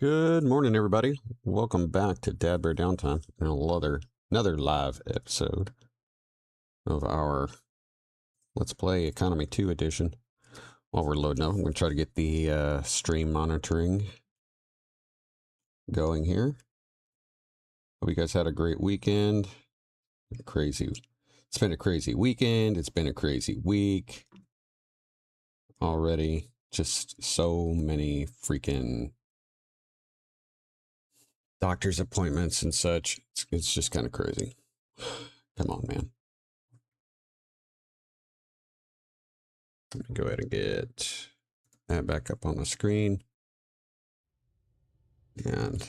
Good morning, everybody. Welcome back to DADBEAR.Downtime and another live episode of our Let's Play Economy 2 edition. While we're loading up, I'm going to try to get the stream monitoring going here. Hope you guys had a great weekend. It's been a crazy weekend. It's been a crazy week already. Just so many freaking doctor's appointments and such. It's just kind of crazy. Come on, man. Let me go ahead and get that back up on the screen. And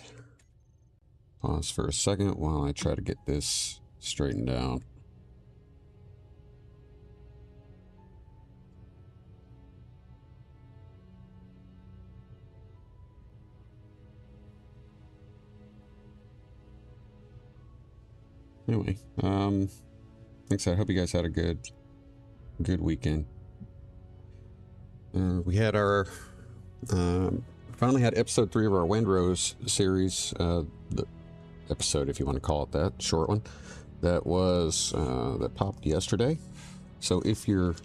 pause for a second while I try to get this straightened out. Anyway, thanks. I hope you guys had a good weekend. We had our finally had episode 3 of our Windrose series, the episode, if you want to call it that, short one that was that popped yesterday. So if you've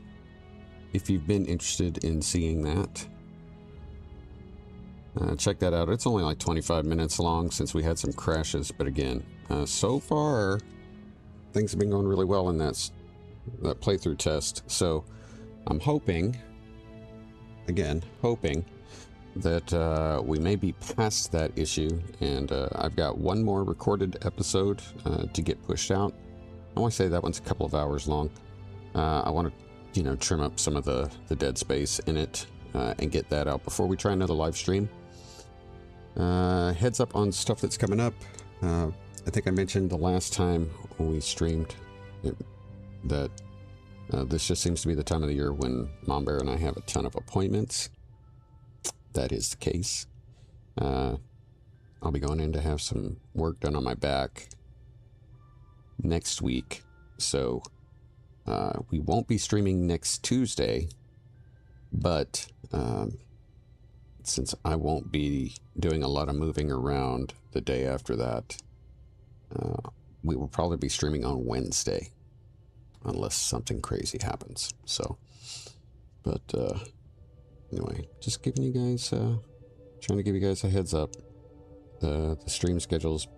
been interested in seeing that, check that out. It's only like 25 minutes long since we had some crashes, but again, so far things have been going really well in that playthrough test. So I'm hoping that we may be past that issue, and I've got one more recorded episode to get pushed out. I want to say that one's a couple of hours long. I want to, trim up some of the dead space in it and get that out before we try another live stream. Heads up on stuff that's coming up. I think I mentioned the last time when we streamed that this just seems to be the time of the year when Mom Bear and I have a ton of appointments. That is the case. I'll be going in to have some work done on my back next week. So we won't be streaming next Tuesday, but since I won't be doing a lot of moving around the day after that, we will probably be streaming on Wednesday unless something crazy happens. So, but anyway, just giving you guys, trying to give you guys a heads up. The stream schedules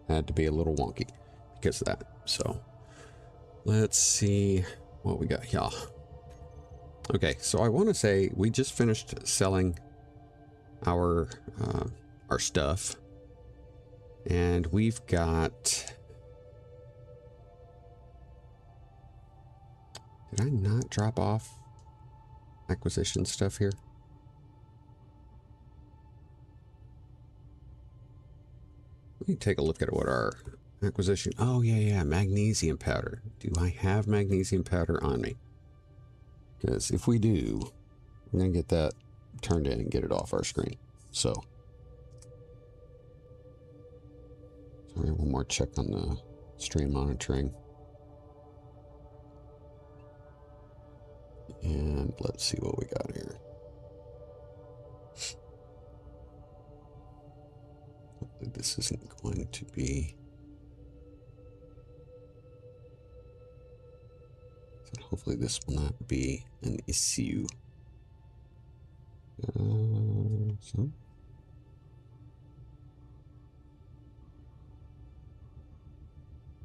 had to be a little wonky because of that. So let's see what we got here. Okay, so I want to say we just finished selling our stuff, and we've got. Did I not drop off acquisition stuff here? Let me take a look at what our acquisition. Oh yeah, magnesium powder. Do I have magnesium powder on me? Because if we do, we're gonna get that turned in and get it off our screen. So, sorry, one more check on the stream monitoring. And let's see what we got here. Hopefully this isn't going to be. Hopefully this will not be an issue. So.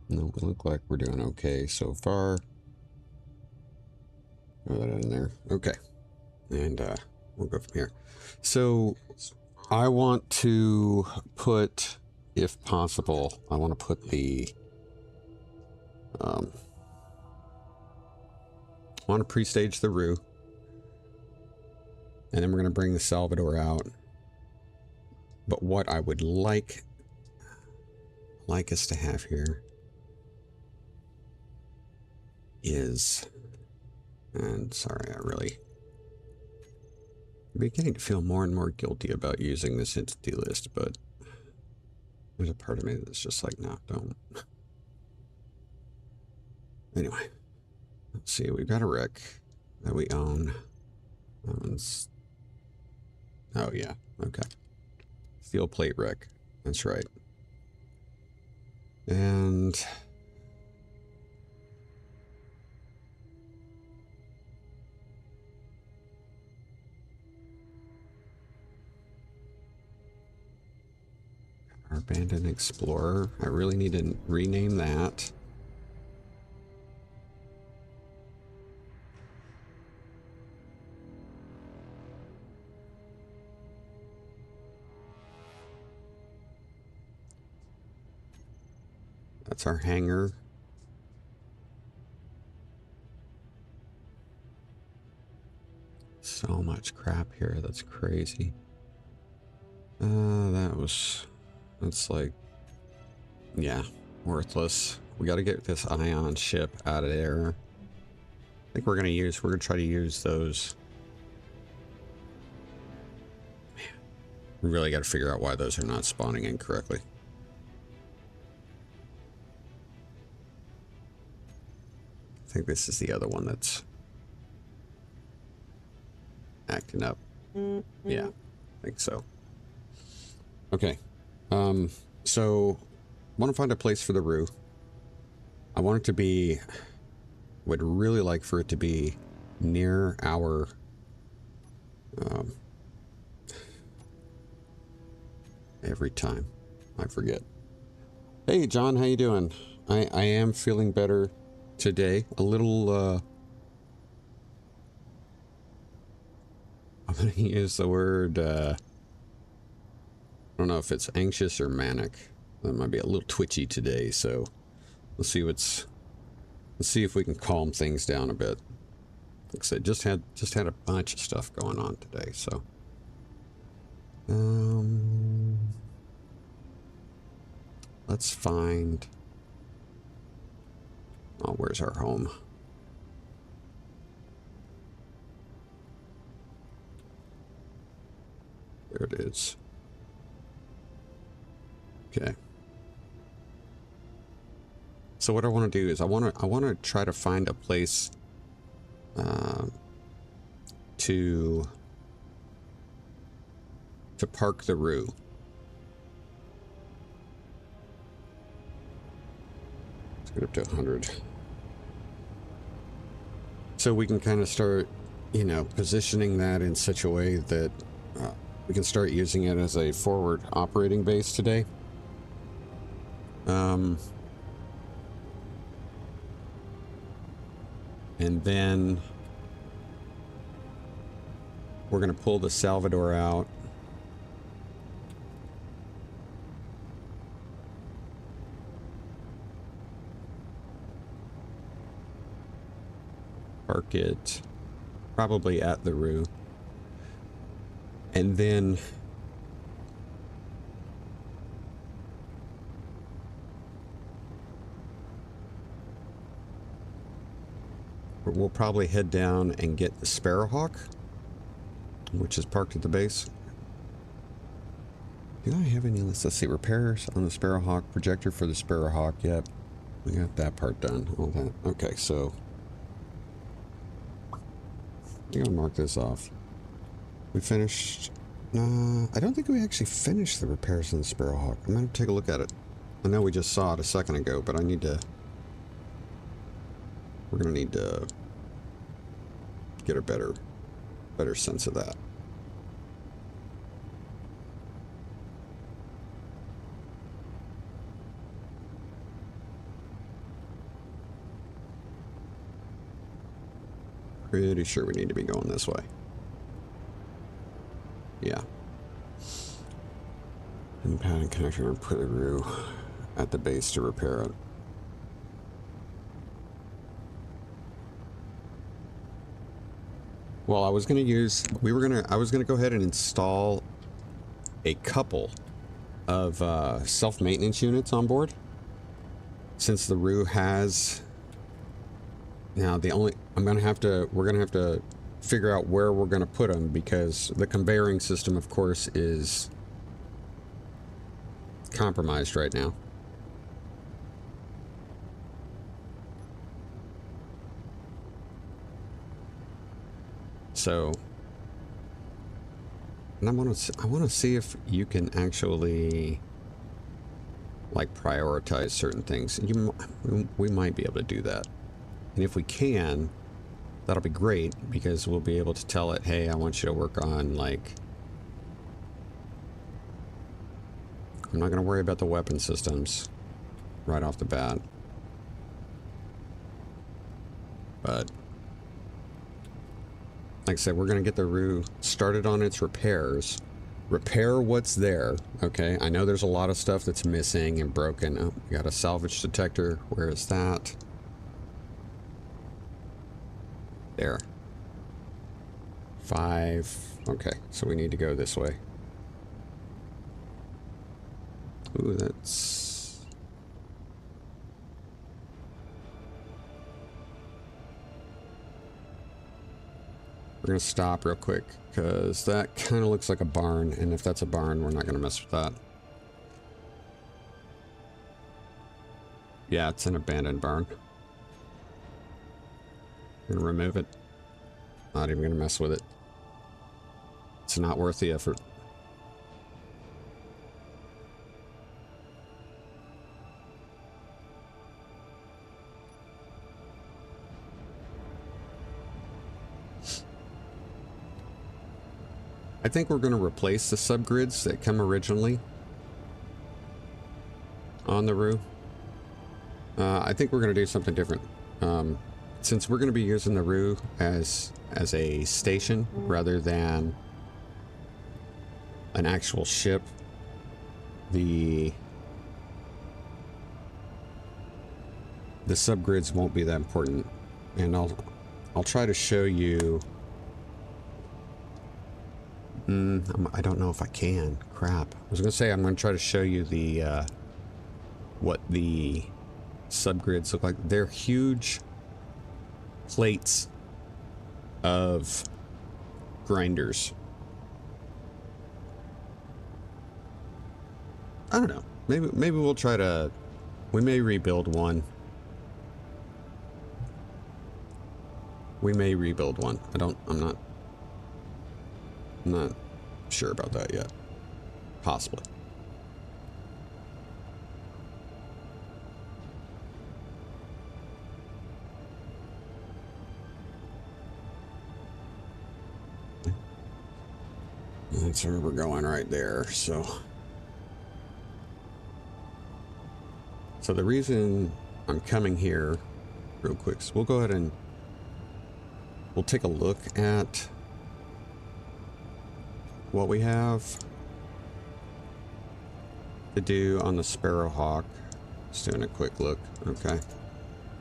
No, we look like we're doing okay so far. Throw that in there. Okay. And we'll go from here. So I want to put, if possible, I want to put the I want to pre-stage the Roo, and then we're going to bring the Salvador out. But what I would like us to have here is, and sorry, I'm beginning to feel more and more guilty about using this entity list, but there's a part of me that's just like, no, don't. Anyway, let's see, we've got a wreck that we own. That one's, oh yeah, okay. Steel plate wreck. That's right. And our abandoned explorer. I really need to rename that. That's our hangar. So much crap here. That's crazy. That's like, yeah, worthless. We got to get this ion ship out of there. I think we're going to try to use those. Man, we really got to figure out why those are not spawning incorrectly. I think this is the other one that's acting up. Yeah, I think so. Okay. So want to find a place for the roof. I want it to be, would really like for it to be near our, every time I forget. Hey John, how you doing? I am feeling better today. A little, I'm going to use the word, I don't know if it's anxious or manic. That might be a little twitchy today, so let's see if we can calm things down a bit. Like I said, just had a bunch of stuff going on today, so let's find, oh, where's our home? There it is. Okay. So what I want to do is I want to try to find a place to park the Roo. Let's get up to 100. So we can kind of start, you know, positioning that in such a way that we can start using it as a forward operating base today. And then we're going to pull the Salvador out. Park it probably at the Roo. And then we'll probably head down and get the Sparrowhawk, which is parked at the base. Do I have any? Let's see, repairs on the Sparrowhawk, projector for the Sparrowhawk. Yep, we got that part done. All that. Okay, so I'm gonna mark this off. We finished. I don't think we actually finished the repairs on the Sparrowhawk. I'm gonna take a look at it. I know we just saw it a second ago, but I need to. We're gonna need to get a better sense of that. Pretty sure we need to be going this way. Yeah. And padding connector and put a Roo at the base to repair it. Well, I was going to use, I was going to go ahead and install a couple of self-maintenance units on board. Since the Roo has, now we're going to have to figure out where we're going to put them, because the conveying system, of course, is compromised right now. So And I want to see if you can actually like prioritize certain things. We might be able to do that. And if we can, that'll be great because we'll be able to tell it, hey, I want you to work on like, I'm not going to worry about the weapon systems right off the bat. But like I said, we're going to get the Roo started on its repairs. Repair what's there, okay? I know there's a lot of stuff that's missing and broken. Oh, we got a salvage detector. Where is that? There. 5. Okay, so we need to go this way. Ooh, that's... We're going to stop real quick, because that kind of looks like a barn, and if that's a barn, we're not going to mess with that. Yeah, it's an abandoned barn. Gonna remove it. Not even gonna mess with it. It's not worth the effort. I think we're gonna replace the subgrids that come originally on the Roo. I think we're gonna do something different. Since we're going to be using the Roo as a station rather than an actual ship, the subgrids won't be that important. And I'll try to show you. I don't know if I can. Crap. I was going to say I'm going to try to show you the what the subgrids look like. They're huge plates of grinders. I don't know. Maybe we'll try to. We may rebuild one. We may rebuild one. I'm not sure about that yet. Possibly. That's where we're going right there. So the reason I'm coming here real quick, so we'll go ahead and we'll take a look at what we have to do on the Sparrowhawk. Just doing a quick look. Okay.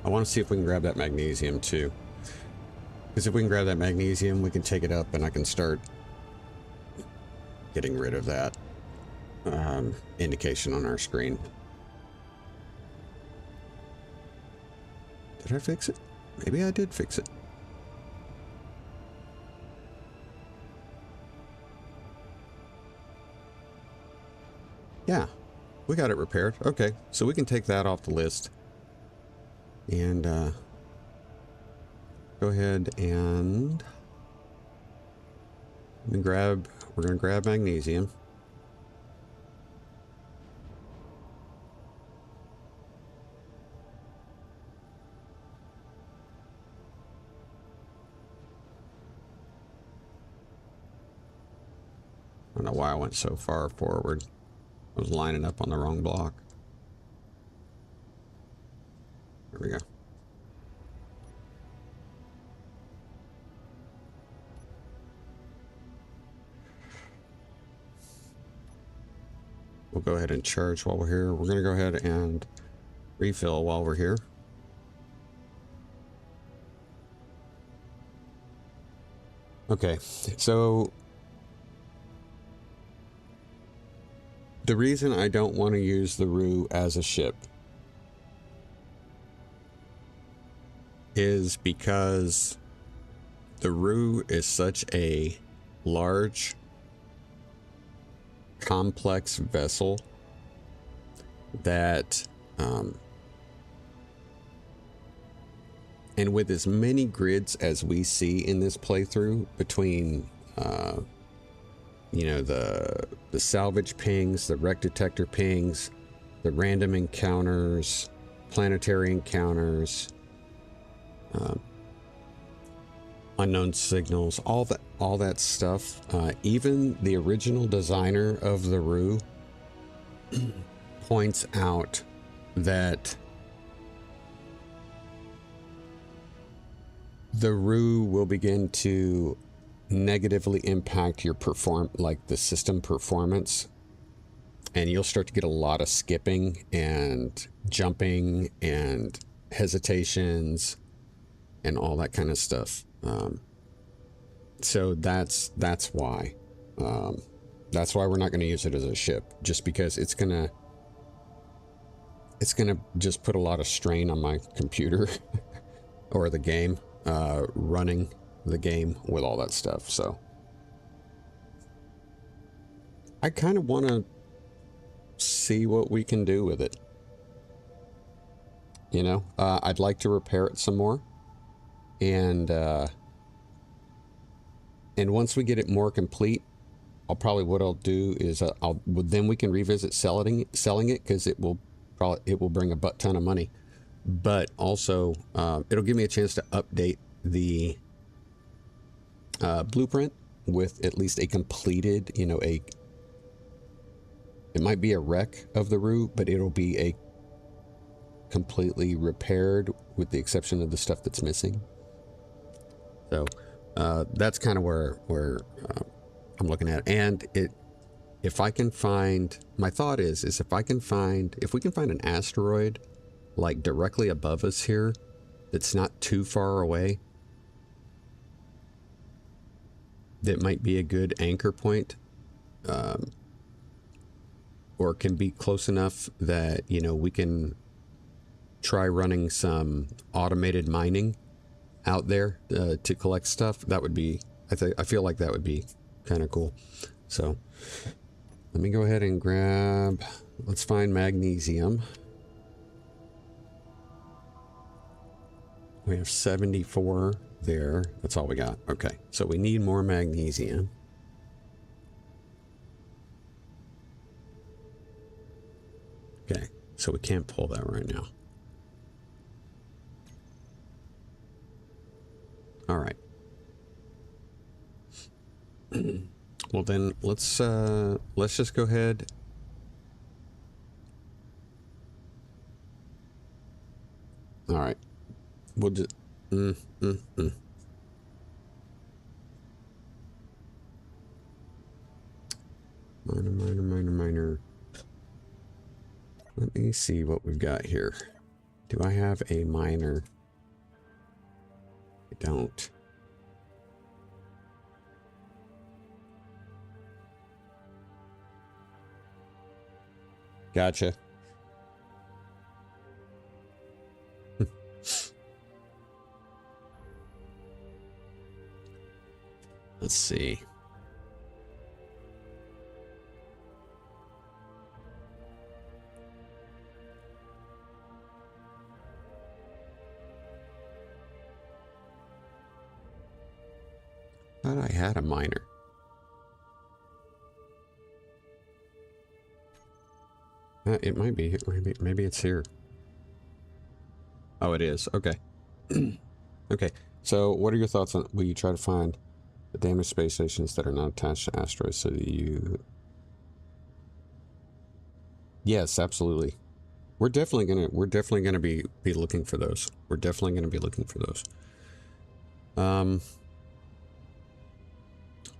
I want to see if we can grab that magnesium too. Because if we can grab that magnesium, we can take it up and I can start getting rid of that indication on our screen. Did I fix it? Maybe I did fix it. Yeah, we got it repaired. Okay, so we can take that off the list. And go ahead and we're going to grab magnesium. I don't know why I went so far forward. I was lining up on the wrong block. There we go. We'll go ahead and charge while we're here. We're going to go ahead and refill while we're here. Okay, so the reason I don't want to use the Roo as a ship is because the Roo is such a large, complex vessel that and with as many grids as we see in this playthrough between you know, the salvage pings, the wreck detector pings, the random encounters, planetary encounters, unknown signals, all that stuff. Even the original designer of the RU points out that the RU will begin to negatively impact your the system performance, and you'll start to get a lot of skipping and jumping and hesitations and all that kind of stuff. So that's why we're not going to use it as a ship, just because it's gonna just put a lot of strain on my computer or the game, running the game with all that stuff. So I kind of want to see what we can do with it. You know, I'd like to repair it some more, and once we get it more complete, what I'll do is then we can revisit selling it, because it will bring a butt ton of money, but also it'll give me a chance to update the blueprint with at least a completed, you know, it might be a wreck of the RU, but it'll be a completely repaired, with the exception of the stuff that's missing. So that's kind of where I'm looking at. And if I can find, my thought is if we can find an asteroid like directly above us here, that's not too far away, that might be a good anchor point, or can be close enough that, you know, we can try running some automated mining out there to collect stuff. That would be, I feel like that would be kind of cool. So let me go ahead and let's find magnesium. We have 74 there. That's all we got. Okay, so we need more magnesium. Okay, so we can't pull that right now. All right. Well then, let's just go ahead. All right. We'll just Minor. Let me see what we've got here. Do I have a miner? I don't. Gotcha. Let's see. I thought I had a miner. It might be. Maybe it's here. Oh, it is. Okay. Okay. So, what are your thoughts on? Will you try to find the damaged space stations that are not attached to asteroids so that you? Yes, absolutely. We're definitely gonna be looking for those. We're definitely gonna be looking for those.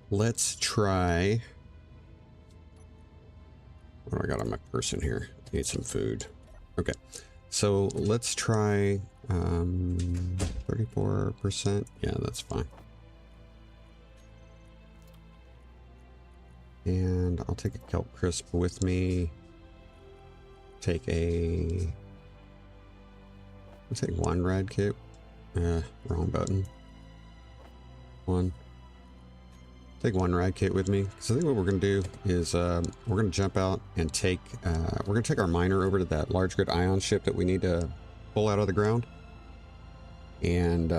Let's try. What do I got on my person here? Need some food. Okay, so let's try 34%. Yeah, that's fine. And I'll take a kelp crisp with me. Take let's take one rad kit. Wrong button. Take one rad kit with me, because I think what we're going to do is we're going to jump out and take we're going to take our miner over to that large grid ion ship that we need to pull out of the ground, and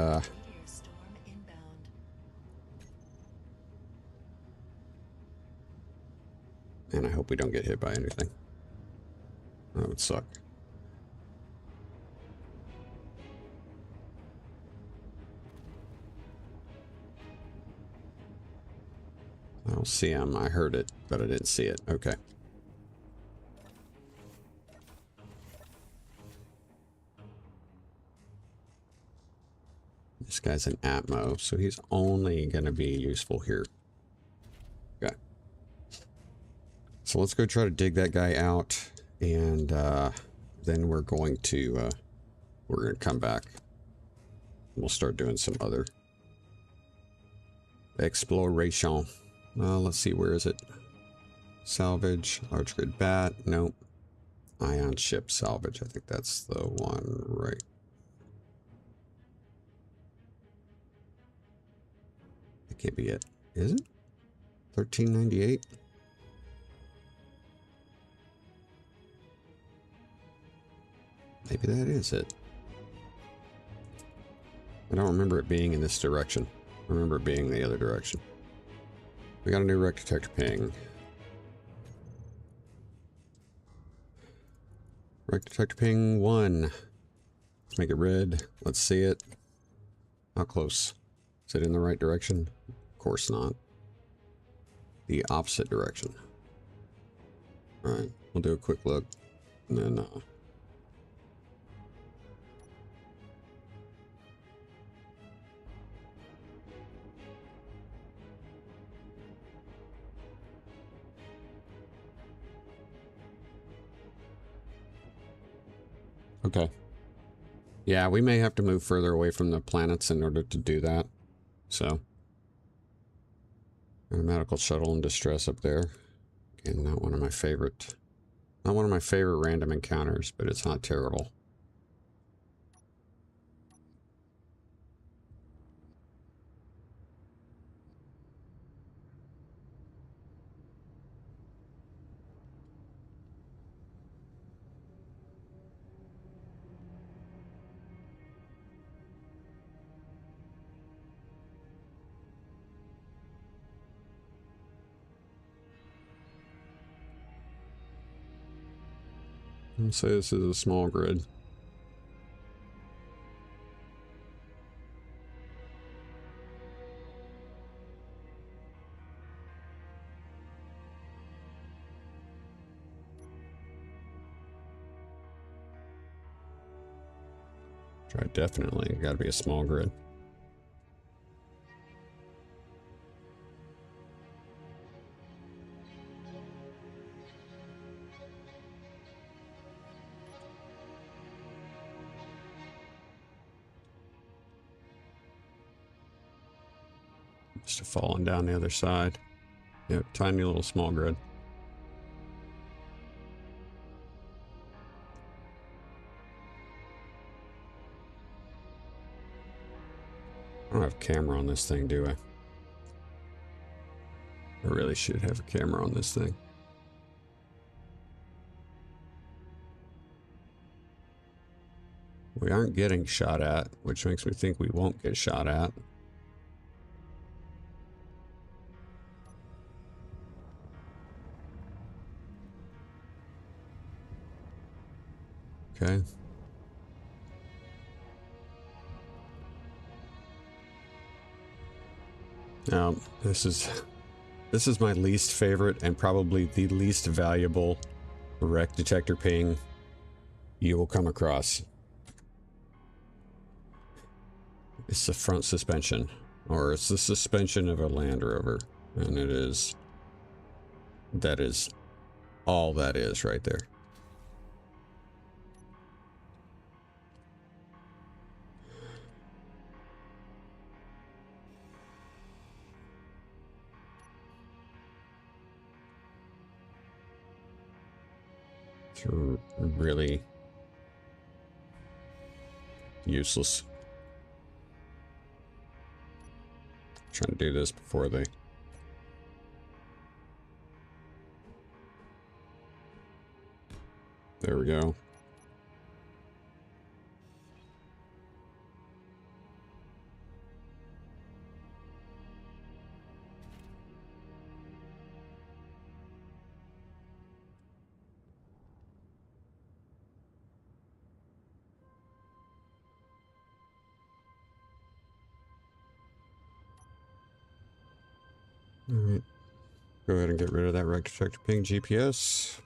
And I hope we don't get hit by anything. That would suck. I don't see him. I heard it, but I didn't see it. Okay. This guy's an Atmo, so he's only going to be useful here. Okay. So let's go try to dig that guy out, and then we're going to come back. We'll start doing some other exploration. Let's see, where is it? Salvage, large grid bat, nope. Ion ship salvage, I think that's the one, right? That can't be it, is it? 1398? Maybe that is it. I don't remember it being in this direction. I remember it being the other direction. We got a new wreck detector ping. Wreck detector ping 1. Let's make it red. Let's see it. How close? Is it in the right direction? Of course not. The opposite direction. Alright, we'll do a quick look. And then, okay. Yeah, we may have to move further away from the planets in order to do that. So. A medical shuttle in distress up there. Again, not one of my favorite. Not one of my favorite random encounters, but it's not terrible. Let's say this is a small grid. Try definitely. Got to be a small grid. Just falling down the other side. Yep, tiny little small grid. I don't have a camera on this thing, do I? I really should have a camera on this thing. We aren't getting shot at, which makes me think we won't get shot at. Okay. Now, this is my least favorite and probably the least valuable wreck detector ping you will come across. It's the front suspension, or it's the suspension of a Land Rover, and that is all that is right there. It's really useless. Trying to do this before they... There we go. Alright. Go ahead and get rid of that right detector ping GPS.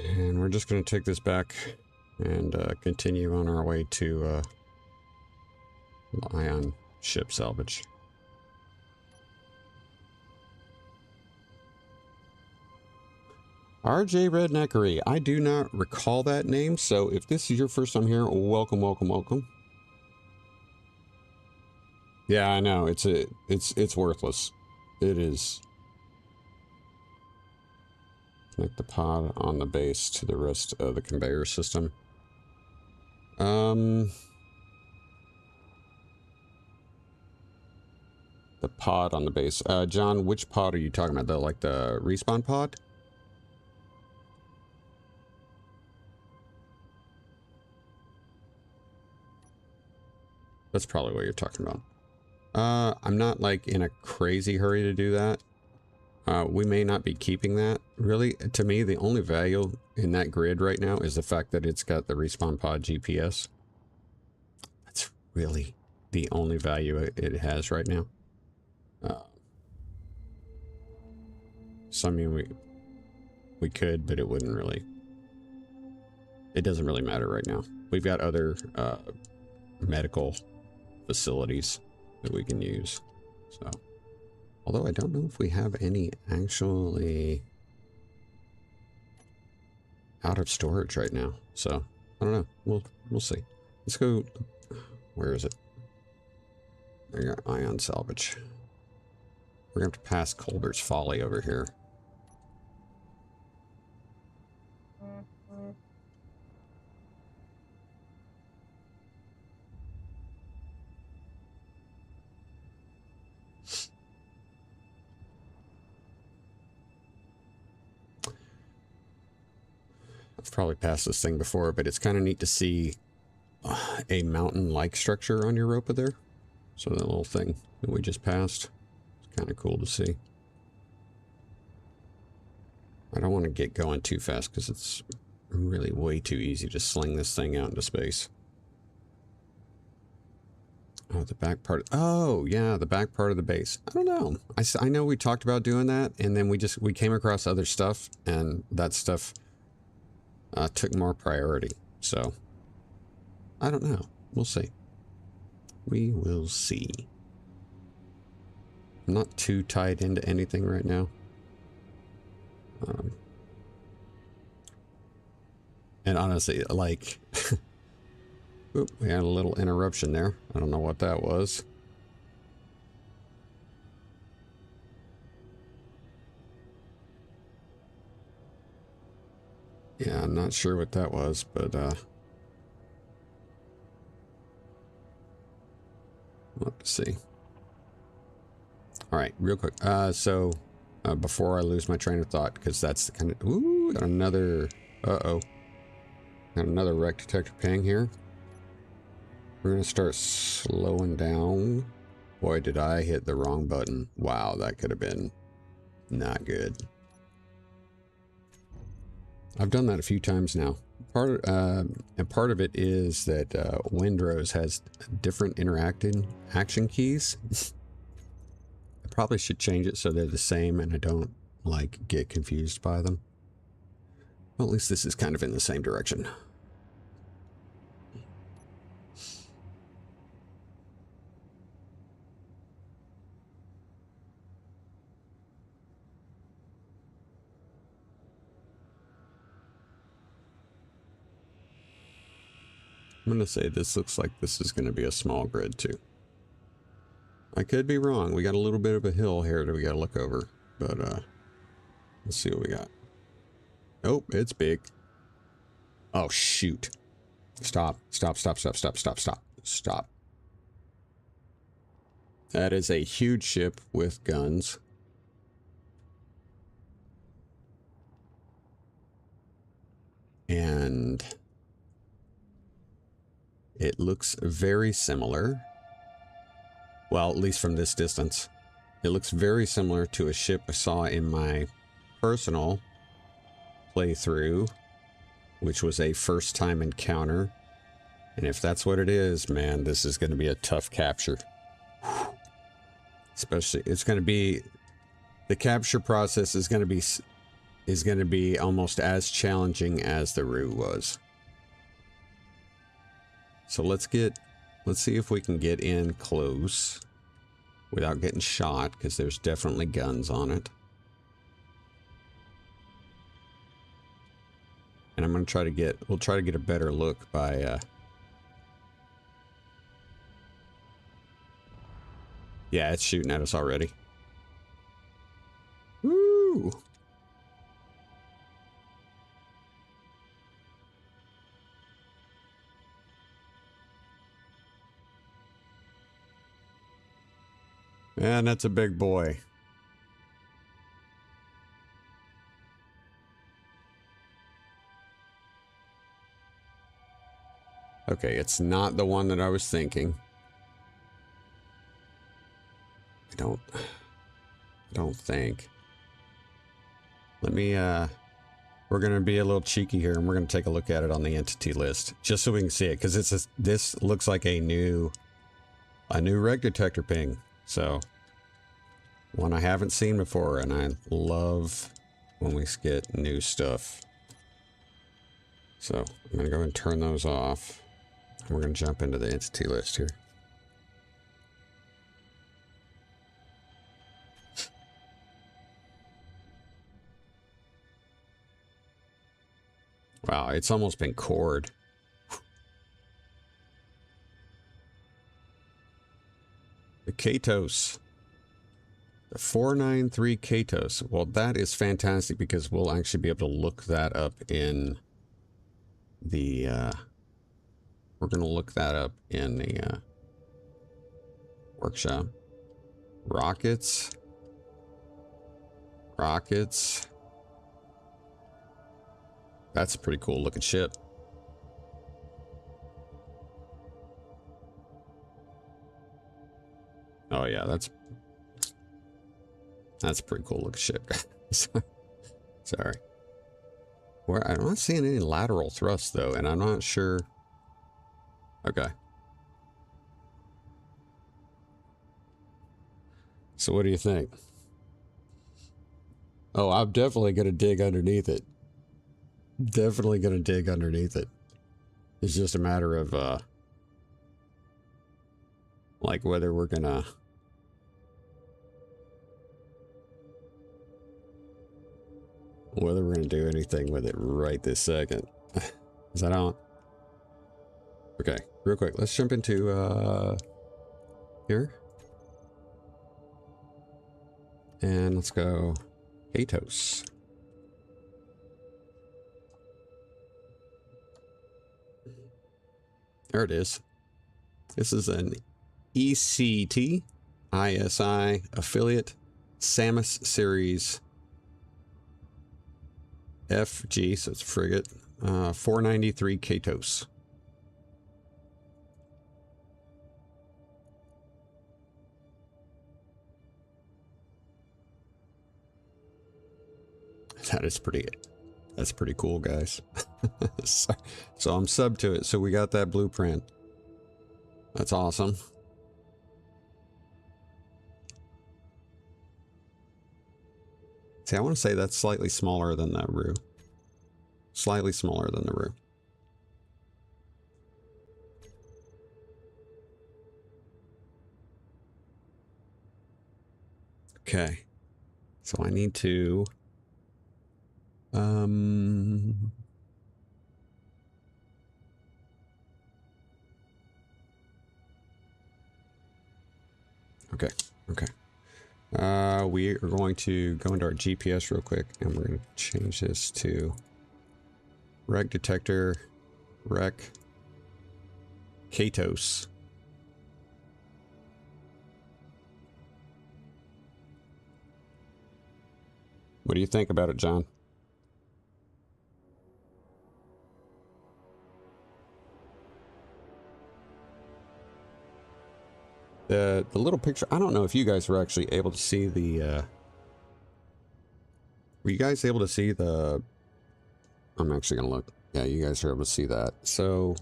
And we're just going to take this back and continue on our way to ion ship salvage. RJ Redneckery. I do not recall that name, so if this is your first time here, welcome, welcome, welcome. Yeah, I know. It's worthless. It is. Connect the pod on the base to the rest of the conveyor system. The pod on the base. John, which pod are you talking about? The respawn pod? That's probably what you're talking about. I'm not like in a crazy hurry to do that. We may not be keeping that. Really, to me, the only value in that grid right now is the fact that it's got the respawn pod GPS. That's really the only value it has right now. So I mean, we could, but it wouldn't really. It doesn't really matter right now. We've got other medical facilities that we can use. So, although I don't know if we have any actually out of storage right now. So, I don't know. We'll see. Let's go. Where is it? I got ion salvage. We're going to have to pass Colbert's Folly over here. I've probably passed this thing before, but it's kind of neat to see a mountain-like structure on Europa there. So that little thing that we just passed, it's kind of cool to see. I don't want to get going too fast because it's really way too easy to sling this thing out into space. Oh, the back part. Oh, yeah, the back part of the base. I don't know. I know we talked about doing that, and then we came across other stuff, and that stuff took more priority. So, I don't know. We'll see. We will see. I'm not too tied into anything right now. And honestly, like, oop, we had a little interruption there. I don't know what that was. Yeah, I'm not sure what that was, but we'll have to see. All right, real quick. Before I lose my train of thought, because that's the kind of... Ooh, got another... Uh-oh. Got another wreck detector ping here. We're going to start slowing down. Boy, did I hit the wrong button. Wow, that could have been not good. I've done that a few times now. Part of it is that Windrose has different action keys. I probably should change it so they're the same and I don't like get confused by them. Well, at least this is kind of in the same direction. I'm going to say this looks like this is going to be a small grid too. I could be wrong. We got a little bit of a hill here that we got to look over, but let's see what we got. Oh, it's big. Oh, shoot. Stop. Stop, stop, stop, stop, stop, stop, stop. That is a huge ship with guns. And it looks very similar. Well, at least from this distance. It looks very similar to a ship I saw in my personal playthrough, which was a first-time encounter And if that's what it is, man, this is going to be a tough capture. Especially, it's going to be, the capture process is going to be almost as challenging as the Roo was. So let's see if we can get in close without getting shot, because there's definitely guns on it. And I'm going to try to get, we'll try to get a better look by, yeah, it's shooting at us already. Woo! Man, that's a big boy. Okay, it's not the one that I was thinking. I don't think. Let me, we're going to be a little cheeky here, and we're going to take a look at it on the entity list, just so we can see it, because this looks like a new reg detector ping. So, one I haven't seen before, and I love when we get new stuff. So, I'm going to go and turn those off. And we're going to jump into the entity list here. Wow, it's almost been cored. The Katos. The 493 Katos. Well, that is fantastic, because we'll actually be able to look that up in the, we're going to look that up in the, workshop. Rockets. That's a pretty cool looking ship. Oh yeah, that's a pretty cool looking ship. Sorry. Where I'm not seeing any lateral thrust though, and I'm not sure. Okay. So what do you think? Oh, I'm definitely gonna dig underneath it. Definitely gonna dig underneath it. It's just a matter of like whether we're gonna do anything with it right this second. Is that on? Okay, real quick, let's jump into here. And let's go Katos. There it is. This is an ECT ISI affiliate SAMUS series FG, so it's frigate, 493 Katos. That's pretty cool, guys. So I'm sub to it. So we got that blueprint. That's awesome. See, I want to say that's slightly smaller than the Roo. Slightly smaller than the Roo. Okay. So I need to... Okay, okay. We are going to go into our GPS real quick, and we're going to change this to reg detector, rec, Katos. What do you think about it, John? The little picture, I don't know if you guys were actually able to see the, were you guys able to see the, I'm actually going to look. Yeah, you guys are able to see that. So,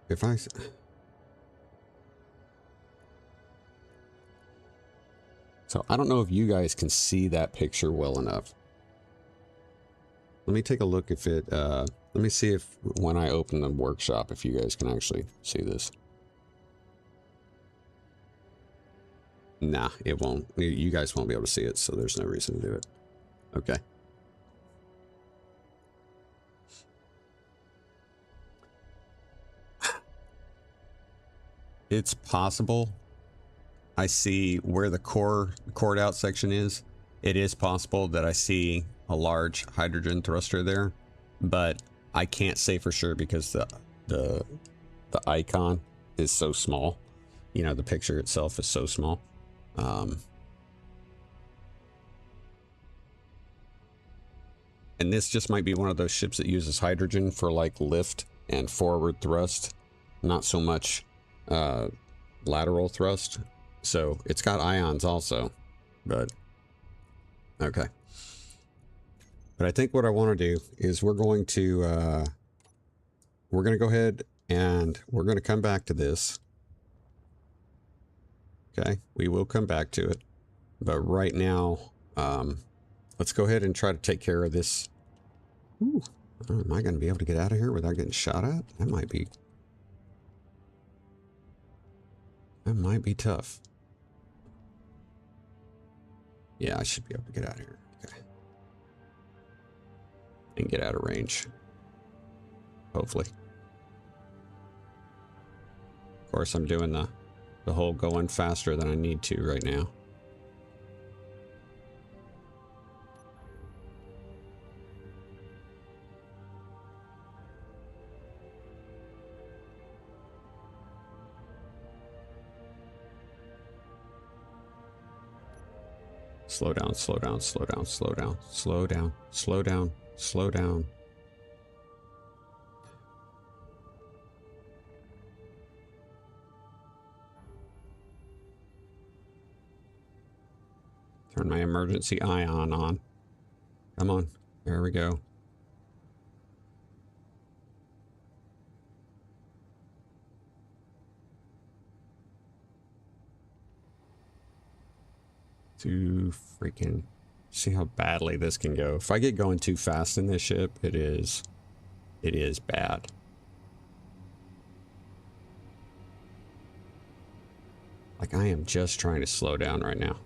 if I... So I don't know if you guys can see that picture well enough. Let me take a look if it, let me see if when I open the workshop, if you guys can actually see this. Nah, it won't. You guys won't be able to see it, so there's no reason to do it. Okay. It's possible. I see where the cord out section is. It is possible that I see a large hydrogen thruster there, but I can't say for sure because the icon is so small. You know, the picture itself is so small. And this just might be one of those ships that uses hydrogen for like lift and forward thrust, not so much lateral thrust. So it's got ions also, but okay. But I think what I want to do is we're going to go ahead and we're going to come back to this. Okay, we will come back to it, but right now, let's go ahead and try to take care of this. Ooh, am I going to be able to get out of here without getting shot at? That might be tough. Yeah, I should be able to get out of here. Okay. And get out of range. Hopefully. Of course, I'm doing the whole going faster than I need to right now. Slow down, slow down, slow down, slow down, slow down, slow down, slow down. Turn my emergency ion on. Come on, there we go. Too freaking... See how badly this can go. If I get going too fast in this ship, it is bad. Like, I am just trying to slow down right now.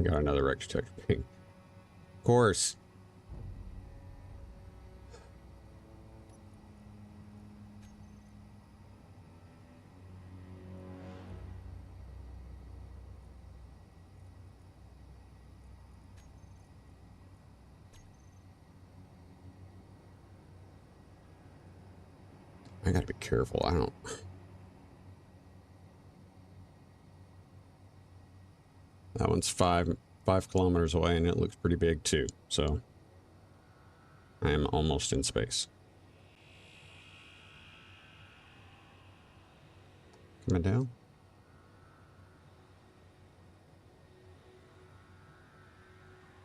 Got another extra ping. Of course. I gotta be careful. I don't... That one's five kilometers away, and it looks pretty big too. So I am almost in space. Coming down.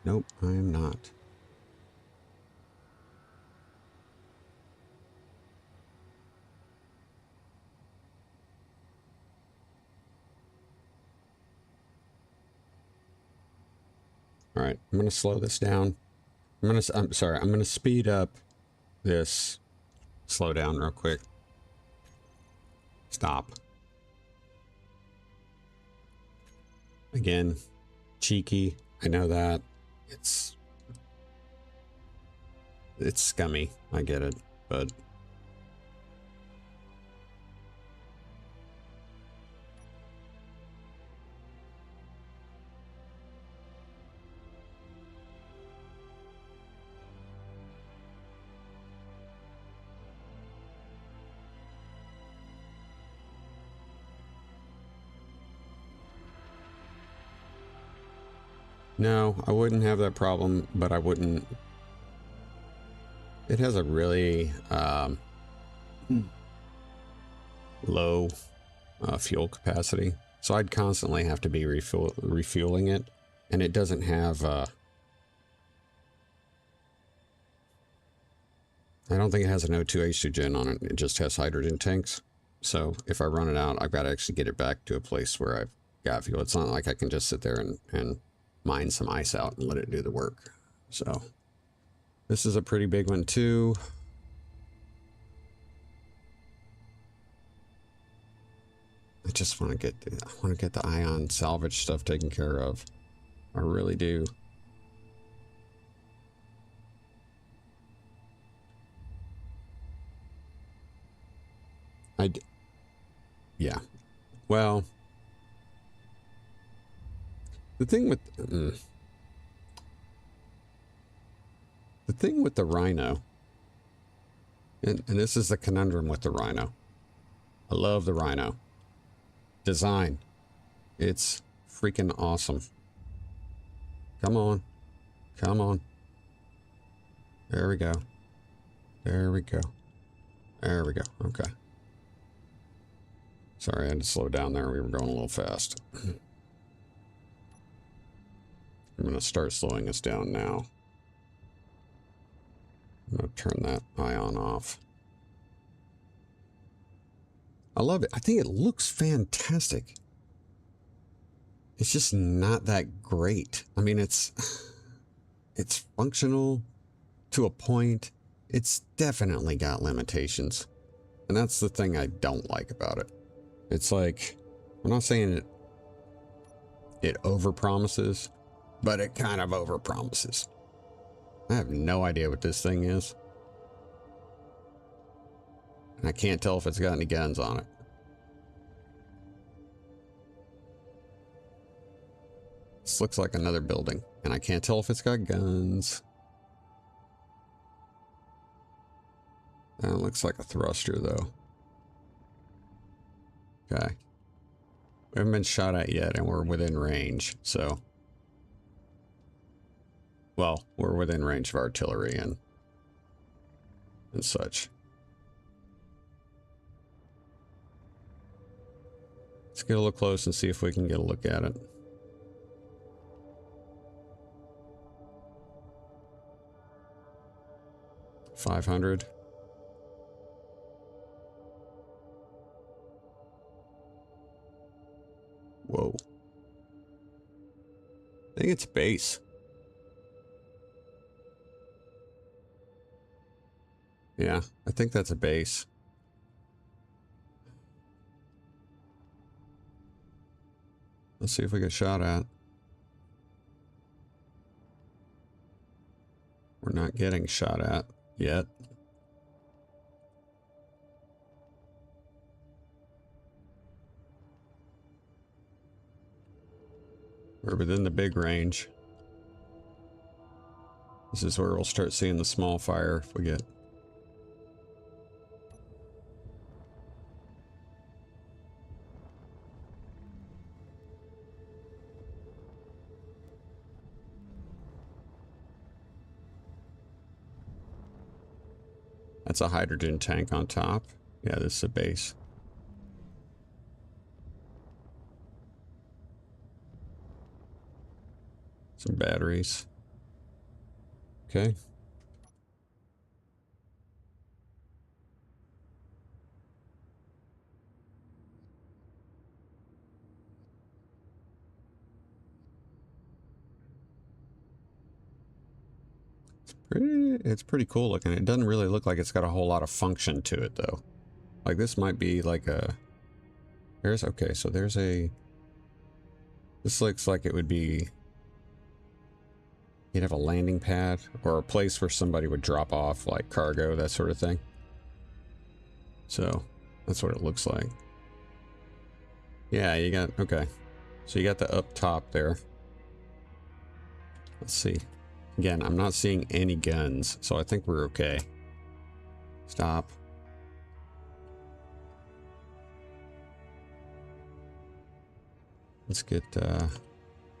Nope, I am not. All right, I'm going to slow this down. I'm sorry, I'm going to speed up this. Slow down real quick. Stop. Again, cheeky. I know that. It's scummy. I get it, but No, I wouldn't have that problem, but I wouldn't. It has a really low fuel capacity, so I'd constantly have to be refueling it, and it doesn't have I don't think it has an O2 H2 on it. It just has hydrogen tanks. So if I run it out, I've got to actually get it back to a place where I've got fuel. It's not like I can just sit there and mine some ice out and let it do the work. So this is a pretty big one too. I just want to get the ion salvage stuff taken care of. I really do. Yeah. Well, the thing with the Rhino, and this is the conundrum with the Rhino. I love the Rhino. Design. It's freaking awesome. Come on. Come on. There we go. There we go. There we go. Okay. Sorry, I had to slow down there. We were going a little fast. I'm going to start slowing us down now. I'm going to turn that ion off. I love it. I think it looks fantastic. It's just not that great. I mean, it's functional to a point. It's definitely got limitations. And that's the thing I don't like about it. It's like, I'm not saying it overpromises, but it kind of overpromises. I have no idea what this thing is. And I can't tell if it's got any guns on it. This looks like another building, and I can't tell if it's got guns. That looks like a thruster, though. Okay. We haven't been shot at yet, and we're within range, so... Well, we're within range of artillery and such. Let's get a look close and see if we can get a look at it. $500. Whoa. I think it's base. Yeah, I think that's a base. Let's see if we get shot at. We're not getting shot at yet. We're within the big range. This is where we'll start seeing the small fire if we get... That's a hydrogen tank on top. Yeah, this is a base. Some batteries. Okay. It's pretty cool looking. It doesn't really look like it's got a whole lot of function to it, though. Like, this might be like a... Okay, so there's a... This looks like it would be... You'd have a landing pad or a place where somebody would drop off, like, cargo, that sort of thing. So, that's what it looks like. Yeah, you got... Okay. So you got the up top there. Let's see. Again, I'm not seeing any guns, so I think we're okay. Stop. Let's get,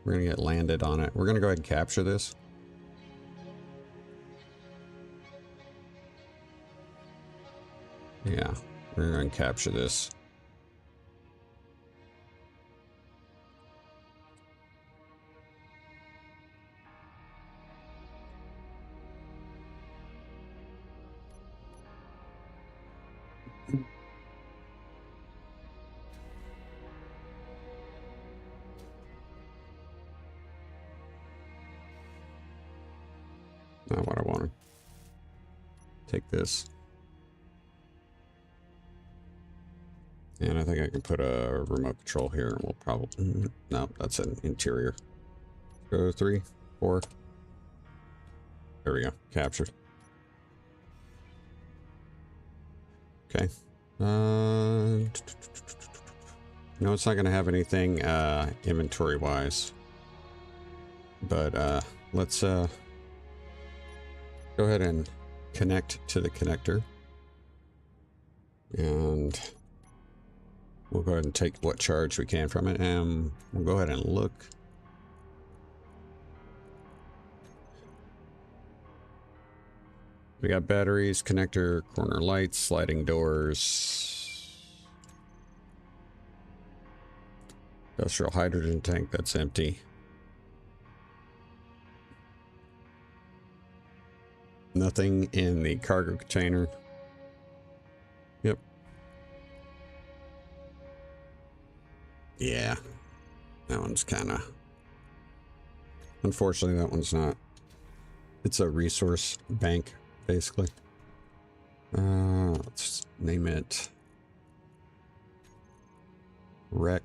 We're gonna get landed on it. We're gonna go ahead and capture this. Yeah, we're gonna capture this. Not what I wanted. Take this. And I think I can put a remote control here, and we'll probably... No, that's an interior. Go 3, 4. There we go. Captured. Okay. No, it's not going to have anything inventory-wise. But let's go ahead and connect to the connector. And we'll go ahead and take what charge we can from it, and we'll go ahead and look. We got batteries, connector, corner lights, sliding doors. Industrial hydrogen tank, that's empty. Nothing in the cargo container. Yep. Yeah. That one's kind of... Unfortunately, that one's not... It's a resource bank, basically. Let's name it... Rec...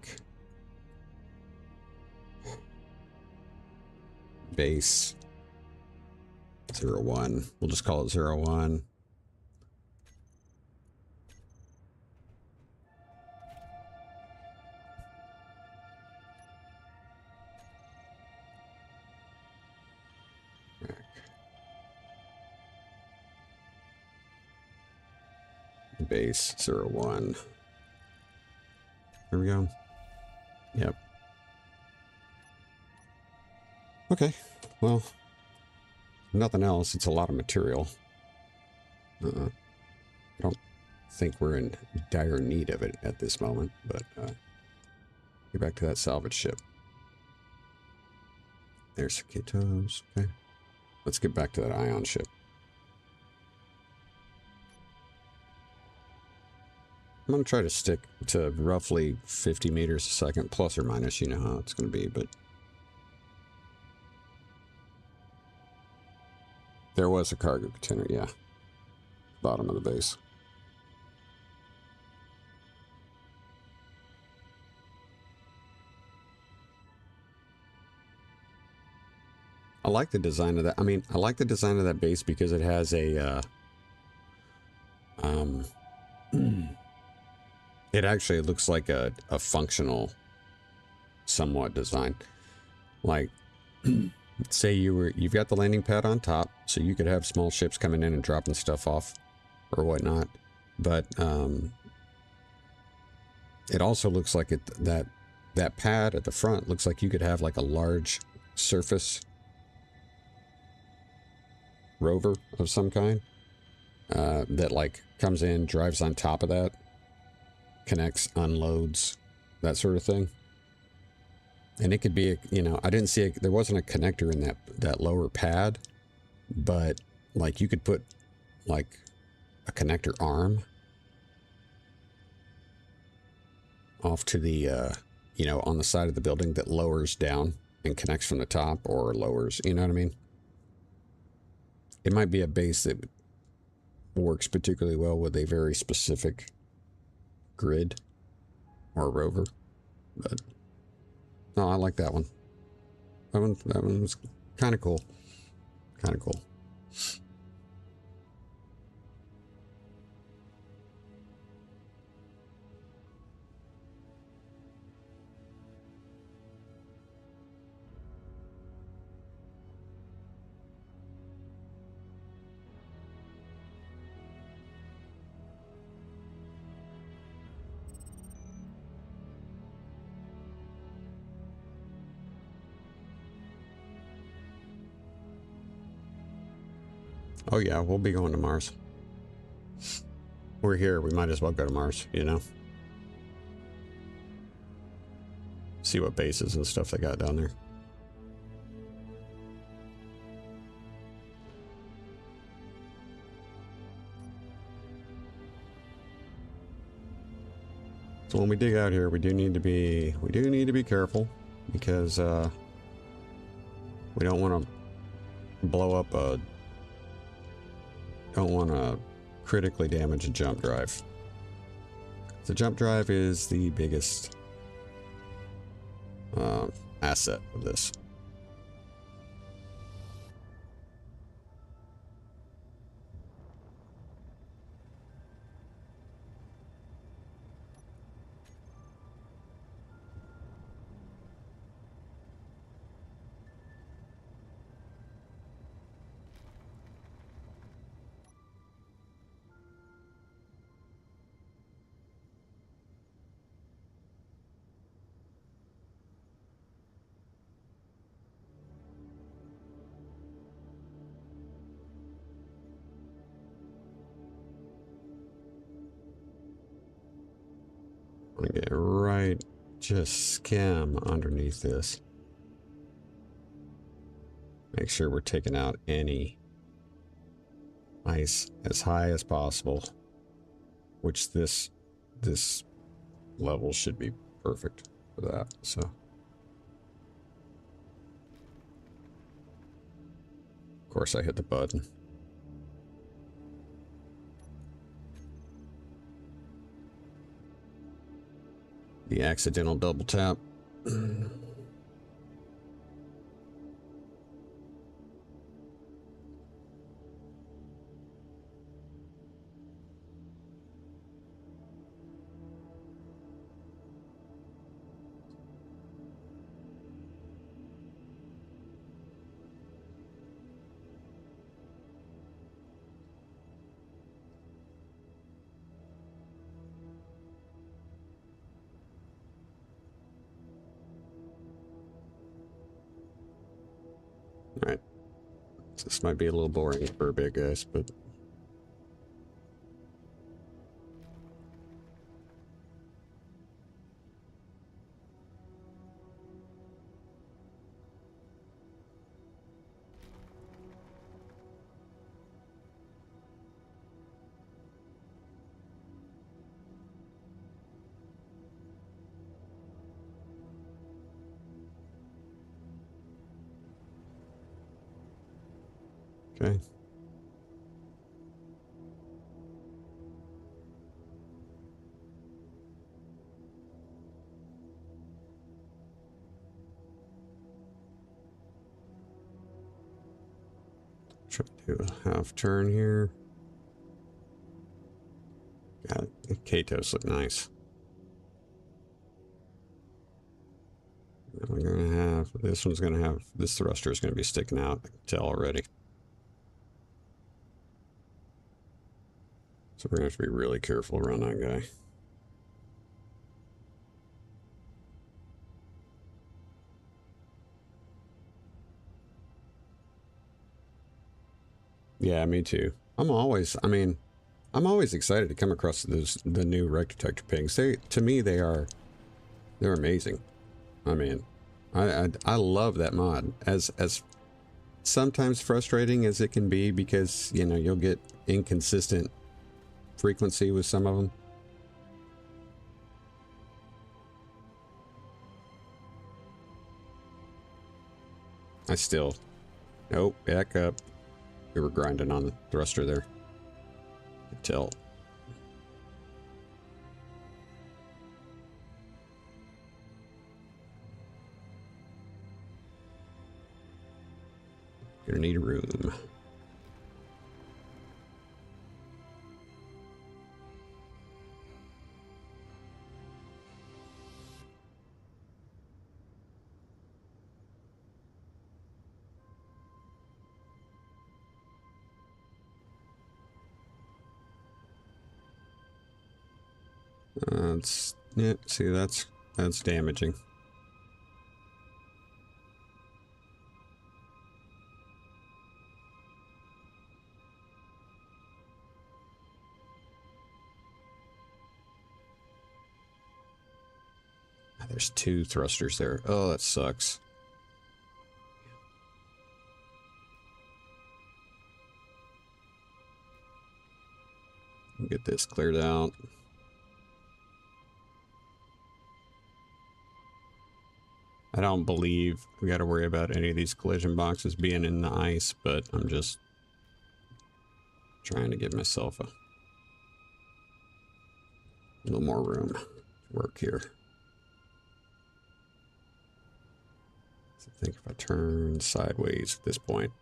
Base... 01. We'll just call it 01. Base 01. There we go. Yep. Okay. Well, nothing else. It's a lot of material. I don't think we're in dire need of it at this moment, but get back to that salvage ship. There's Cicatos. Okay. Let's get back to that ion ship. I'm going to try to stick to roughly 50 meters a second, plus or minus. You know how it's going to be, but... There was a cargo container, yeah. Bottom of the base. I like the design of that. I mean, I like the design of that base because it has a... it actually looks like a functional, somewhat design. Like... Say you've got the landing pad on top, so you could have small ships coming in and dropping stuff off or whatnot. But it also looks like that pad at the front looks like you could have like a large surface rover of some kind that like comes in, drives on top of that, connects, unloads, that sort of thing. And it could be, you know, I didn't see there wasn't a connector in that lower pad, but like you could put like a connector arm off to the, you know, on the side of the building that lowers down and connects from the top or lowers, you know what I mean? It might be a base that works particularly well with a very specific grid or rover, but... No, I like that one. That one was kind of cool. Kind of cool. Oh yeah, we'll be going to Mars. We're here, we might as well go to Mars, you know? See what bases and stuff they got down there. So when we dig out here, we do need to be careful, because we don't want to blow up don't want to critically damage a jump drive. The jump drive is the biggest asset of this. I'm gonna get right, just skim underneath this. Make sure we're taking out any ice as high as possible, which this level should be perfect for that. So of course I hit the button. The accidental double tap. Alright. This might be a little boring for a big guys, but okay. Try to do a half turn here. Got it. The Katos look nice. And we're gonna have this one's gonna have this thruster is gonna be sticking out. I can tell already. So we're gonna have to be really careful around that guy. Yeah, me too. I'm always excited to come across the new wreck detector pings. To me, they're amazing. I mean, I love that mod. As sometimes frustrating as it can be, because you know you'll get inconsistent frequency with some of them. I still, nope, back up. We were grinding on the thruster there. Until gonna need a room. Yeah, see, that's damaging. There's 2 thrusters there. Oh, that sucks. Get this cleared out. I don't believe we got to worry about any of these collision boxes being in the ice, but I'm just trying to give myself a little more room to work here. So I think if I turn sideways at this point.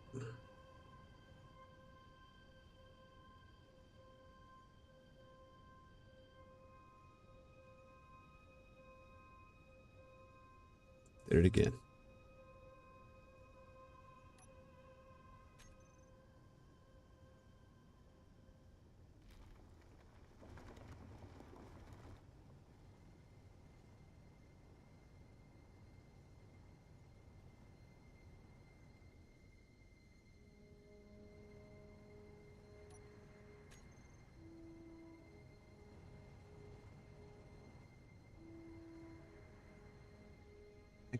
Did it again.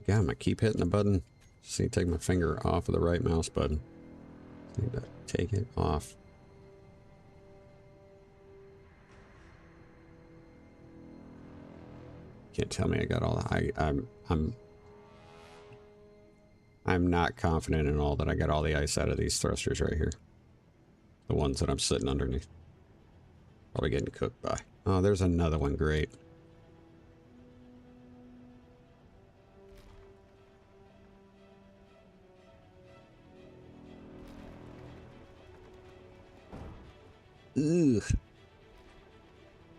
God, I keep hitting the button. Just need to take my finger off of the right mouse button. Just need to take it off. Can't tell me I got all the I'm not confident in all that I got all the ice out of these thrusters right here. The ones that I'm sitting underneath. Probably getting cooked by. Oh, there's another one. Great. Ugh.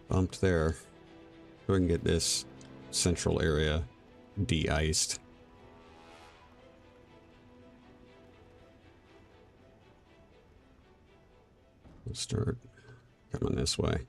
Bumped there. So we can get this central area de-iced. We'll start coming this way.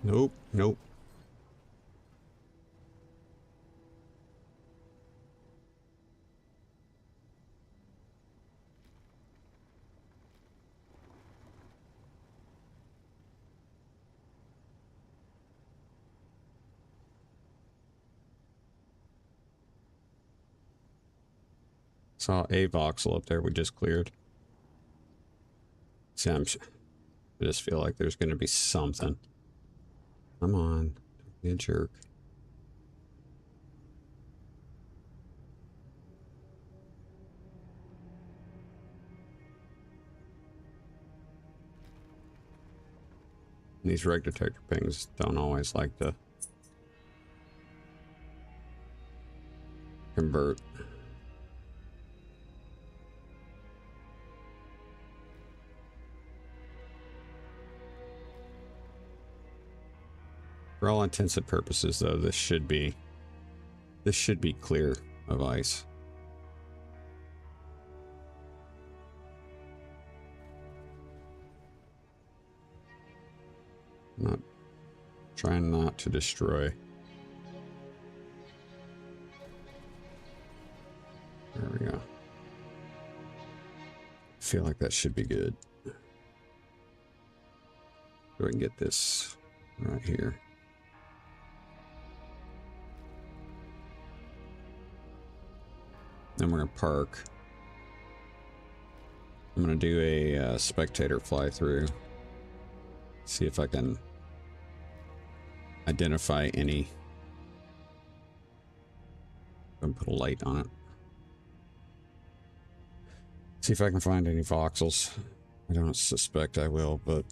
Nope, nope. Saw a voxel up there we just cleared. See, I just feel like there's going to be something. Come on, don't be a jerk. These reg detector pings don't always like to convert. For all intents and purposes, though, this should be clear of ice. Trying not to destroy. There we go. Feel like that should be good. So we can get this right here. Then we're gonna park. I'm gonna do a spectator fly through. See if I can identify any. And put a light on it. See if I can find any voxels. I don't suspect I will, but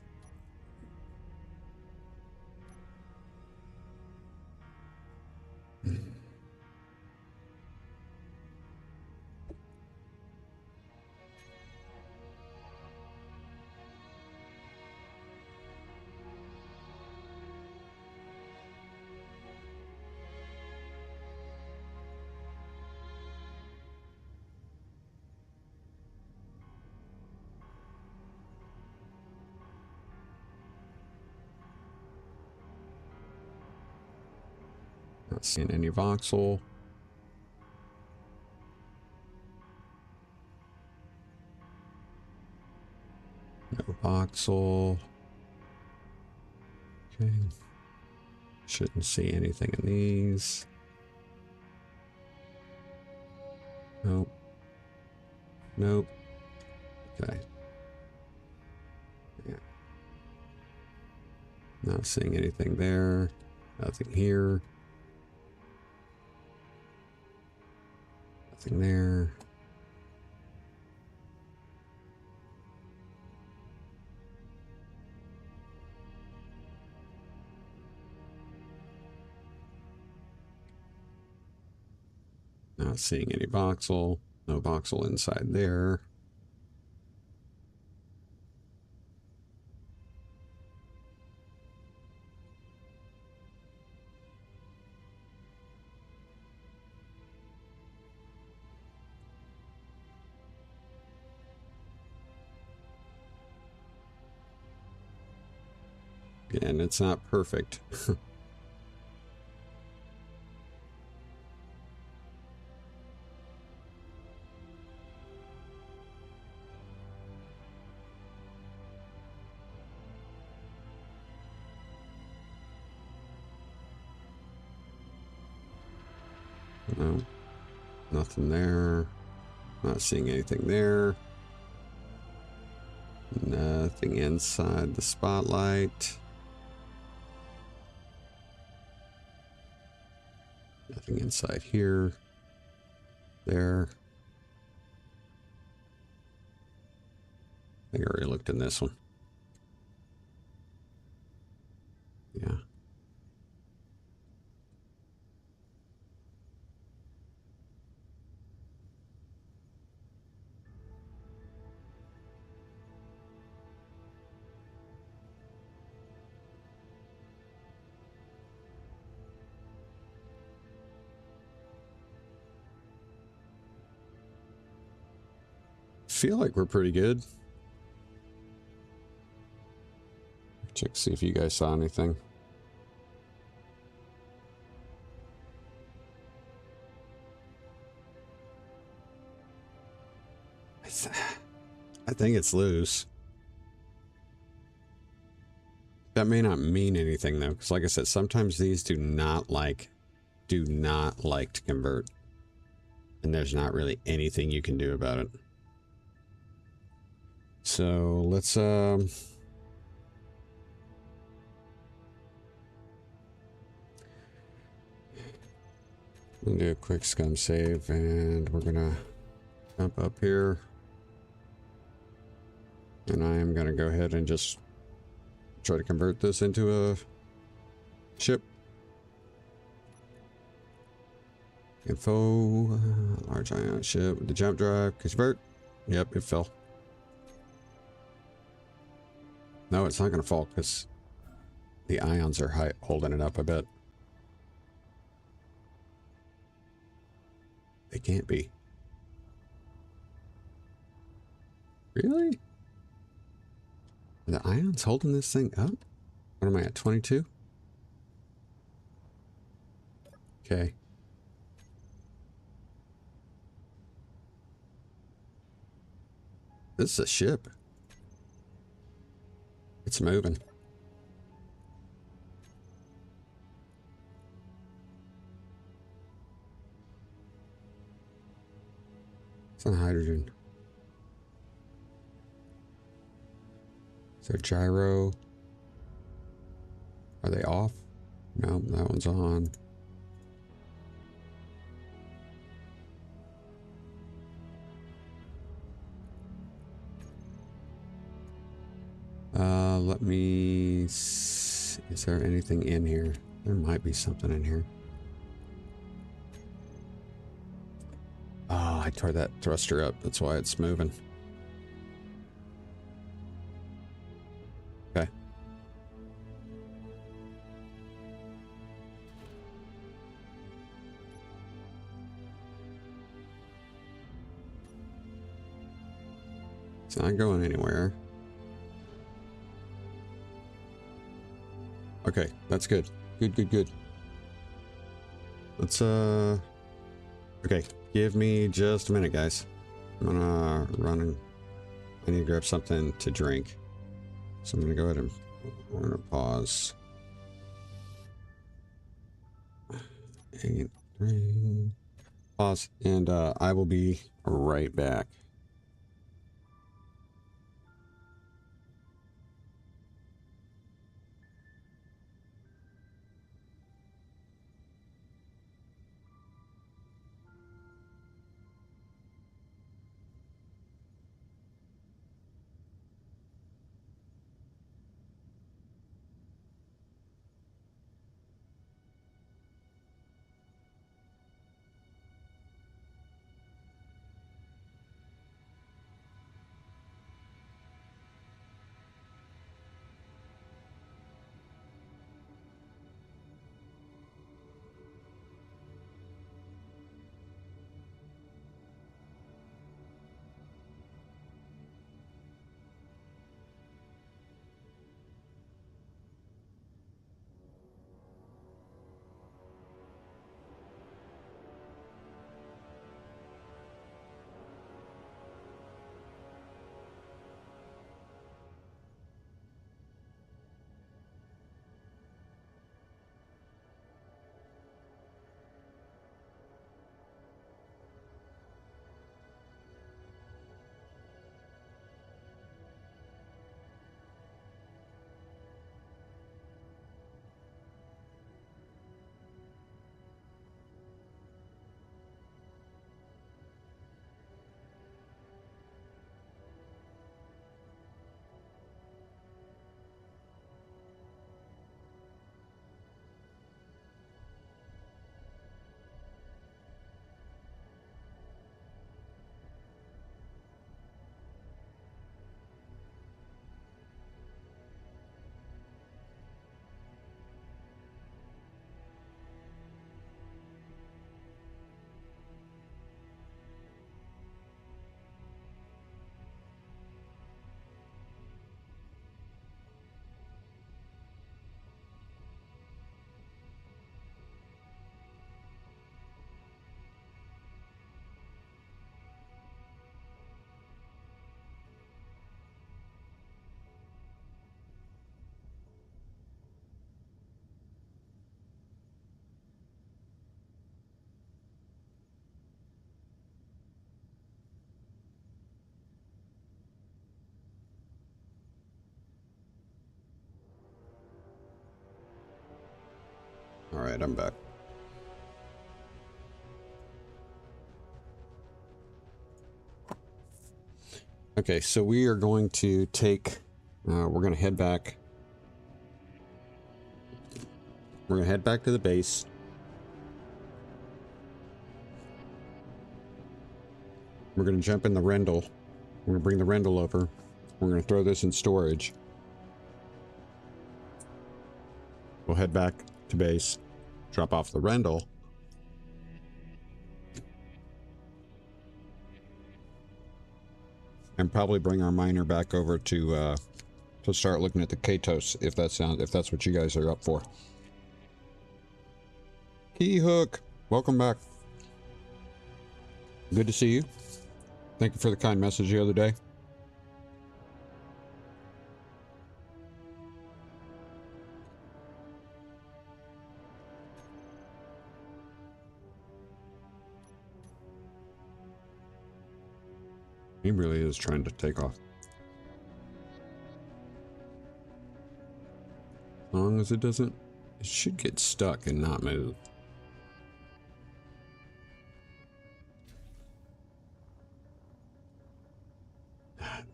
Not seeing any voxel. No voxel. Okay. Shouldn't see anything in these. Nope. Nope. Okay. Yeah. Not seeing anything there. Nothing here. Nothing there. Not seeing any voxel. No voxel inside there. Again, it's not perfect. No, nothing there. Not seeing anything there. Nothing inside the spotlight. Nothing inside here. There. I think I already looked in this one. Yeah. Feel like we're pretty good. Check to see if you guys saw anything. I think it's loose. That may not mean anything though, because like I said, sometimes these do not like to convert, and there's not really anything you can do about it. So let's we'll do a quick scum save, and we're gonna jump up here, and I am gonna go ahead and just try to convert this into a ship. Info, large ion ship with the jump drive. Convert. Yep, it fell. No, it's not going to fall because the ions are holding it up, I bet. They can't be. Really? Are the ions holding this thing up? What am I at, 22? Okay. This is a ship. It's moving. It's on hydrogen. Is there gyro? Are they off? No, that one's on. Let me see. Is there anything in here? There might be something in here. Oh, I tore that thruster up. That's why it's moving. Okay. It's not going anywhere. Okay, that's good. Good, good, good. Let's, okay, give me just a minute, guys. I'm gonna run and I need to grab something to drink. So I'm gonna go ahead and we're gonna pause. 8, 3, pause, and I will be right back. All right, I'm back. Okay, so we are going to take, we're going to head back. We're going to head back to the base. We're going to jump in the Rendell. We're going to bring the Rendell over. We're going to throw this in storage. We'll head back to base, drop off the Rendell. And probably bring our miner back over to start looking at the Katos, if that's what you guys are up for. Key Hook, welcome back. Good to see you. Thank you for the kind message the other day. He really is trying to take off. As long as it doesn't, it should get stuck and not move.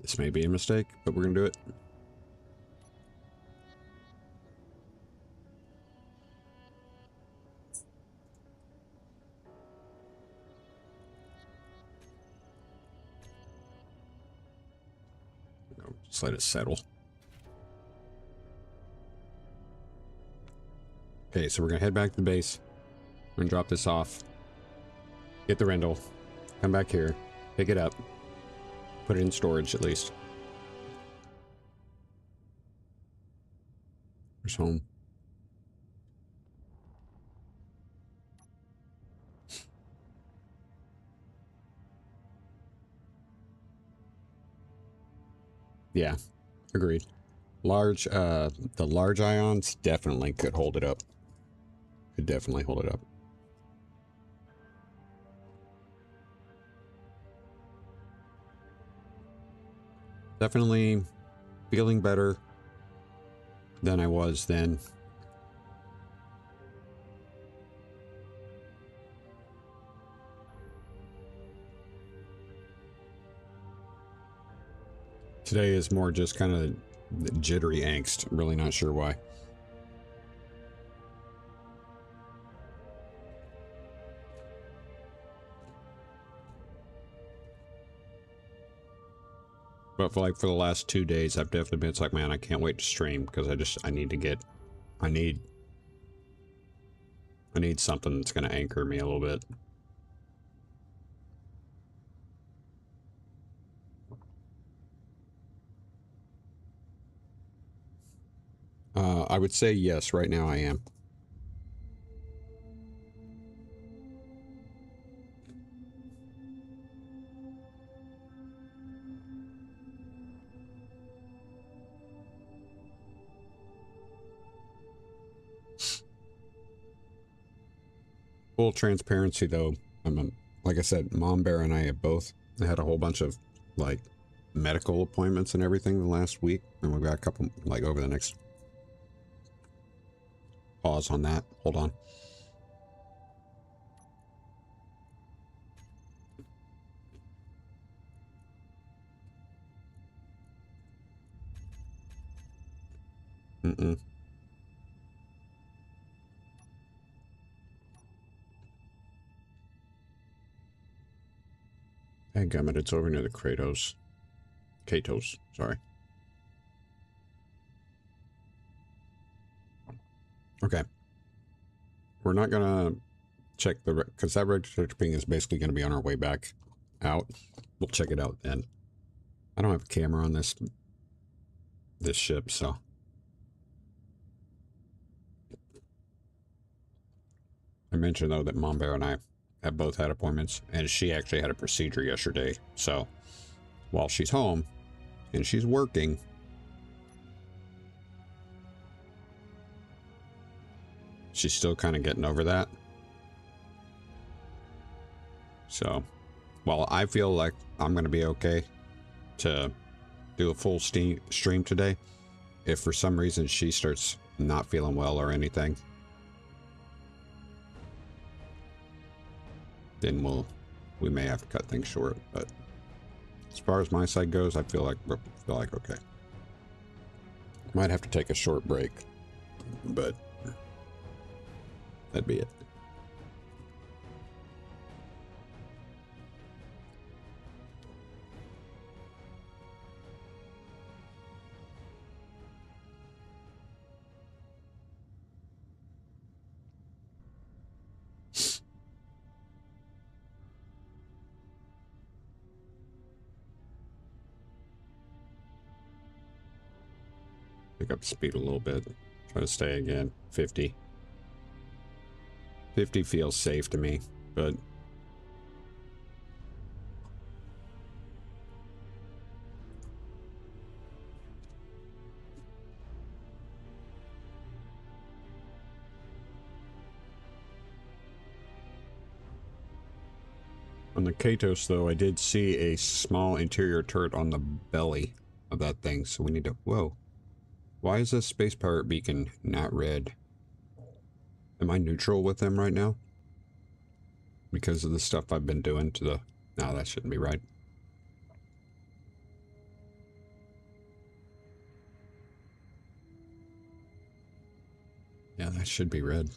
This may be a mistake, but we're gonna do it. Just let it settle. Okay, so we're gonna head back to the base. We're gonna drop this off. Get the Rendell. Come back here. Pick it up. Put it in storage at least. Where's home? Yeah, agreed. The large ions definitely could hold it up. Could definitely hold it up. Definitely feeling better than I was then. Today is more just kind of jittery angst. I'm really not sure why. But for the last 2 days, I've definitely been, it's like, man, I can't wait to stream because I need to get, I need something that's going to anchor me a little bit. I would say yes, right now I am. Full transparency though, like I said, Mom Bear and I have both had a whole bunch of like medical appointments and everything the last week, and we've got a couple like over the next. Pause on that. Hold on. Hey, gummit, it's over near the Kratos. Katos, sorry. Okay. We're not gonna check because that register ping is basically gonna be on our way back out. We'll check it out then. I don't have a camera on this ship, so. I mentioned though that Mom Bear and I have both had appointments, and she actually had a procedure yesterday. So while she's home and she's working, she's still kind of getting over that. So while I feel like I'm going to be okay to do a full stream today, if for some reason she starts not feeling well or anything, then we may have to cut things short. But as far as my side goes, I feel like okay. Might have to take a short break, but that'd be it. Pick up speed a little bit. Try to stay again. 50. 50 feels safe to me, but on the Katos though, I did see a small interior turret on the belly of that thing, so we need to. Whoa. Why is this space pirate beacon not red? Am I neutral with them right now? Because of the stuff I've been doing to the... No, that shouldn't be right. Yeah, that should be red.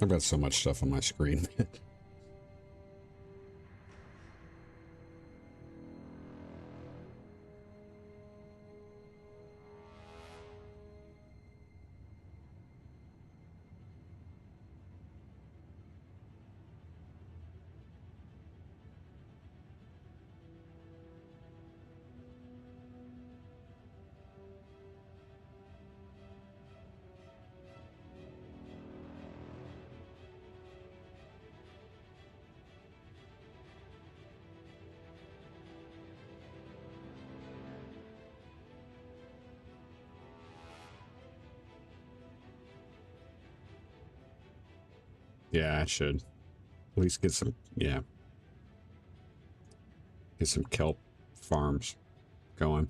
I've got so much stuff on my screen. Yeah, I should. At least get some, yeah. Get some kelp farms going.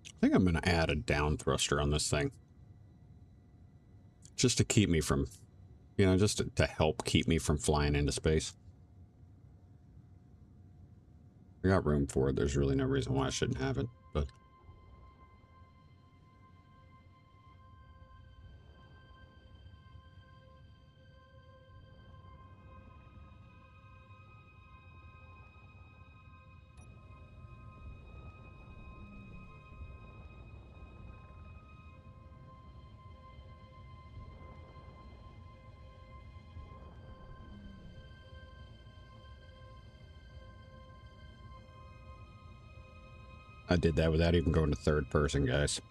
I think I'm going to add a down thruster on this thing. Just to keep me from, you know, just to help keep me from flying into space. I got room for it. There's really no reason why I shouldn't have it, but... I did that without even going to third person, guys.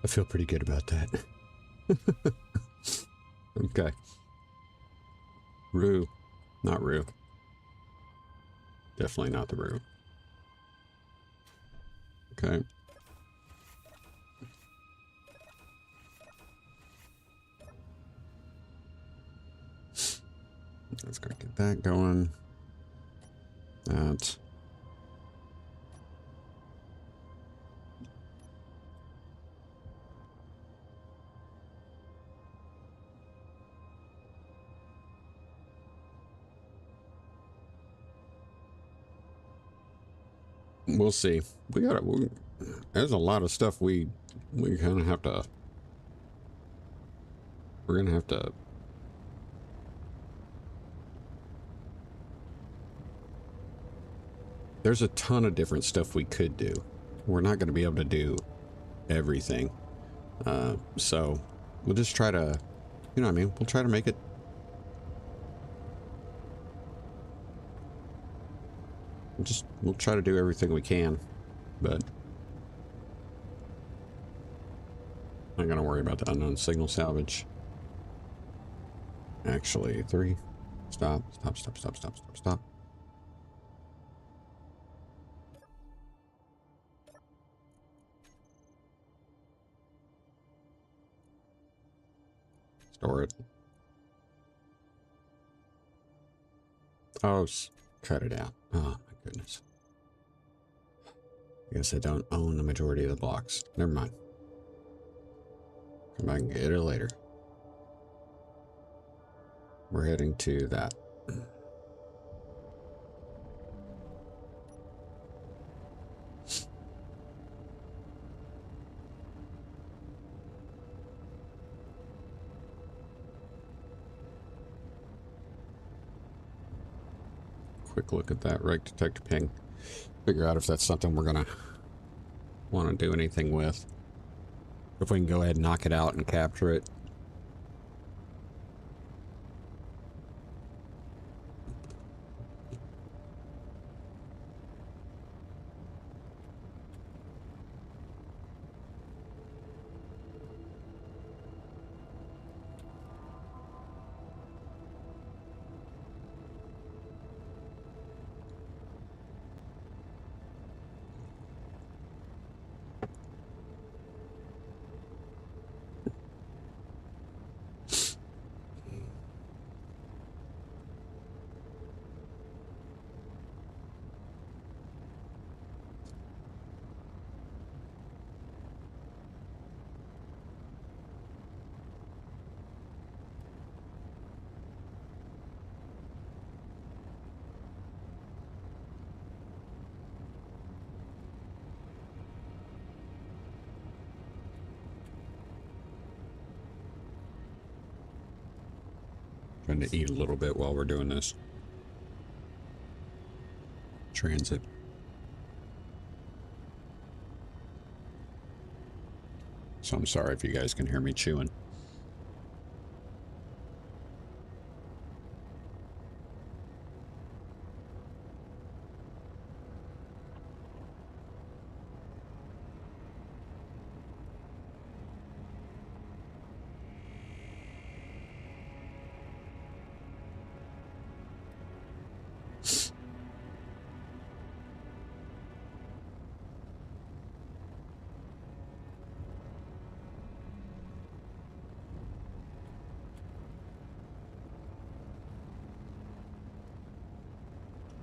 I feel pretty good about that. Okay. Rue. Not Rue. Definitely not the Rue. Okay. Let's go get that going. That. We'll see. There's a lot of stuff we kind of have to. We're gonna have to. There's a ton of different stuff we could do. We're not going to be able to do everything. So we'll just try to, you know what I mean? We'll try to make it. We'll try to do everything we can, but I'm not going to worry about the unknown signal salvage. Actually, 3. Stop. Store it. Oh, cut it out. Oh, my goodness. I guess I don't own the majority of the blocks. Never mind. Come back and get it later. We're heading to that. Quick look at that right detector ping. Figure out if that's something we're gonna want to do anything with. If we can go ahead and knock it out and capture it. Trying to eat a little bit while we're doing this. Transit. So I'm sorry if you guys can hear me chewing.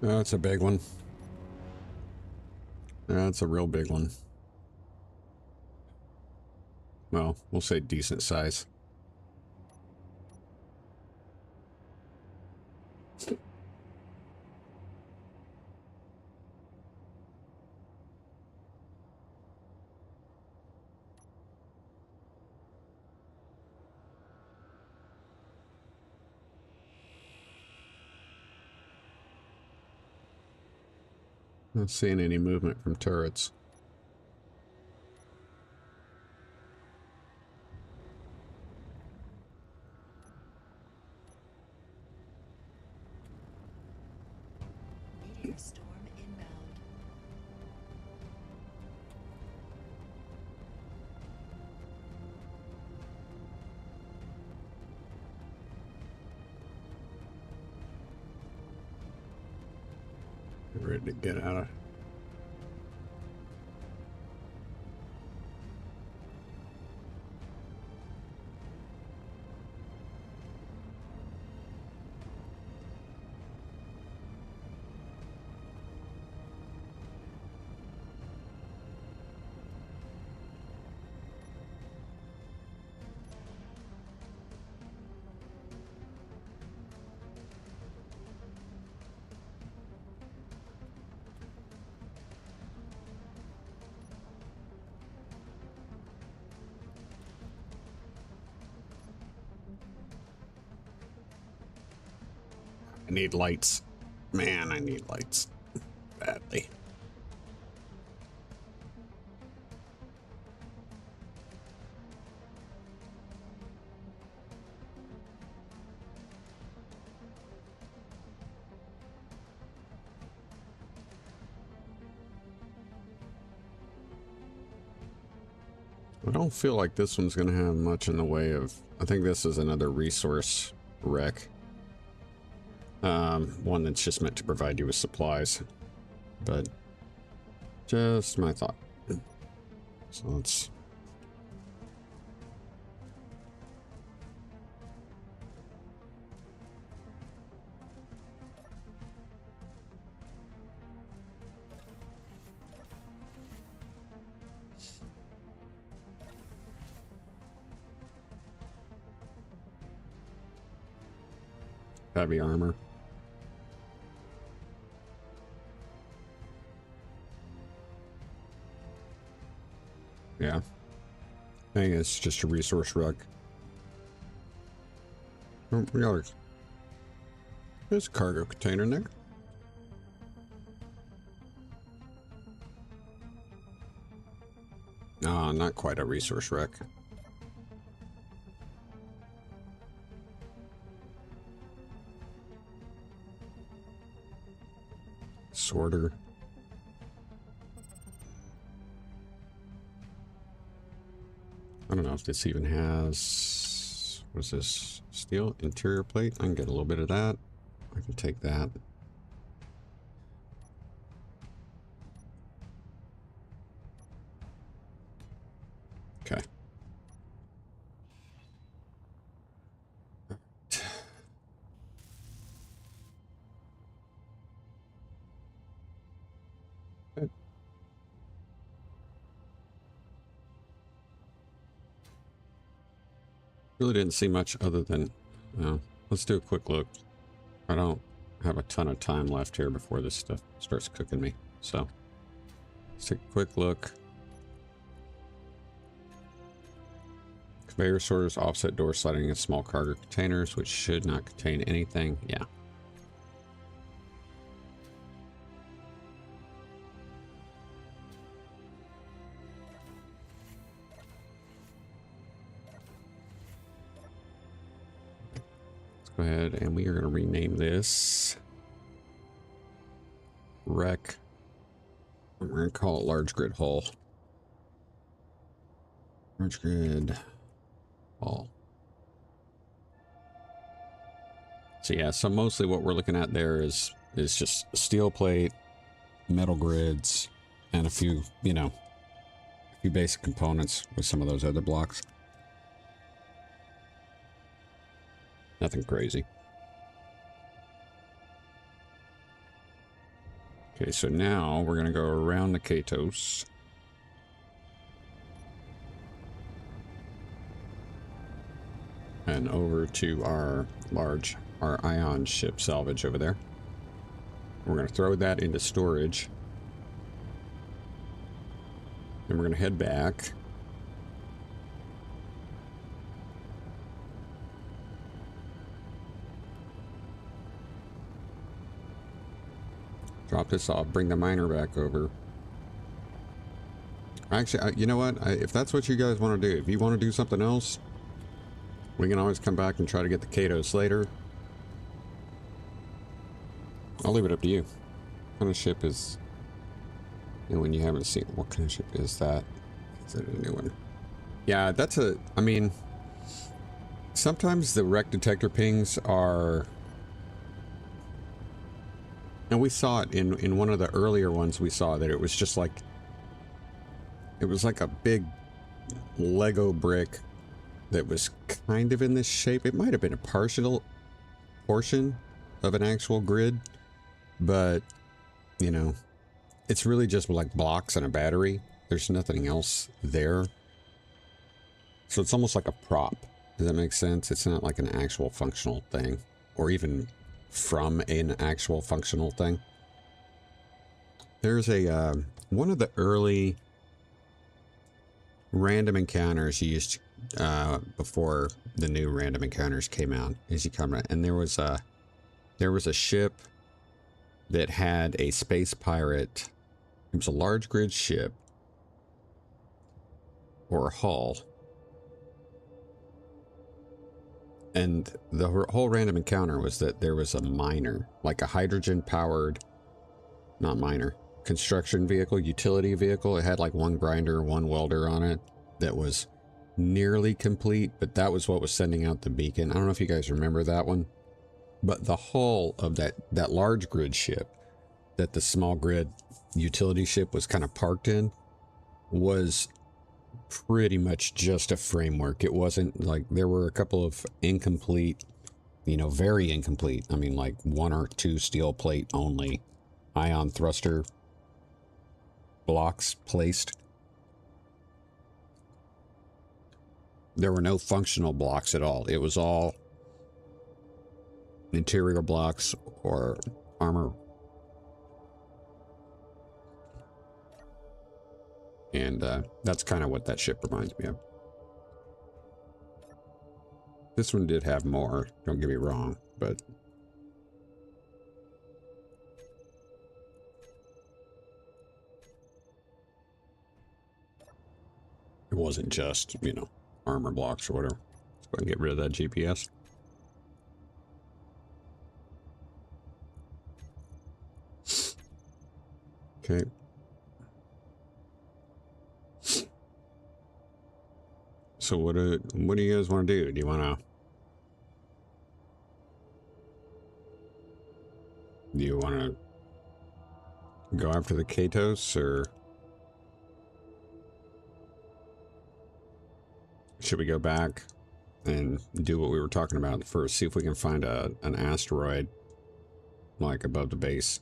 That's a big one. That's a real big one. Well, we'll say decent size. Not seeing any movement from turrets. Meteor storm inbound. Ready to get out of. I need lights. Man, I need lights. Badly. I don't feel like this one's going to have much in the way of... I think this is another resource wreck. One that's just meant to provide you with supplies. But just my thought. So let's... heavy armor. Yeah. I think it's just a resource wreck. Oh, there's a cargo container in there. No, not quite a resource wreck. Sorter. I don't know if this even has... What is this? Steel interior plate? I can get a little bit of that. I can take that. Okay. Really didn't see much other than, let's do a quick look. I don't have a ton of time left here before this stuff starts cooking me. So let's take a quick look. Conveyor sorters, offset door sliding in small cargo containers, which should not contain anything. Yeah. Go ahead and we are going to rename this wreck. We're going to call it large grid hull. Large grid hull. So yeah, so mostly what we're looking at there is just steel plate, metal grids, and a few, a few basic components with some of those other blocks. Nothing crazy. Okay, so now we're going to go around the Katos. And over to our ion ship salvage over there. We're going to throw that into storage. Then we're going to head back. Drop this off, bring the miner back over. Actually, you know what? If that's what you guys want to do, if you want to do something else, we can always come back and try to get the Katos later. I'll leave it up to you. What kind of ship is... And when you haven't seen... What kind of ship is that? Is that a new one? Yeah, that's a... I mean... Sometimes the wreck detector pings are... And we saw it in one of the earlier ones. We saw that it was just like... It was like a big Lego brick that was kind of in this shape. It might have been a partial portion of an actual grid, but, you know, it's really just like blocks and a battery. There's nothing else there. So it's almost like a prop. Does that make sense? It's not like an actual functional thing, or even from an actual functional thing. There's a, one of the early random encounters used before the new random encounters came out, as you come right, and there was a ship that had a space pirate. It was a large grid ship or a hull, and the whole random encounter was that there was a miner, like a hydrogen powered, not miner, construction vehicle, utility vehicle. It had like one grinder, one welder on it that was nearly complete, but that was what was sending out the beacon. I don't know if you guys remember that one, but the hull of that large grid ship that the small grid utility ship was kind of parked in was pretty much just a framework. It wasn't like, there were a couple of incomplete, you know, very incomplete, I mean like 1 or 2 steel plate only ion thruster blocks placed. There were no functional blocks at all. It was all interior blocks or armor. And that's kind of what that ship reminds me of. This one did have more, don't get me wrong, but it wasn't just, you know, armor blocks or whatever. Let's go and get rid of that GPS. Okay. So what do you guys want to do? Do you want to go after the Katos, or should we go back and do what we were talking about first? See if we can find an asteroid like above the base.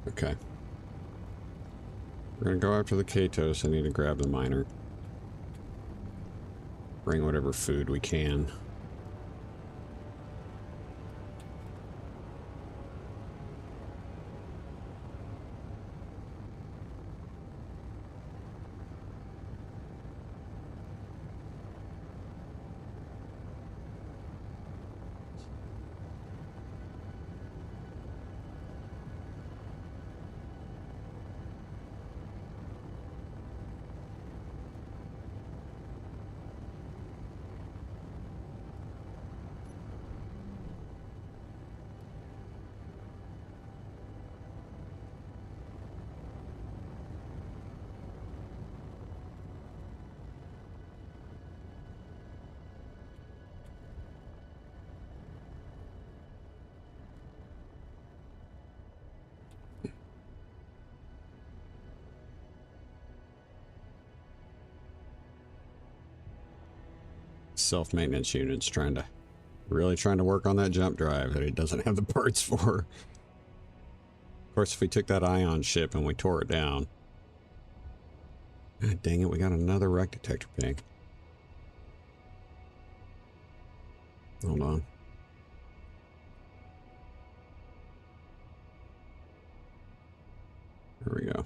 Okay. We're gonna go after the Katos. I need to grab the miner. Bring whatever food we can. self-maintenance unit's really trying to work on that jump drive that it doesn't have the parts for. Of course, if we took that ion ship and we tore it down. God dang it, we got another wreck detector ping. Hold on. There we go.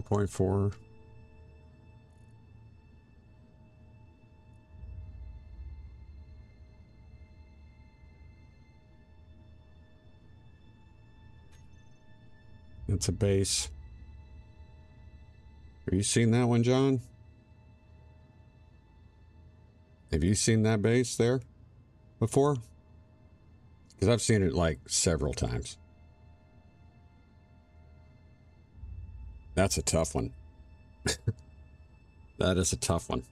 .4. It's a base. Have you seen that one, John? Have you seen that base there before? Because I've seen it like several times. That's a tough one. That is a tough one.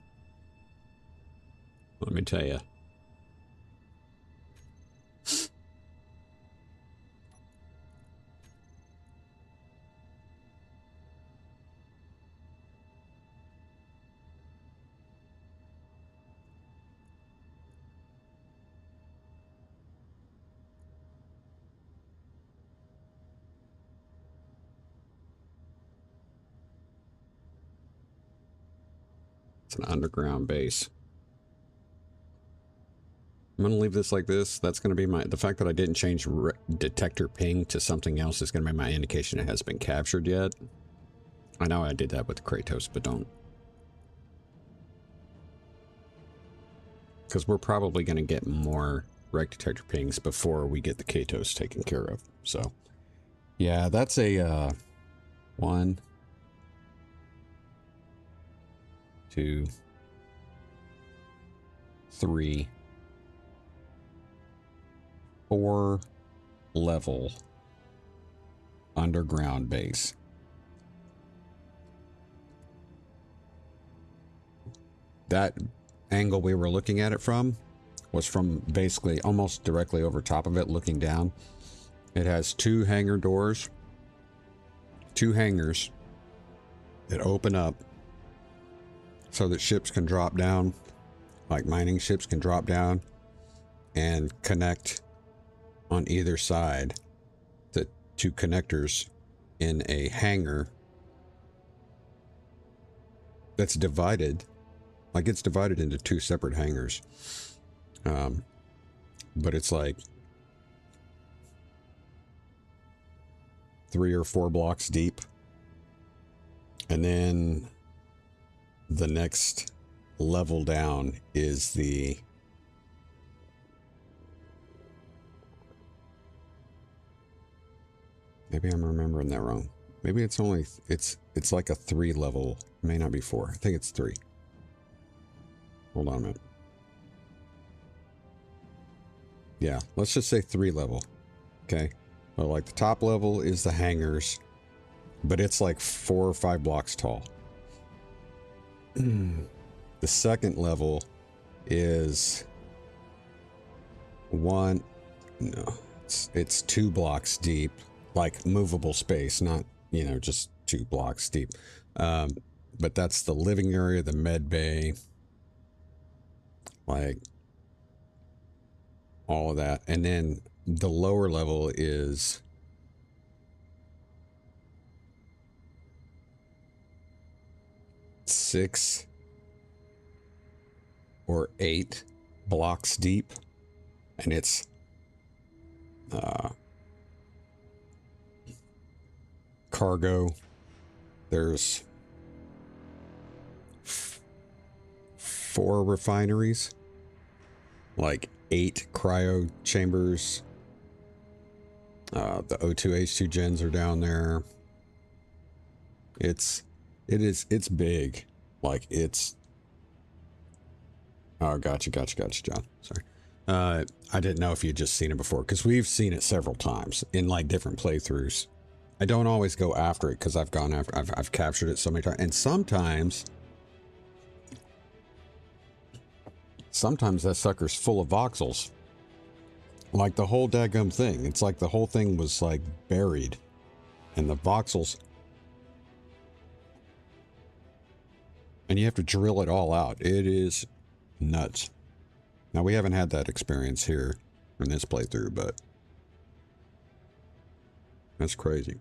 Let me tell you. It's an underground base. I'm going to leave this like this. That's going to be the fact that I didn't change detector ping to something else is going to be my indication it hasn't been captured yet. I know I did that with the Kratos, but don't. Because we're probably going to get more wreck detector pings before we get the Kratos taken care of. So, yeah, that's a 1, 2, 3, 4 level underground base. That angle we were looking at it from was from basically almost directly over top of it, looking down. It has 2 hangar doors, 2 hangars that open up so that ships can drop down, like mining ships can drop down and connect on either side. The 2 connectors in a hangar that's divided, like it's divided into 2 separate hangars. But it's like 3 or 4 blocks deep. And then the next level down is the maybe I'm remembering that wrong. Maybe it's only it's like a 3 level, may not be 4. I think it's 3. Hold on a minute. Yeah, let's just say 3 level. Okay. Well, like the top level is the hangars, but it's like 4 or 5 blocks tall. The second level is it's 2 blocks deep, like movable space, not, you know, just 2 blocks deep. But that's the living area, the med bay, like all of that. And then the lower level is six or 8 blocks deep, and it's cargo. There's 4 refineries, like 8 cryo chambers. The O2H2 gens are down there. It's big. Like it's, oh, gotcha, John. Sorry. I didn't know if you'd just seen it before, because we've seen it several times in like different playthroughs. I don't always go after it because I've captured it so many times, and sometimes that sucker's full of voxels. Like the whole daggum thing. It's like the whole thing was like buried, and the voxels, and you have to drill it all out. It is nuts. Now, we haven't had that experience here in this playthrough, but that's crazy.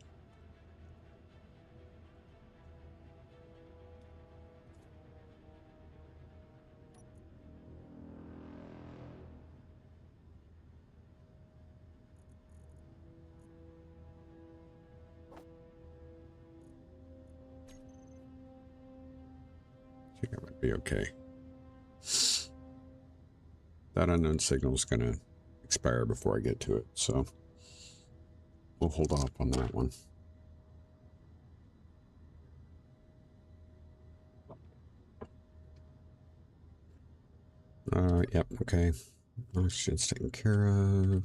I think I might be okay. That unknown signal is going to expire before I get to it, so we'll hold off on that one. Yep, okay. Oxygen's taken care of.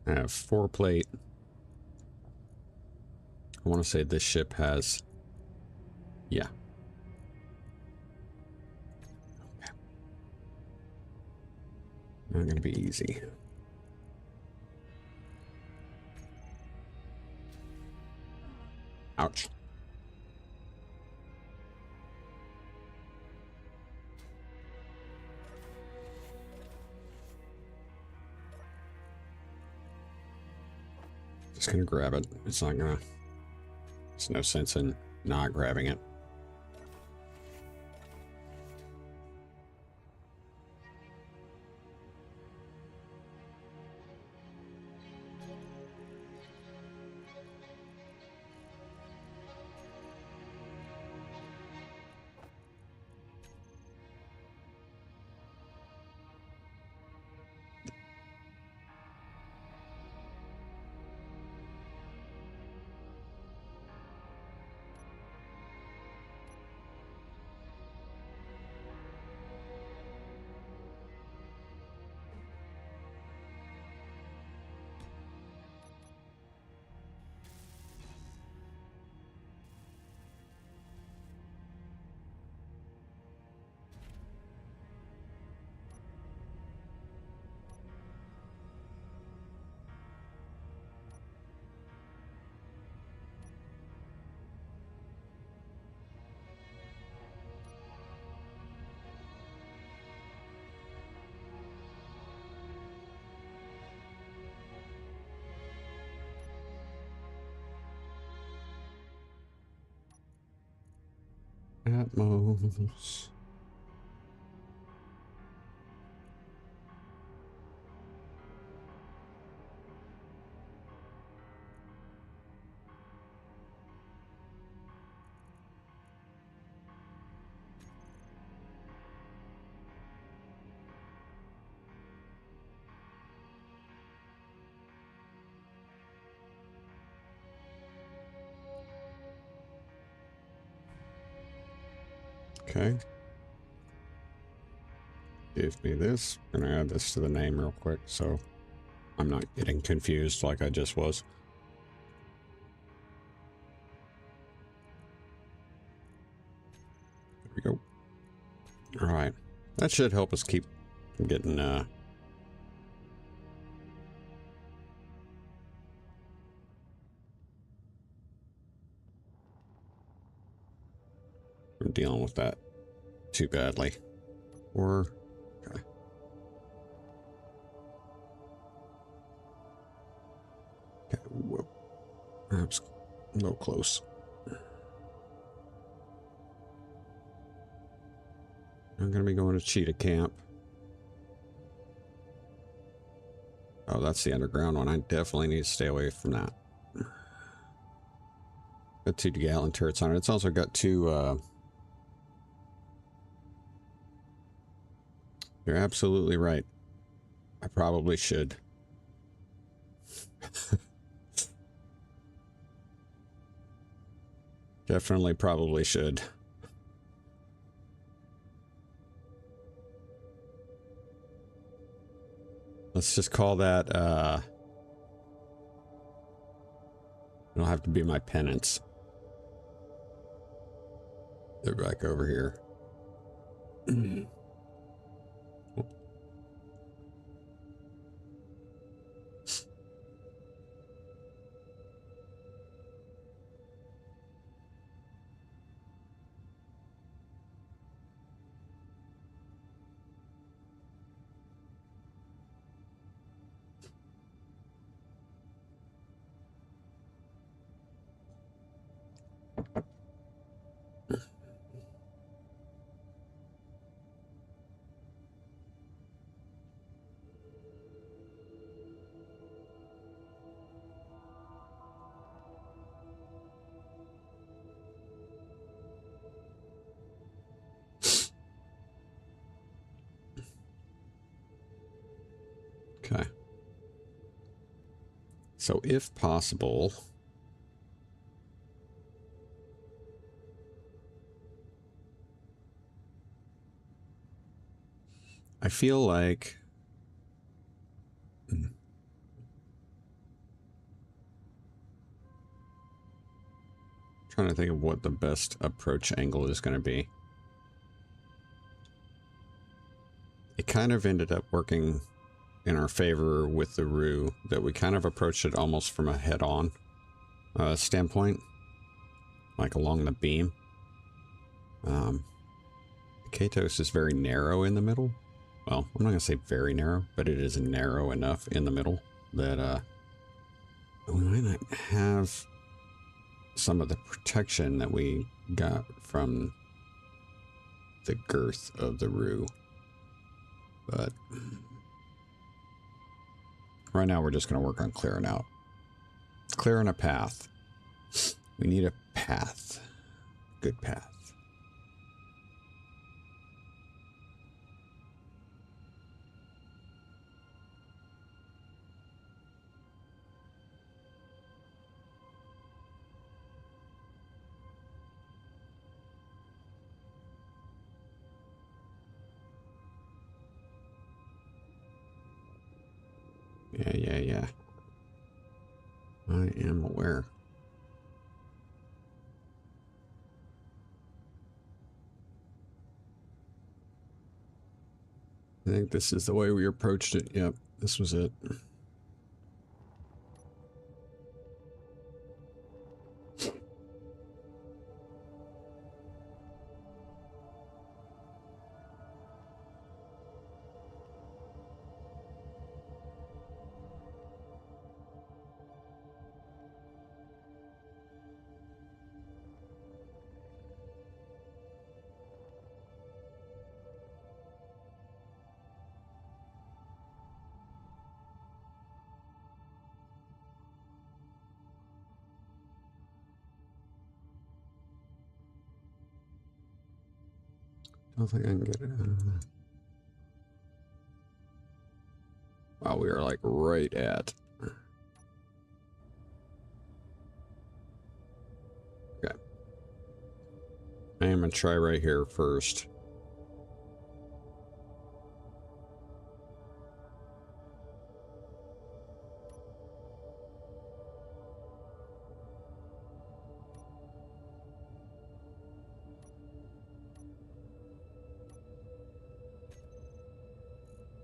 I have 4 plate. I want to say this ship has... Yeah. Okay. Not going to be easy. Ouch. Just gonna grab it. It's not gonna... There's no sense in not grabbing it. Atmos. Okay. Give me this. I'm gonna add this to the name real quick so I'm not getting confused like I just was. There we go. All right. That should help us keep from getting from dealing with that too badly. Or okay. Okay, whoa. Perhaps a little close. I'm gonna be going to cheetah camp. Oh, that's the underground one. I definitely need to stay away from that. Got 2 gallon turrets on it. It's also got 2 you're absolutely right. I probably should. Definitely probably should. Let's just call that, it'll have to be my penance. They're back over here. Okay. So if possible, I feel like trying to think of what the best approach angle is going to be. It kind of ended up working in our favor with the Roo, that we kind of approached it almost from a head-on standpoint, like along the beam. Katos is very narrow in the middle. Well, I'm not going to say very narrow, but it is narrow enough in the middle that we might not have some of the protection that we got from the girth of the Roo. But right now we're just going to work on clearing out. Clearing a path. We need a path. Good path. Yeah. I am aware. I think this is the way we approached it. Yep, this was it. I don't think I can get it. Wow, we are like right at. Okay. I am gonna try right here first.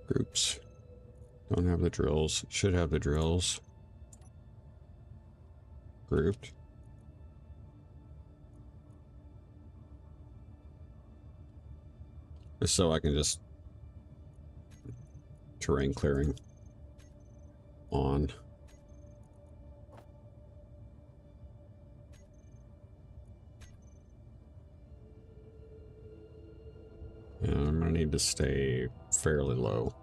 Groups. Don't have the drills. Should have the drills. Grouped. Just so I can just terrain clearing on. And I'm gonna need to stay fairly low.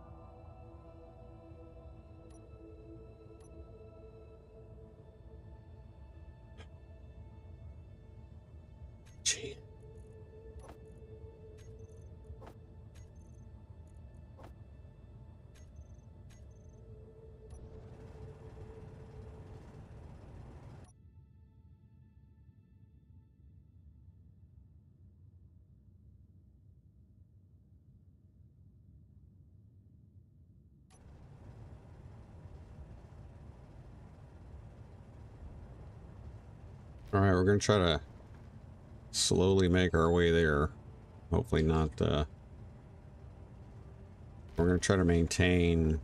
Gee. Alright, we're going to try to slowly make our way there. Hopefully not, we're going to try to maintain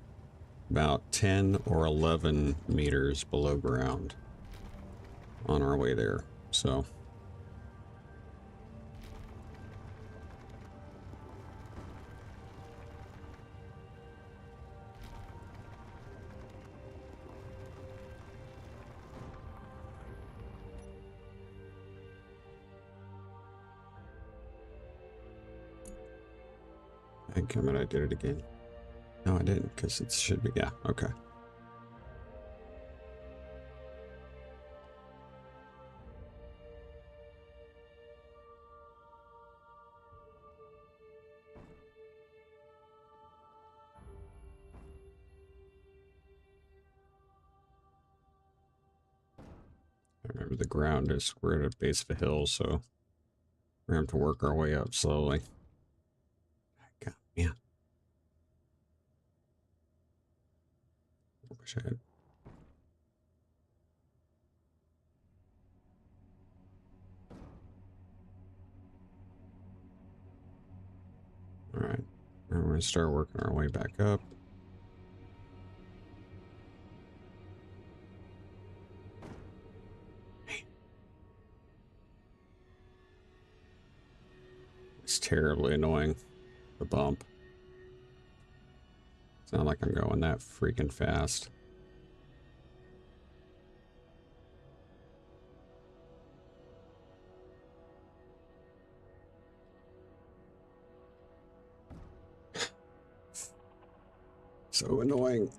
about 10 or 11 meters below ground on our way there. So I think I did it again. No, I didn't, because it should be, yeah, okay. I remember the ground is, we're at a base of a hill, so we're going to have to work our way up slowly. God, man. I wish I had. Alright, we're going to start working our way back up. It's terribly annoying, the bump. It's not like I'm going that freaking fast. So annoying.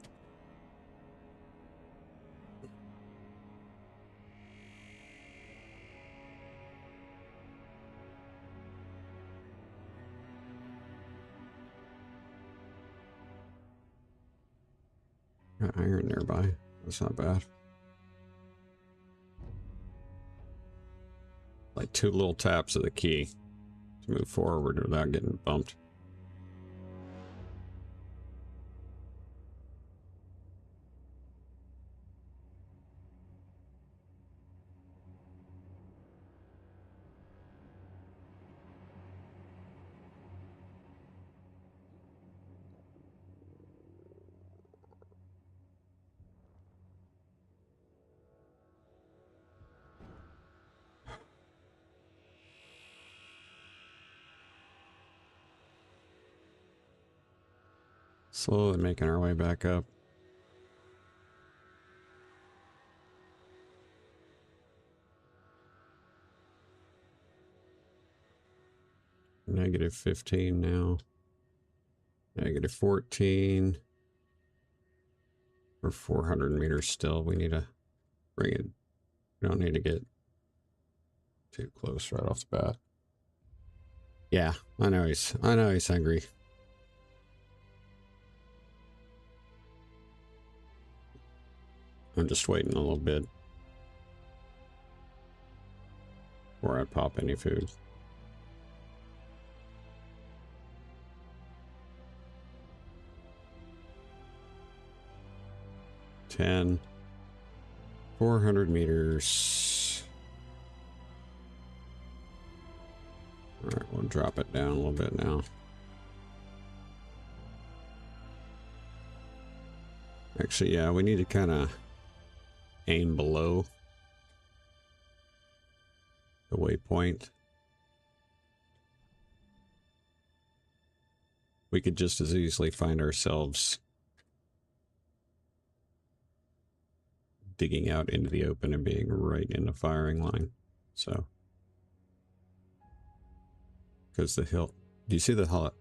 Got iron nearby. That's not bad. Like 2 little taps of the key to move forward without getting bumped. Slowly making our way back up. Negative 15 now. Negative 14. We're 400 meters still. We need to bring it. We don't need to get too close right off the bat. Yeah, I know he's hungry. I'm just waiting a little bit before I pop any food. Ten. 400 meters. All right, we'll drop it down a little bit now. Actually, yeah, we need to kind of aim below the waypoint. We could just as easily find ourselves digging out into the open and being right in the firing line. So, because the hill, do you see the hill?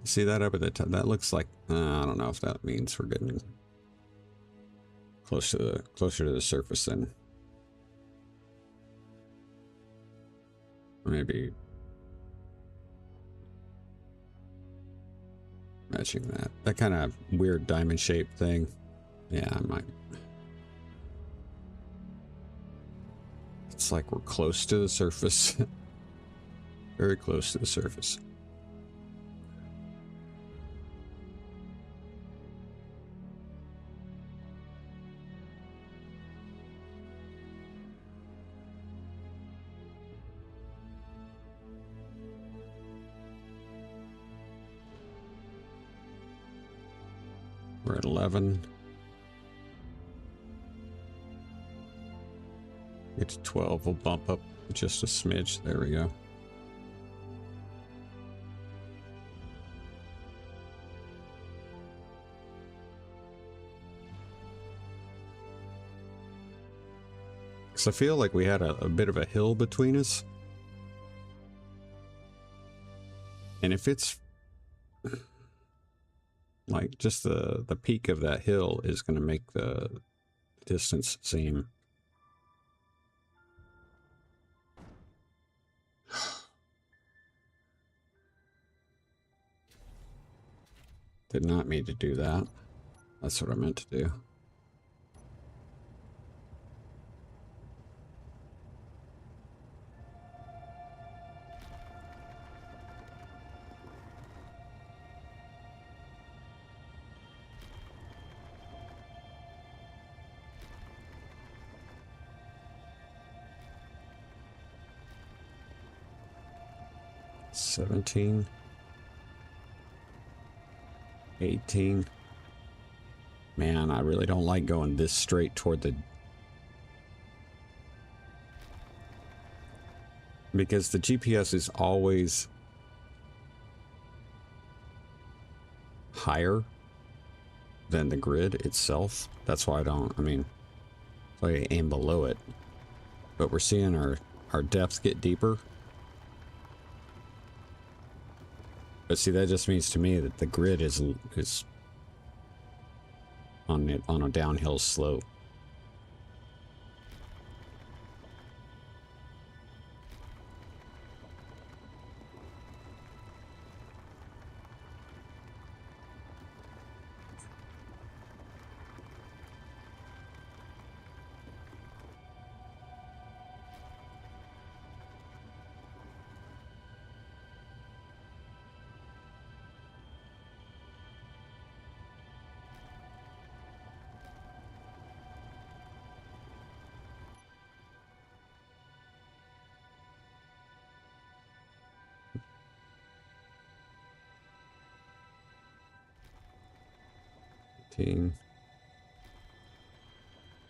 See that up at the top? That looks like, I don't know if that means we're getting closer to the surface then. Maybe matching that kind of weird diamond shaped thing. Yeah, I might. It's like we're close to the surface. Very close to the surface. We're at 11. Get to 12. We'll bump up just a smidge. There we go. Because I feel like we had a bit of a hill between us. And if it's like just the peak of that hill is going to make the distance seem did not mean to do that. That's what I meant to do. $17, $18. Man, I really don't like going this straight toward the... Because the GPS is always higher than the grid itself. That's why I mean, so I aim below it. But we're seeing our depth get deeper. But see, that just means to me that the grid is on a downhill slope.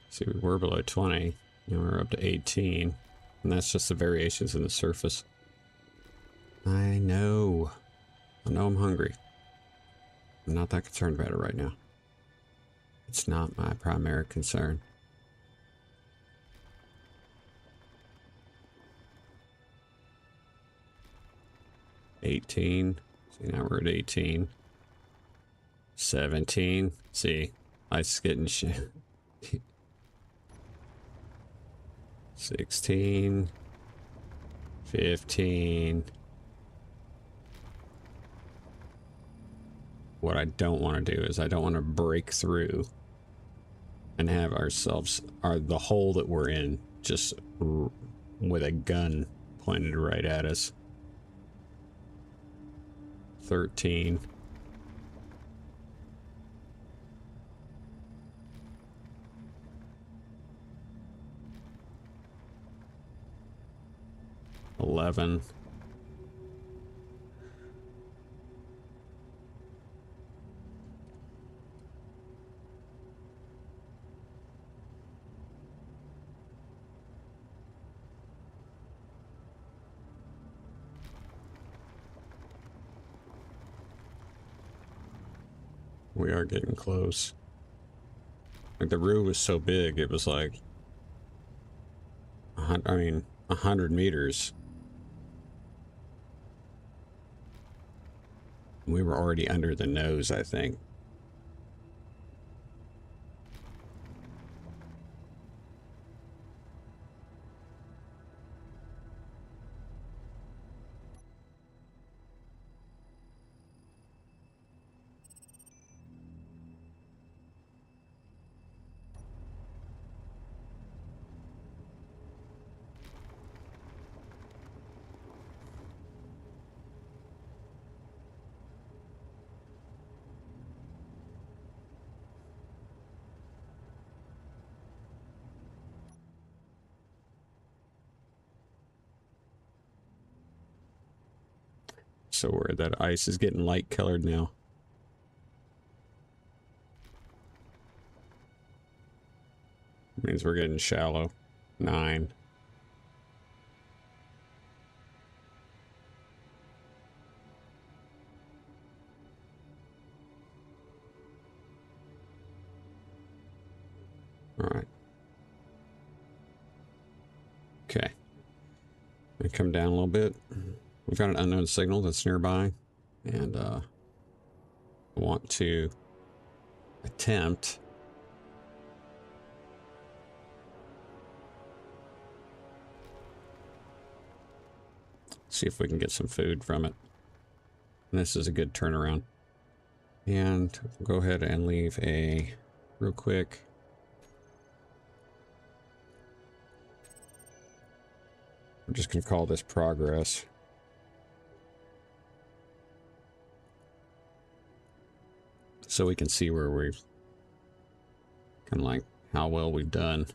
See, we were below 20, and we're up to 18, and that's just the variations in the surface. I know I'm hungry. I'm not that concerned about it right now. It's not my primary concern. $18. See, now we're at 18. 17. See, ice getting shit. 16. 15. What I don't want to do is I don't want to break through and have ourselves, the hole that we're in, just with a gun pointed right at us. 13. $11. We are getting close. Like, the roo was so big, it was like, 100 meters. We were already under the nose, I think. So where that ice is getting light colored now. Means we're getting shallow. 9. All right. Okay. We come down a little bit. We've got an unknown signal that's nearby, and I want to attempt see if we can get some food from it. And this is a good turnaround. And we'll go ahead and leave a real quick. I'm just going to call this progress. So we can see where we've kind of like how well we've done.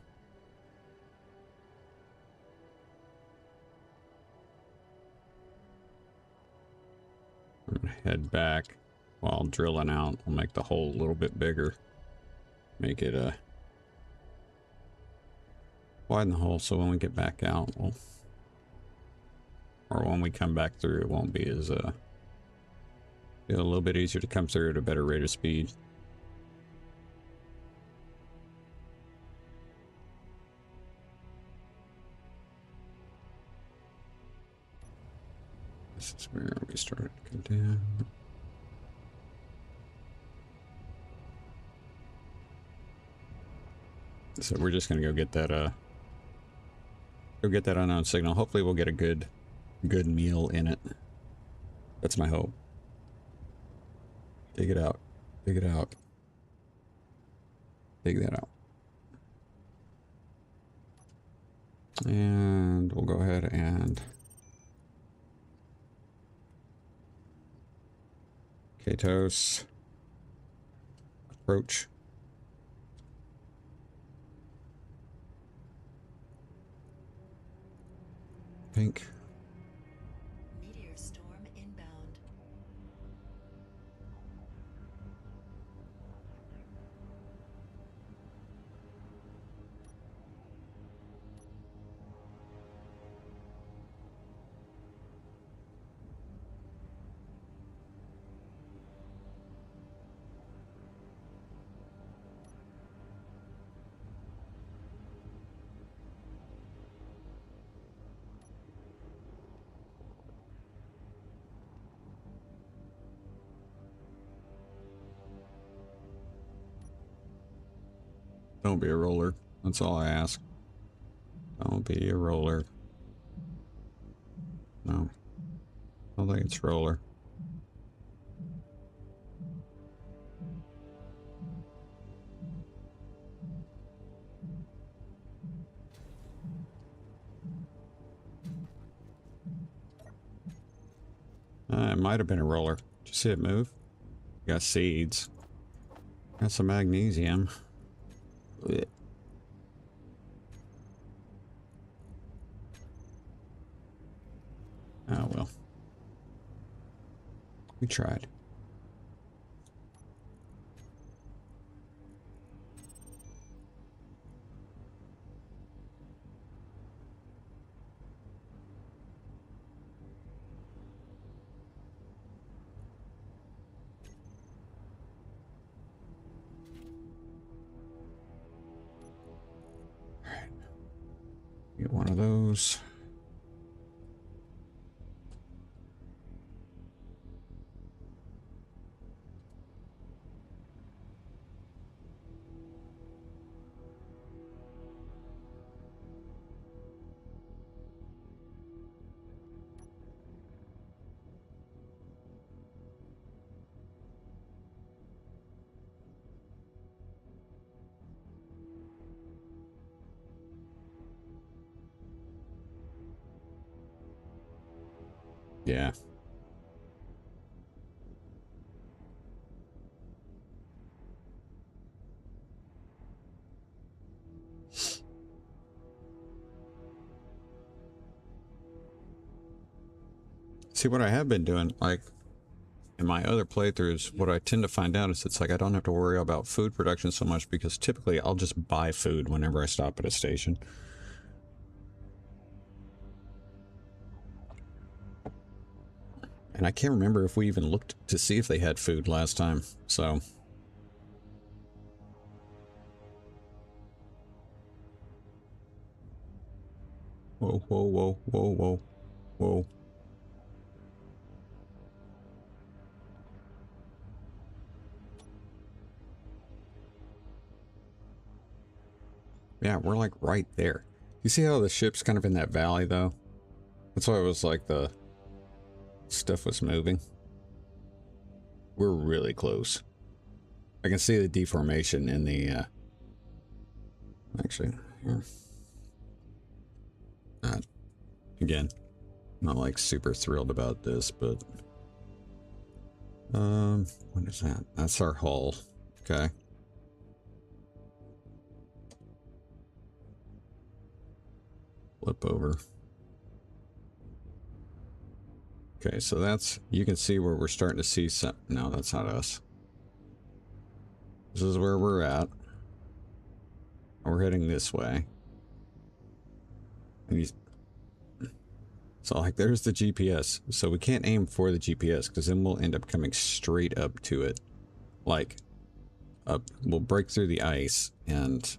I'm going to head back while drilling out. We'll make the hole a little bit bigger. Make it widen the hole so when we get back out, we'll, or when we come back through, it won't be as be a little bit easier to come through at a better rate of speed. This is where we started to come down. So we're just gonna go get that unknown signal. Hopefully we'll get a good meal in it. That's my hope. Dig it out. Dig it out. Dig that out. And we'll go ahead and Katos approach. Pink. Meteor storm inbound. Don't be a roller. That's all I ask. Don't be a roller. No. I don't think it's roller. It might have been a roller. Did you see it move? Got seeds. Got some magnesium. Blech. Oh well. We tried. All right. Get one of those. Yeah. See what I have been doing, like in my other playthroughs, what I tend to find out is it's like I don't have to worry about food production so much because typically I'll just buy food whenever I stop at a station. And I can't remember if we even looked to see if they had food last time, so... Whoa, whoa, whoa, whoa, whoa, whoa. Yeah, we're like right there. You see how the ship's kind of in that valley, though? That's why it was like the stuff was moving. We're really close. I can see the deformation in the, actually, here. Again, not like super thrilled about this, but... what is that? That's our hull. Okay. Flip over. Okay, so that's... You can see where we're starting to see some... No, that's not us. This is where we're at. We're heading this way. And he's... So, like, there's the GPS. So we can't aim for the GPS, because then we'll end up coming straight up to it. Like, up. We'll break through the ice, and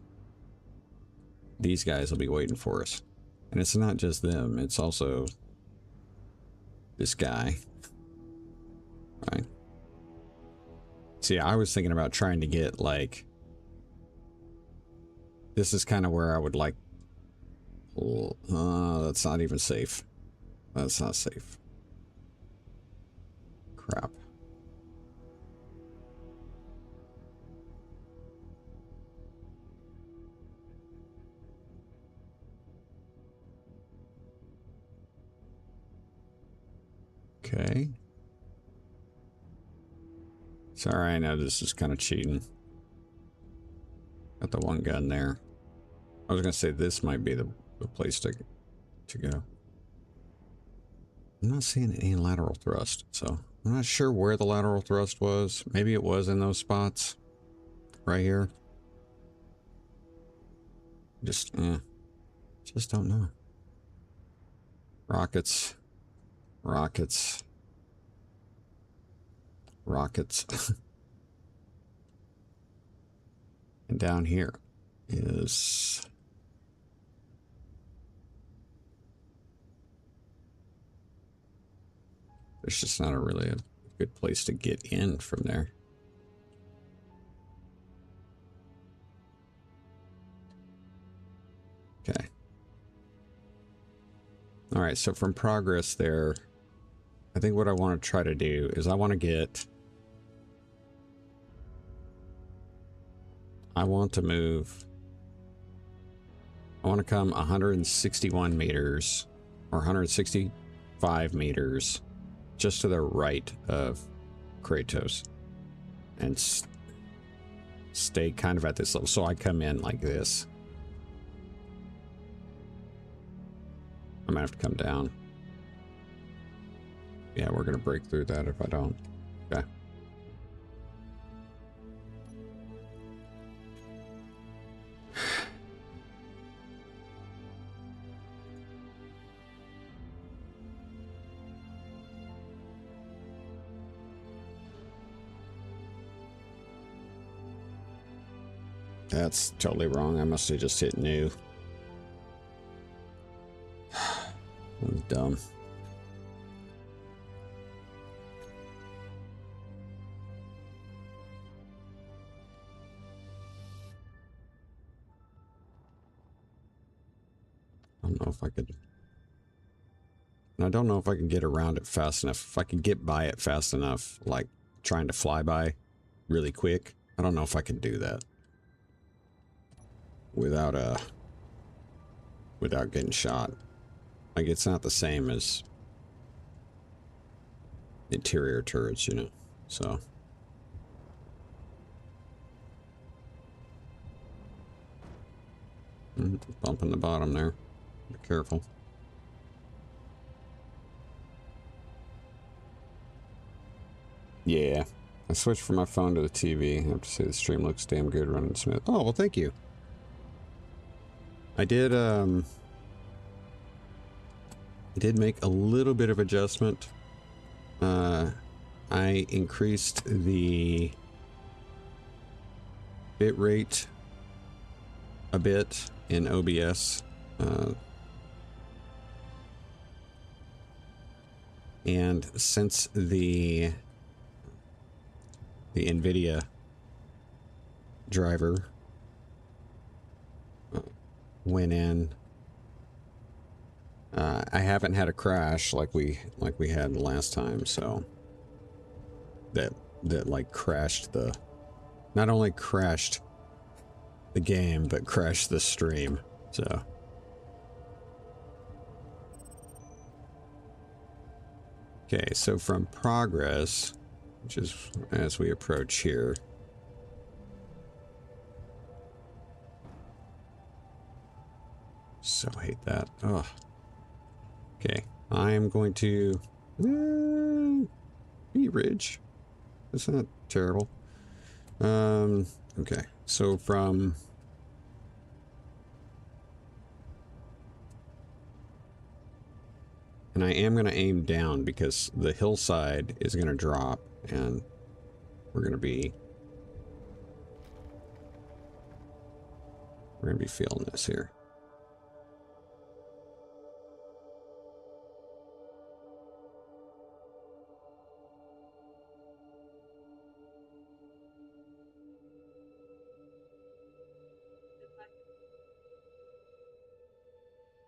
these guys will be waiting for us. And it's not just them, it's also this guy. Right? See, I was thinking about trying to get, like... This is kind of where I would like... that's not even safe. That's not safe. Crap. Okay. Sorry, I know this is kind of cheating. Got the one gun there. I was gonna say this might be the place to go. I'm not seeing any lateral thrust, so I'm not sure where the lateral thrust was. Maybe it was in those spots right here. Just don't know. Rockets. Rockets. Rockets. And down here is... There's just not really a good place to get in from there. Okay. All right, so from progress there, I think what I want to try to do is I want to get... I want to move... I want to come 161 meters or 165 meters just to the right of Kratos and stay kind of at this level. So I come in like this. I'm gonna have to come down. Yeah, we're gonna break through that if I don't. Okay. That's totally wrong. I must have just hit new. That was dumb. I don't know if I could... And I don't know if I can get around it fast enough. If I can get by it fast enough, like trying to fly by really quick, I don't know if I can do that without getting shot. Like, it's not the same as interior turrets, you know, so. Bump in the bottom there. Be careful. Yeah. I switched from my phone to the TV. I have to say the stream looks damn good running smooth. Oh, well, thank you. I did make a little bit of adjustment. I increased the bit rate a bit in OBS. And since the NVIDIA driver went in, I haven't had a crash like we had last time, so that like crashed the, not only crashed the game, but crashed the stream. So okay, so from progress, which is as we approach here, so hate that. Oh, okay. I am going to be ridge. That's not terrible. Okay, so from and I am going to aim down because the hillside is going to drop and we're going to be feeling this here.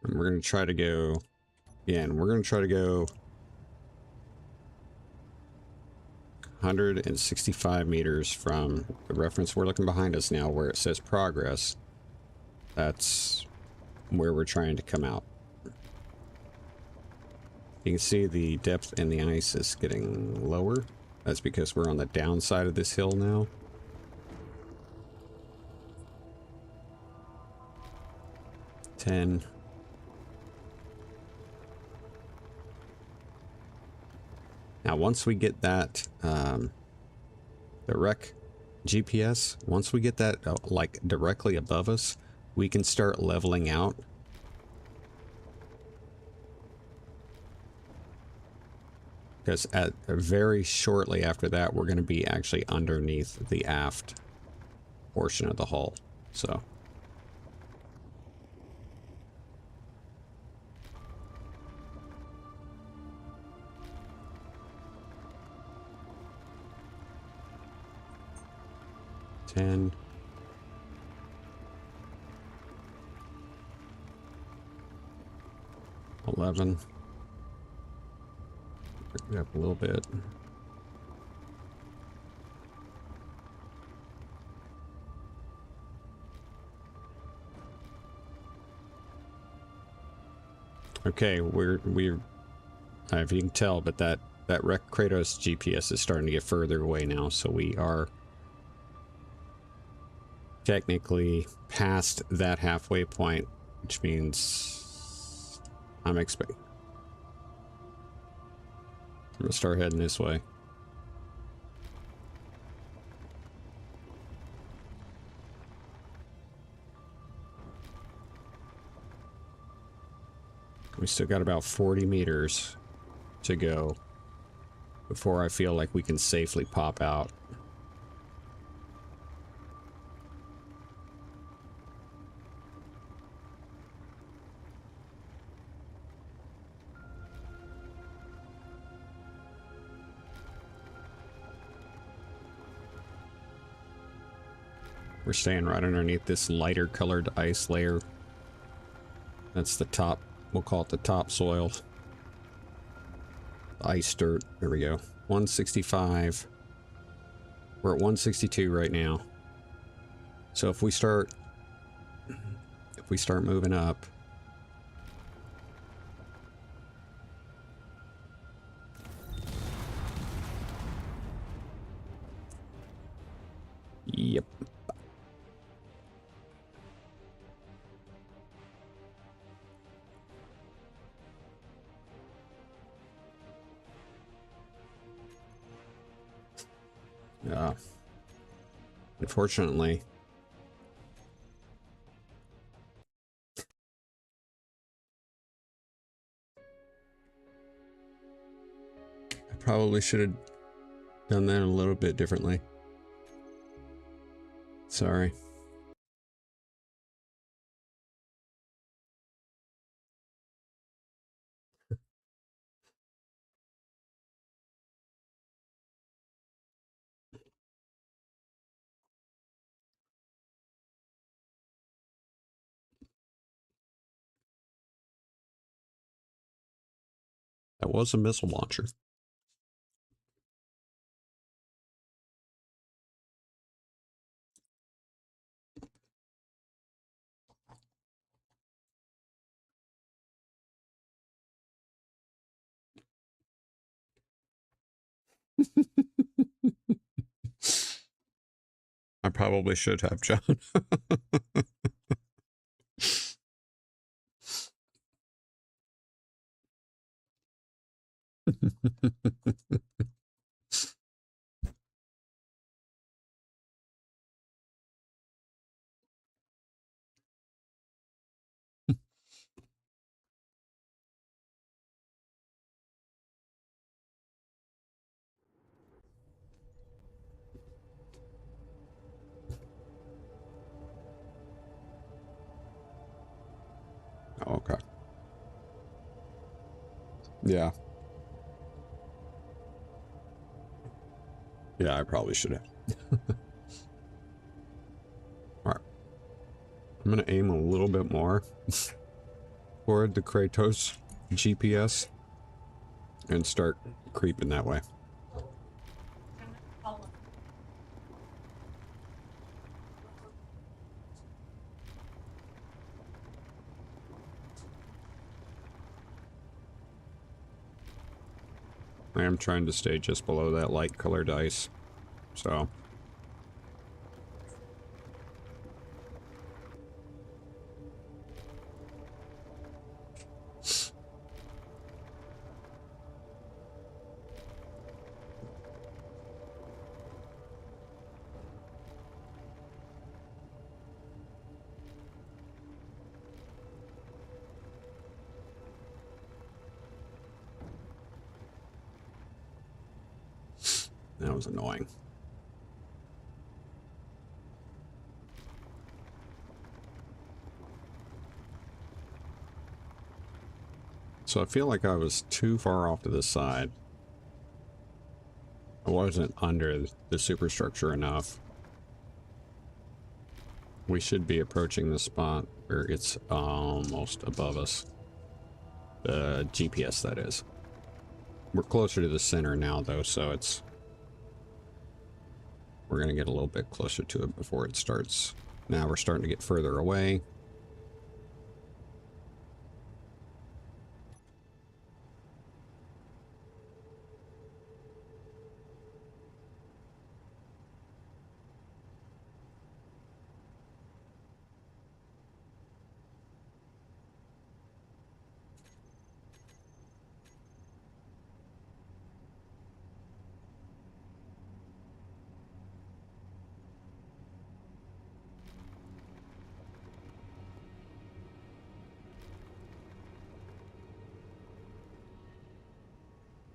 And we're going to try to go, again, we're going to try to go 165 meters from the reference we're looking behind us now where it says progress. That's where we're trying to come out. You can see the depth in the ice is getting lower. That's because we're on the downside of this hill now. Now, once we get that, the rec GPS, once we get that like directly above us, we can start leveling out. Because at very shortly after that, we're going to be actually underneath the aft portion of the hull. So. Ten. 11. Bring it up a little bit. Okay, we're if you can tell, but that Rec Kratos GPS is starting to get further away now, so we are technically past that halfway point, which means I'm expecting. I'm gonna start heading this way. We still got about 40 meters to go before I feel like we can safely pop out. We're staying right underneath this lighter colored ice layer. That's the top, we'll call it the topsoil. Ice dirt, there we go. 165. We're at 162 right now. So if we start moving up, yep. Unfortunately, I probably should have done that a little bit differently. Sorry. That was a missile launcher. I probably should have, John. Oh, okay. Yeah. Yeah, I probably should have. All right. I'm going to aim a little bit more toward the Kratos GPS and start creeping that way. I am trying to stay just below that light colored ice. So. That was annoying. So I feel like I was too far off to the side. I wasn't under the superstructure enough. We should be approaching the spot where it's almost above us. The GPS, that is. We're closer to the center now, though, so it's... We're going to get a little bit closer to it before it starts. Now we're starting to get further away.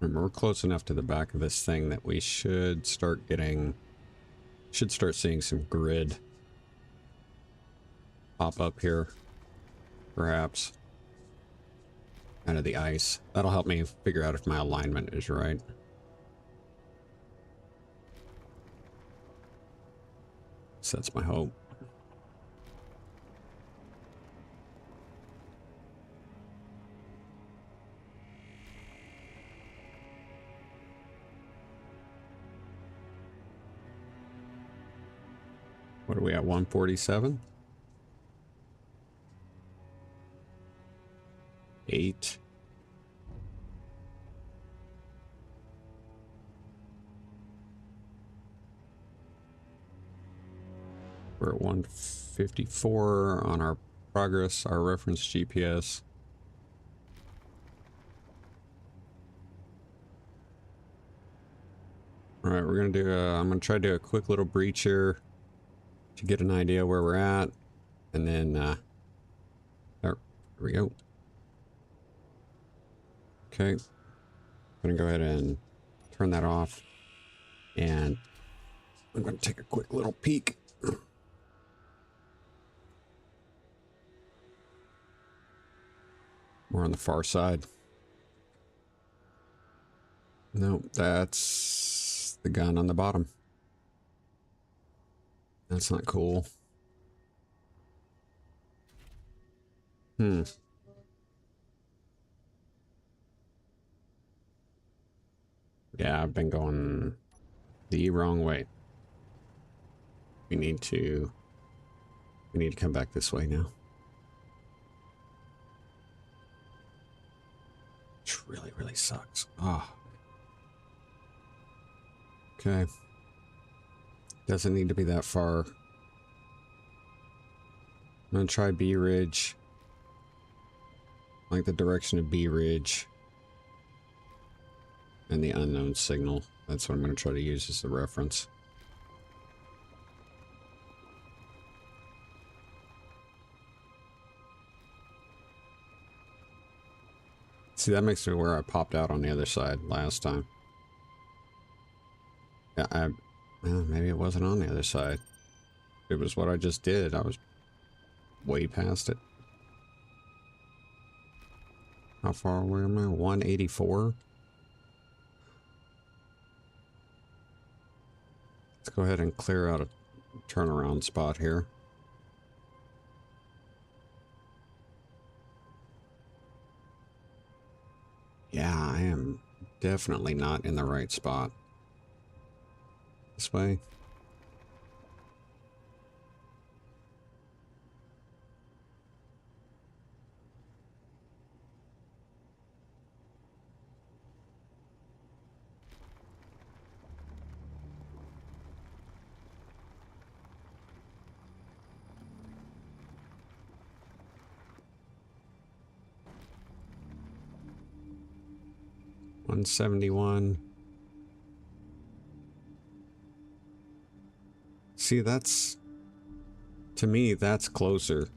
And we're close enough to the back of this thing that we should start getting... Should start seeing some grid pop up here, perhaps, out of the ice. That'll help me figure out if my alignment is right. So that's my hope. What are we at, 147? 8. We're at 154 on our progress, our reference GPS. All right, we're gonna do I'm gonna try to do a quick little breach here to get an idea where we're at. And then, there we go. Okay. I'm going to go ahead and turn that off. And I'm going to take a quick little peek. We're on the far side. No, that's the gun on the bottom. That's not cool. Yeah, I've been going the wrong way. We need to come back this way now. Which really, really sucks. Ah. Okay. Doesn't need to be that far. I'm gonna try B Ridge. Like the direction of B Ridge. And the unknown signal. That's what I'm gonna try to use as the reference. See, that makes me where I popped out on the other side last time. Yeah, well, maybe it wasn't on the other side. It was what I just did. I was way past it. How far away am I? 184? Let's go ahead and clear out a turnaround spot here. Yeah, I am definitely not in the right spot. This way. $171. See, that's... To me, that's closer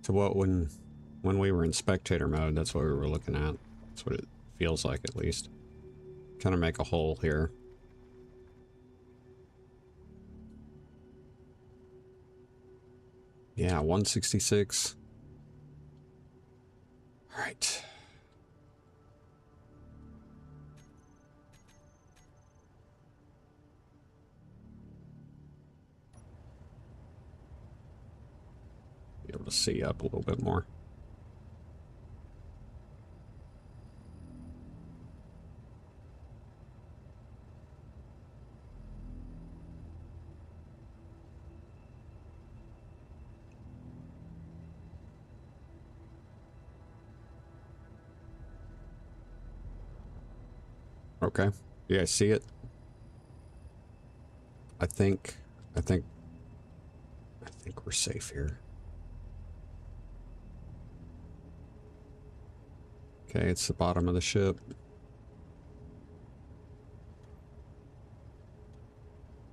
to what when we were in spectator mode, that's what we were looking at. That's what it feels like, at least. Kind of make a hole here. Yeah, 166. All right. Be able to see up a little bit more. Okay. You guys see it? I think we're safe here. Okay, it's the bottom of the ship.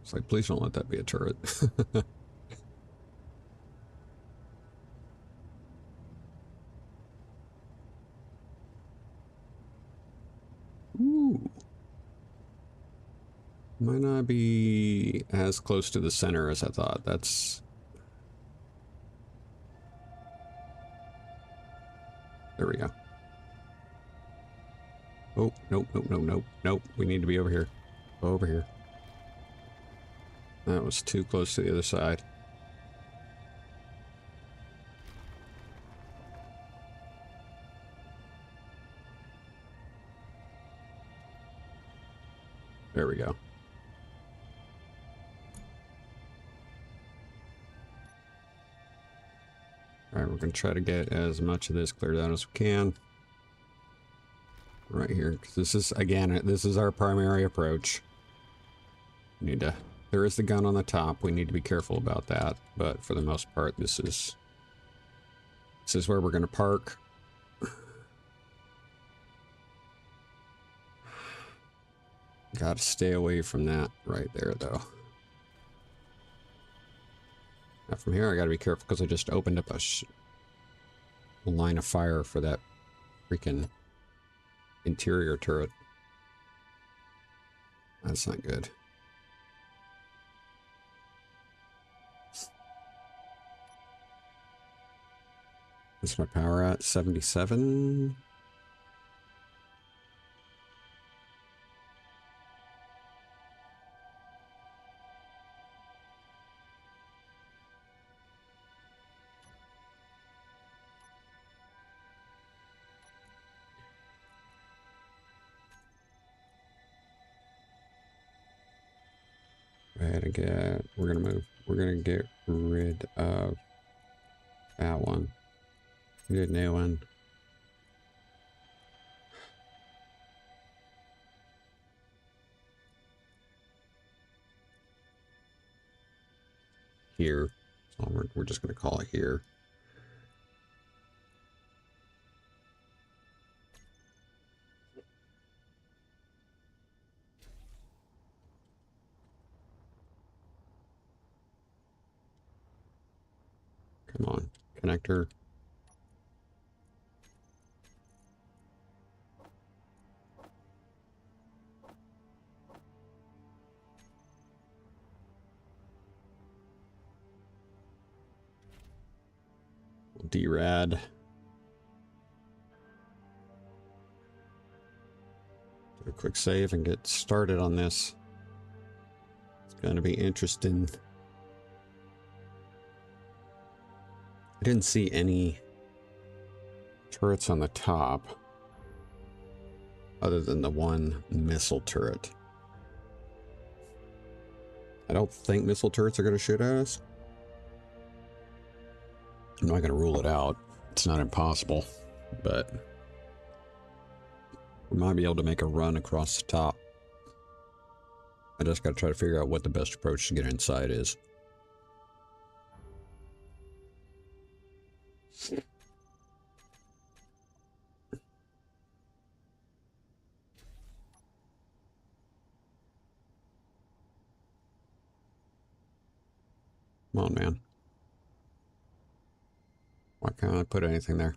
It's like, please don't let that be a turret. Ooh. Might not be as close to the center as I thought. That's... There we go. Oh, nope, nope, nope, nope, nope. We need to be over here. Over here. That was too close to the other side. There we go. Alright, we're going to try to get as much of this cleared out as we can. Right here, because this is, again, this is our primary approach. We need to... There is the gun on the top. We need to be careful about that. But for the most part, this is where we're going to park. Gotta stay away from that right there, though. Now from here, I gotta be careful because I just opened up a line of fire for that freaking interior turret. That's not good. What's my power at? 77? We're gonna get rid of that one. Good new one. Here. So we're just gonna call it here. Come on, connector. DRAD. Do a quick save and get started on this. It's going to be interesting. I didn't see any turrets on the top other than the one missile turret. I don't think missile turrets are going to shoot at us. I'm not going to rule it out. It's not impossible, but we might be able to make a run across the top. I just got to try to figure out what the best approach to get inside is. Come on, man. Why can't I put anything there?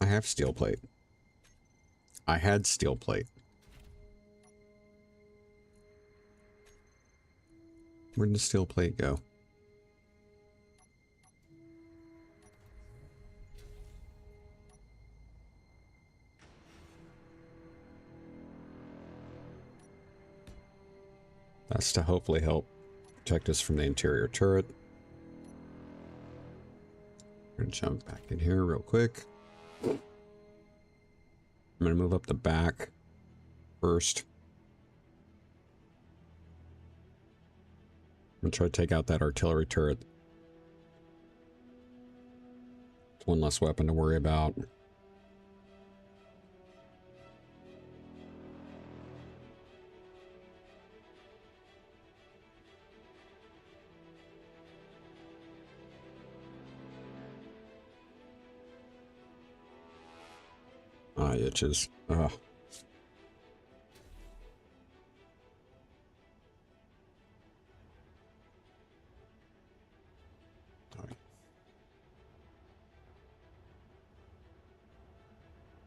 I have steel plate. I had steel plate. Where did the steel plate go? That's to hopefully help protect us from the interior turret. I'm gonna jump back in here real quick. I'm gonna move up the back first. I'm gonna try to take out that artillery turret. It's one less weapon to worry about. Ah, itches. Ugh.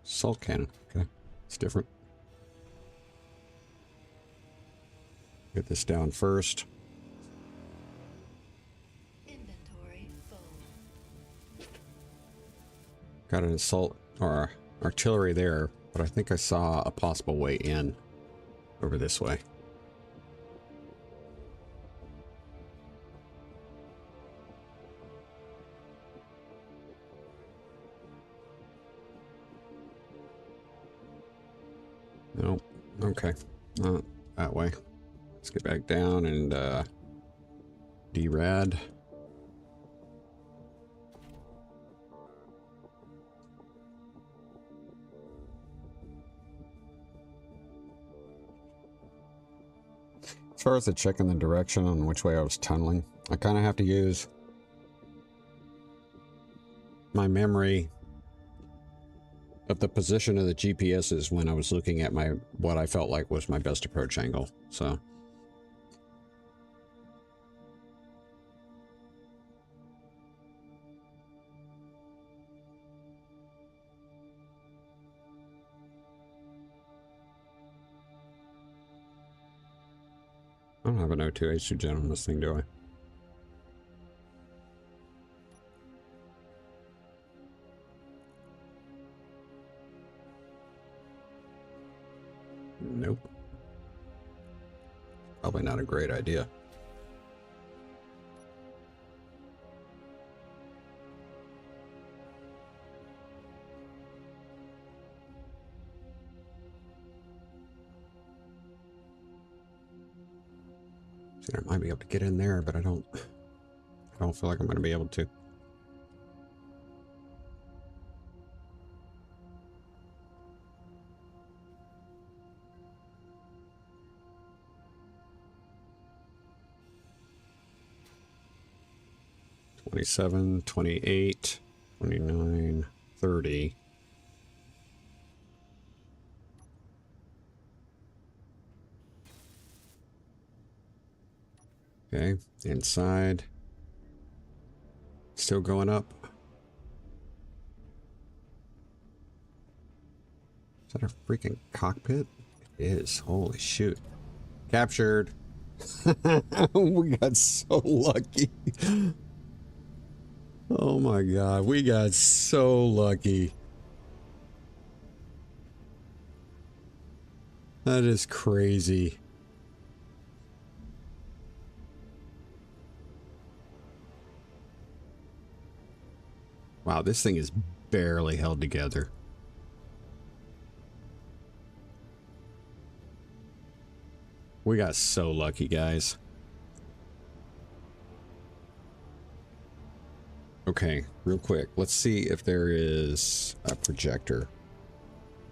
Salt cannon. Okay, it's different. Get this down first. Inventory full. Got an assault or artillery there, but I think I saw a possible way in over this way. Nope. Okay. Not that way. Let's get back down and DRAD. As far as the checking the direction on which way I was tunneling, I kind of have to use my memory of the position of the GPSs when I was looking at my what I felt like was my best approach angle. So I don't have an O2 H2 on this thing, do I? Nope. Probably not a great idea. See, I might be able to get in there, but I don't feel like I'm going to be able to. $27, $28, $29, $30. Okay, inside. Still going up. Is that a freaking cockpit? It is. Holy shoot. Captured. We got so lucky. Oh my god, we got so lucky. That is crazy. Wow, this thing is barely held together. We got so lucky, guys. Okay, real quick. Let's see if there is a projector.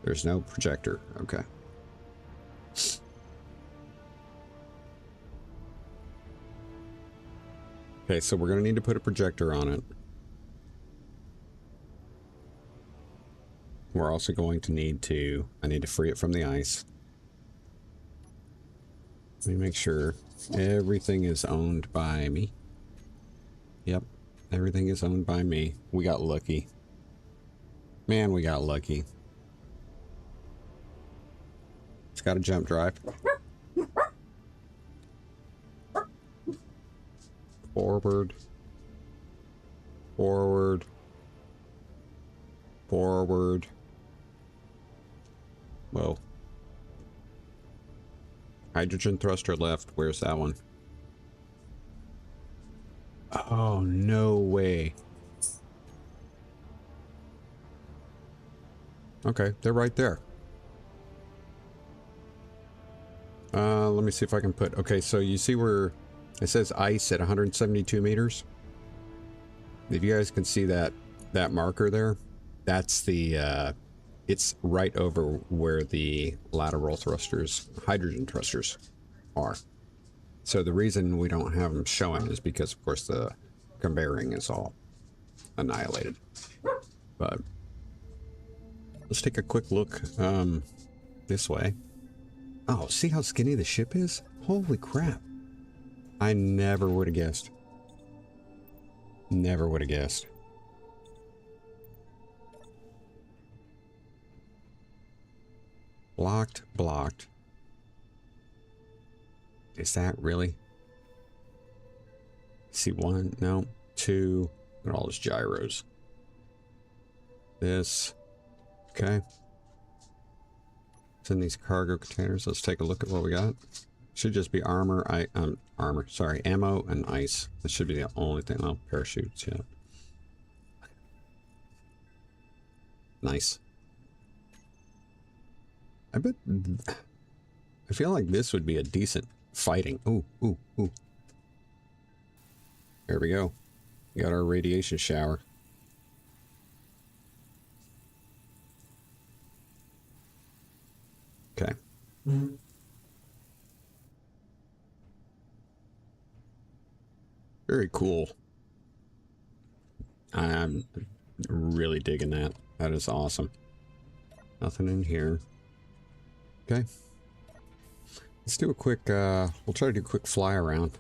There's no projector. Okay. Okay, so we're going to need to put a projector on it. We're also going to need to... I need to free it from the ice. Let me make sure everything is owned by me. Yep. Everything is owned by me. We got lucky. Man, we got lucky. It's got a jump drive. Forward. Forward. Forward. Whoa. Hydrogen thruster left. Where's that one? Oh, no way. Okay, they're right there. Let me see if I can put... Okay, so you see where it says ice at 172 meters? If you guys can see that marker there, that's the... it's right over where the lateral thrusters, hydrogen thrusters, are. So the reason we don't have them showing is because, of course, the conveying is all annihilated. But let's take a quick look this way. Oh, see how skinny the ship is? Holy crap. I never would have guessed. Never would have guessed. Blocked, blocked. Is that really? See, one, no, two, and all those gyros. This, okay. It's in these cargo containers. Let's take a look at what we got. Should just be ammo and ice. This should be the only thing. Oh, parachutes, yeah. Nice. I feel like this would be a decent fighting. Ooh, ooh, ooh. There we go. We got our radiation shower. Okay. Very cool. I'm really digging that. That is awesome. Nothing in here. Okay. Let's do a quick, we'll try to do a quick fly around.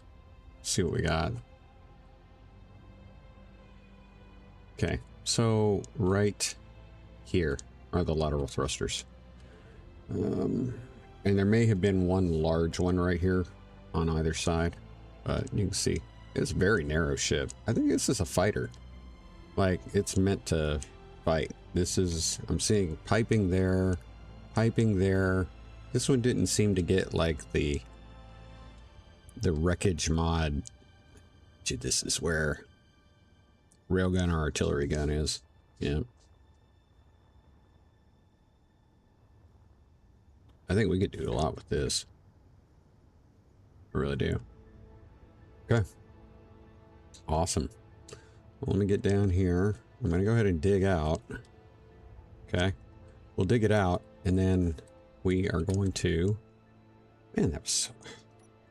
See what we got. Okay, so right here are the lateral thrusters. And there may have been one large one right here on either side, but you can see it's a very narrow ship. I think this is a fighter. Like, it's meant to fight. This is, I'm seeing piping there, piping there. This one didn't seem to get like the wreckage mod. Gee, this is where railgun or artillery gun is. Yeah. I think we could do a lot with this. I really do. Okay. Awesome. Well, let me get down here. I'm going to go ahead and dig out. Okay. We'll dig it out, and then we are going to... Man, that was...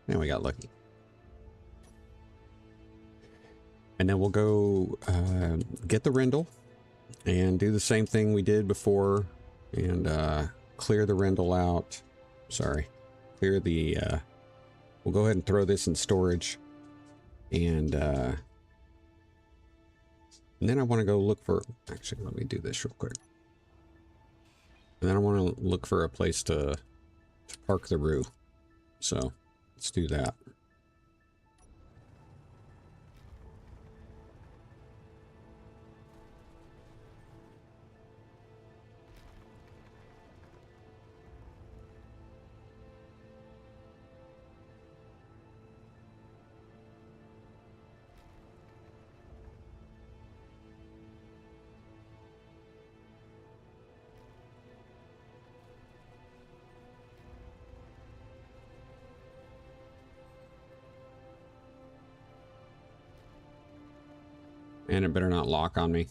Man, we got lucky. And then we'll go get the Rendell and do the same thing we did before and clear the Rendell out. Sorry. Clear the... we'll go ahead and throw this in storage. And then I want to go look for... Actually, let me do this real quick. And then I want to look for a place to park the Roo. So, let's do that. And it better not lock on me.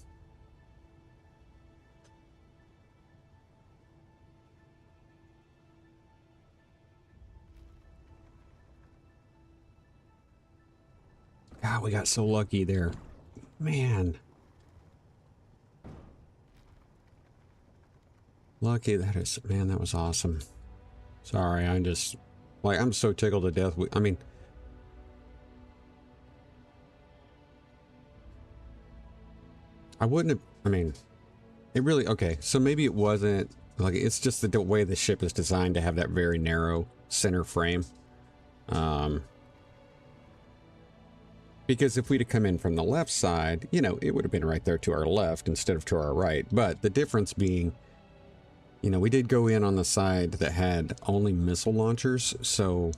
God, we got so lucky there. Man. Lucky that is... Man, that was awesome. Sorry, I'm just... Like, I'm so tickled to death. I mean... I wouldn't have... I mean... It really... Okay, so maybe it wasn't... Like, it's just the way the ship is designed to have that very narrow center frame. Because if we'd have come in from the left side, you know, it would have been right there to our left instead of to our right. But the difference being, you know, we did go in on the side that had only missile launchers, so,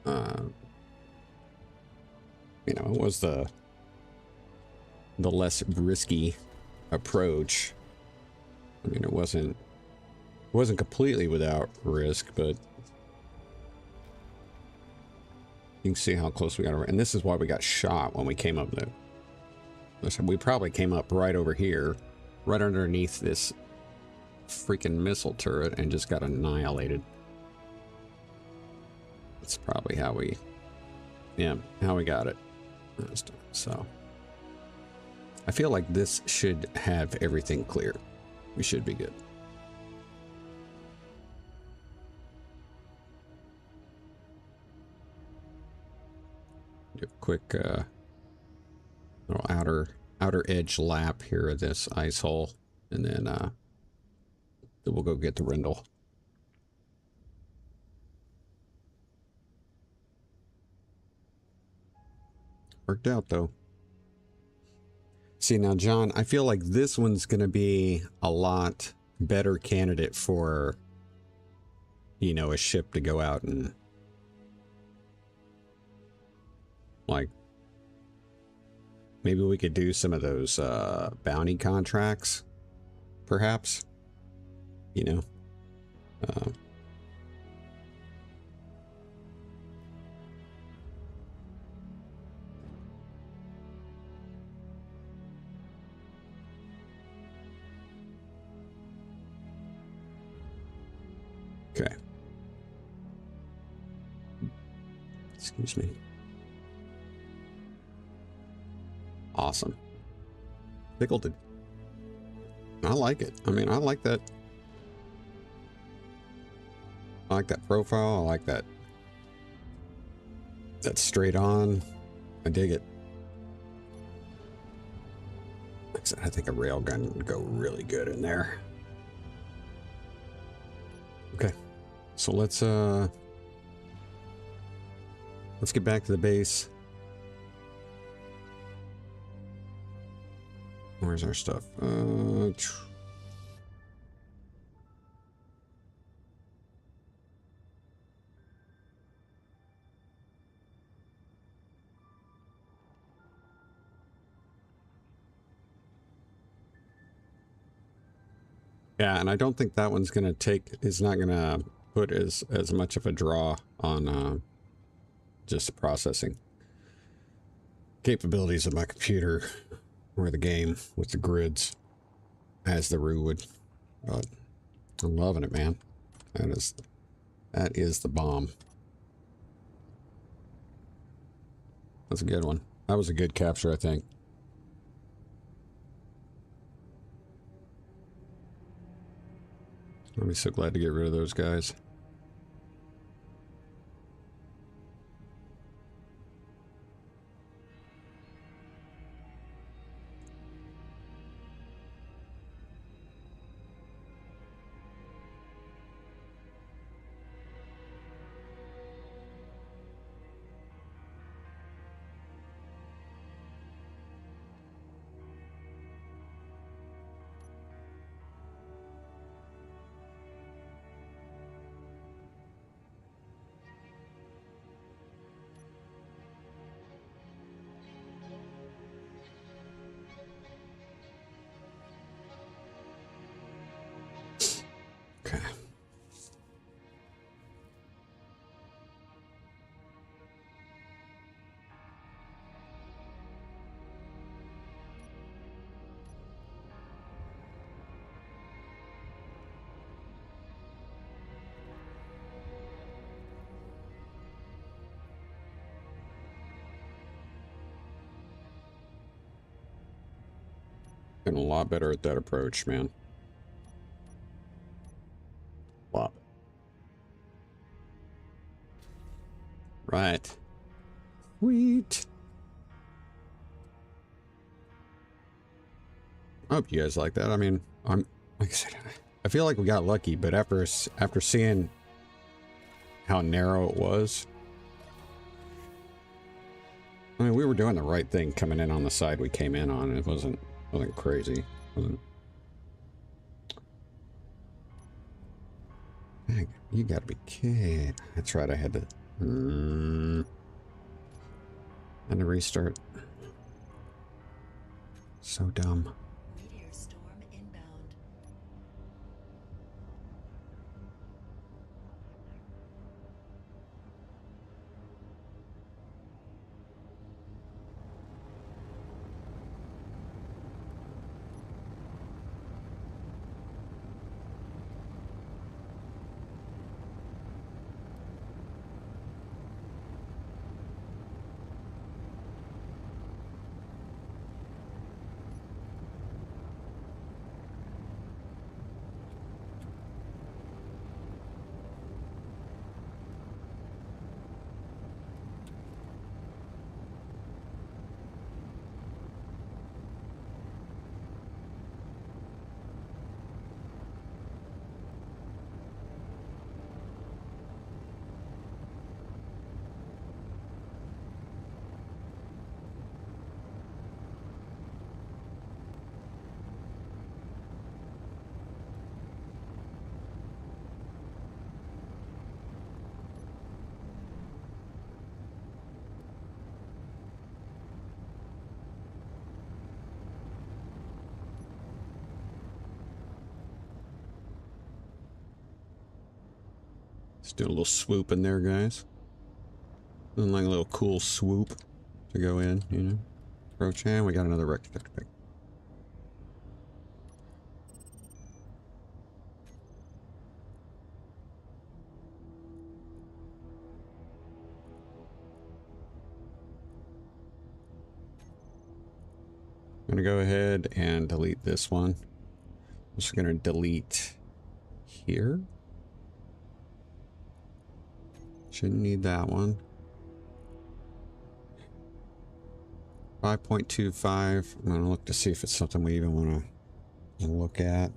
you know, it was the less risky approach. I mean, it wasn't completely without risk, but you can see how close we got over. And this is why we got shot when we came up there. We probably came up right over here, right underneath this freaking missile turret, and just got annihilated. That's probably how we, yeah, how we got it. So, I feel like this should have everything clear. We should be good. Do a quick little outer edge lap here of this ice hole, and then we'll go get the Rendell. Worked out though. See now, John, I feel like this one's gonna be a lot better candidate for, you know, a ship to go out and, like, maybe we could do some of those bounty contracts, perhaps, you know. Okay. Excuse me. Awesome. Tickled it. I like it. I mean, I like that. I like that profile. I like that. That's straight on. I dig it. Like I said, I think a railgun would go really good in there. Okay, so let's get back to the base. Where's our stuff? Yeah, and I don't think that one's gonna is not gonna put as much of a draw on just the processing capabilities of my computer or the game with the grids as the Rue would. But I'm loving it, man. That is the bomb. That's a good one. That was a good capture, I think. I'll be so glad to get rid of those guys. Okay. Getting a lot better at that approach, man. Lot. Right. Sweet. I hope you guys like that. I mean, like I said, I feel like we got lucky, but after seeing how narrow it was, I mean, we were doing the right thing coming in on the side we came in on. It wasn't crazy. You gotta be kidding. That's right. I had to. Had to restart. So dumb. Meteor storm inbound. Let's do a little swoop in there, guys. Something like a little cool swoop to go in, you know. Approach, and we got another wreck detector pick. I'm gonna go ahead and delete this one. just going to delete here. Shouldn't need that one. 5.25. I'm going to look to see if it's something we even want to look at.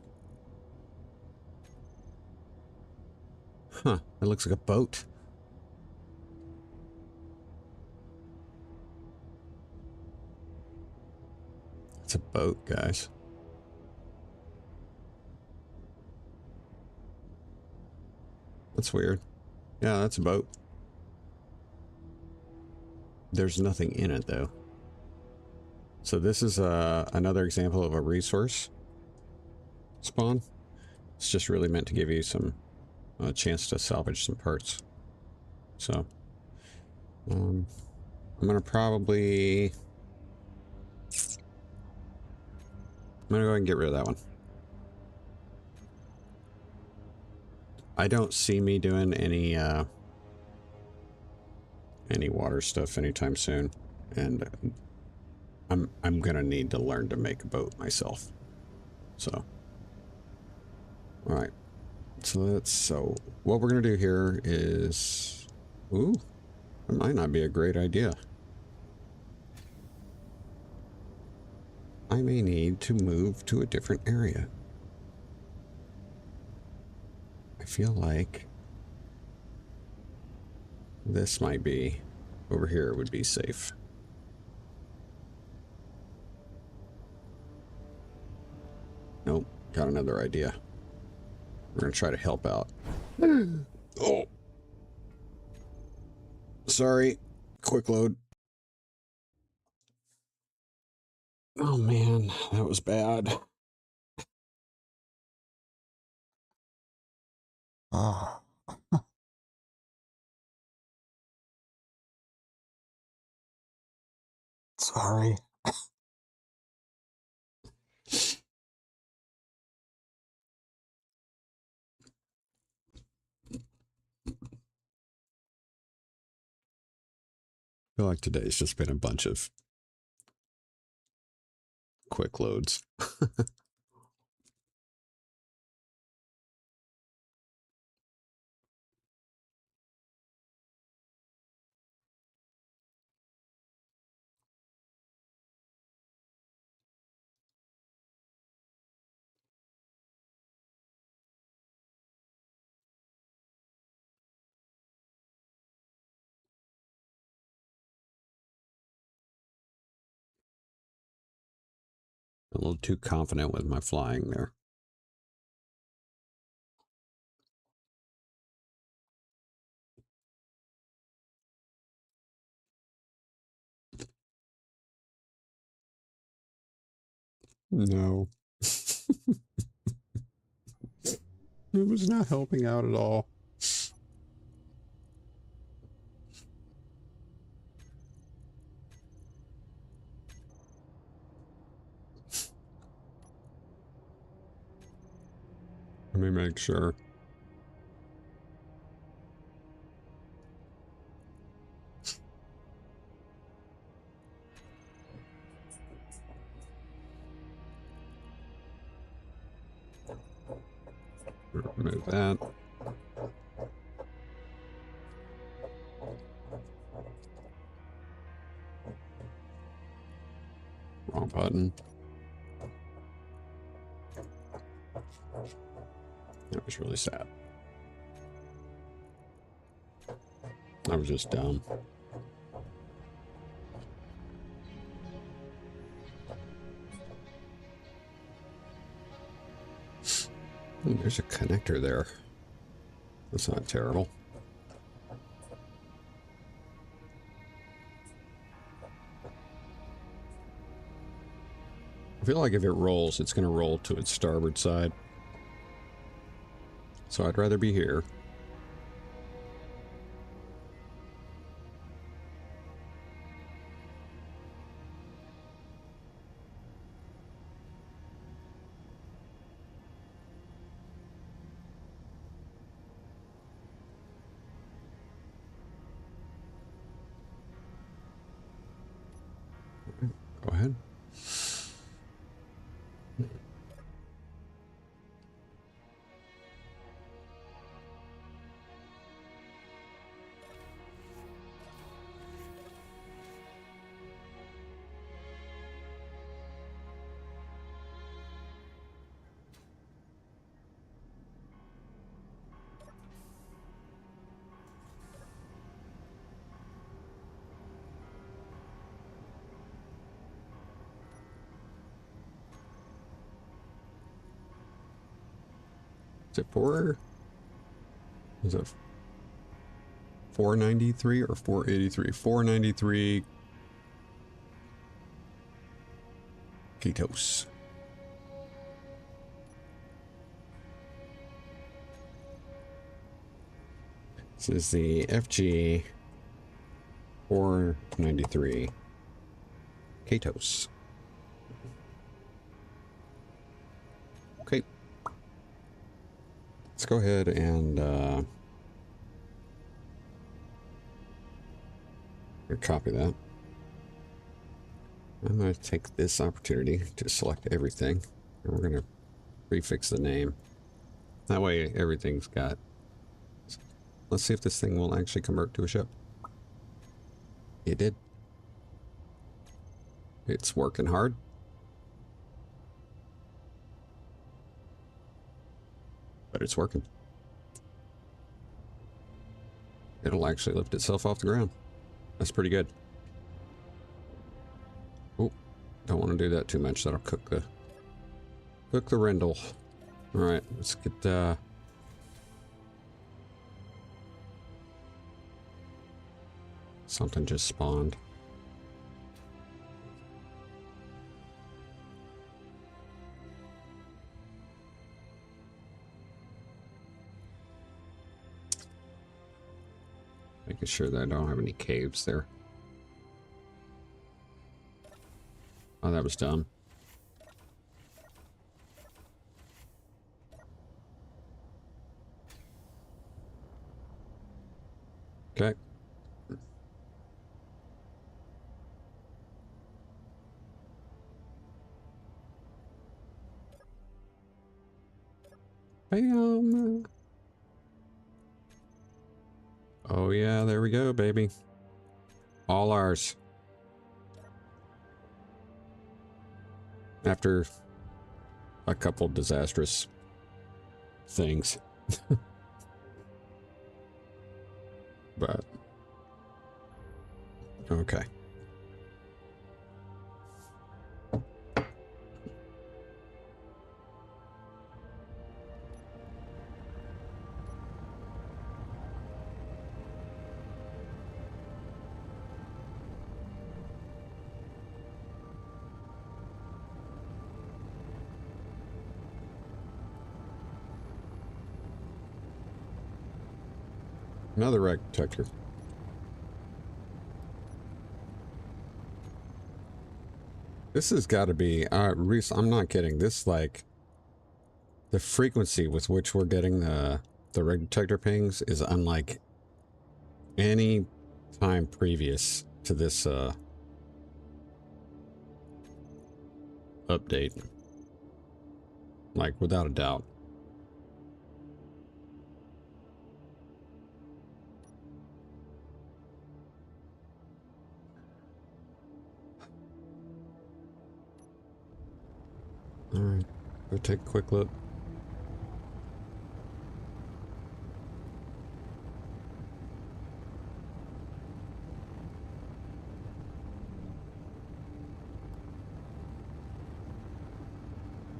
Huh, it looks like a boat. It's a boat, guys. That's weird. Yeah, that's a boat. There's nothing in it, though. So this is another example of a resource spawn. It's just really meant to give you some chance to salvage some parts. So I'm gonna probably go ahead and get rid of that one. I don't see me doing any water stuff anytime soon, and I'm gonna need to learn to make a boat myself. So, all right. So what we're gonna do here is, ooh, that might not be a great idea. I may need to move to a different area. I feel like this might be, over here would be safe. Nope, got another idea. We're gonna try to help out. Oh, sorry, quick load. Oh man, that was bad. Ah, sorry. I feel like today's just been a bunch of quick loads. A little too confident with my flying there. No. It was not helping out at all. Let me make sure. Remove that. Wrong button. That was really sad. I was just dumb. Ooh, there's a connector there. That's not terrible. I feel like if it rolls, it's going to roll to its starboard side. So I'd rather be here. Go ahead. Is it 4? Is it 493 or 483? 493 Ketos. This is the FG 493 Ketos. Okay. Let's go ahead and copy that. I'm going to take this opportunity to select everything, and we're going to prefix the name. That way everything's got... Let's see if this thing will actually convert to a ship. It did. It's working hard. But it's working. It'll actually lift itself off the ground. That's pretty good. Oh, don't want to do that too much. That'll cook the rendle. All right, let's get something just spawned. Making sure that I don't have any caves there. Oh, that was dumb. Okay. Bam. Oh yeah, there we go, baby. All ours. After a couple disastrous things. But okay. Another reg detector. This has got to be, Reese, I'm not kidding. This, like, the frequency with which we're getting the reg detector pings is unlike any time previous to this, update. Like, without a doubt. Alright, go take a quick look.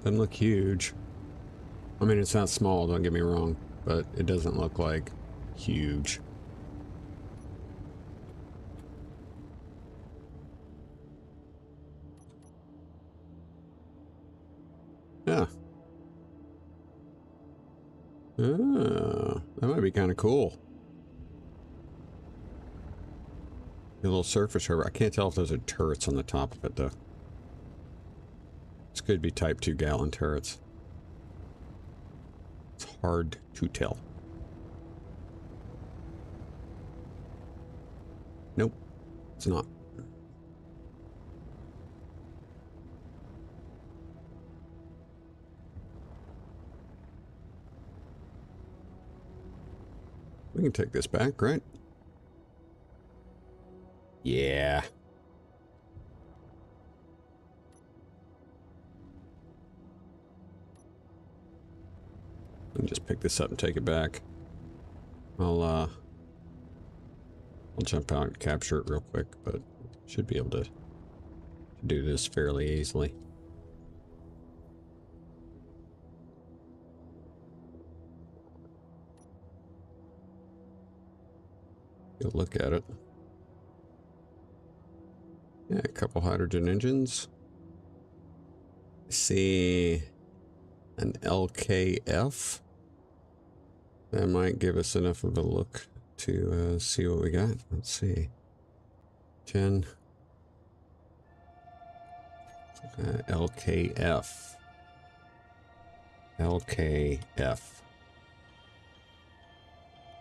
Doesn't look huge. I mean, it's not small, don't get me wrong, but it doesn't look like huge. Yeah. Ah, that might be kind of cool. A little surface hover. I can't tell if those are turrets on the top of it, though. This could be Type 2 gallon turrets. It's hard to tell. Nope, it's not. We can take this back, right? Yeah. And just pick this up and take it back. I'll jump out and capture it real quick, but should be able to do this fairly easily. Take a look at it. Yeah, a couple hydrogen engines. I see an LKF. That might give us enough of a look to see what we got. Let's see. 10. LKF. LKF.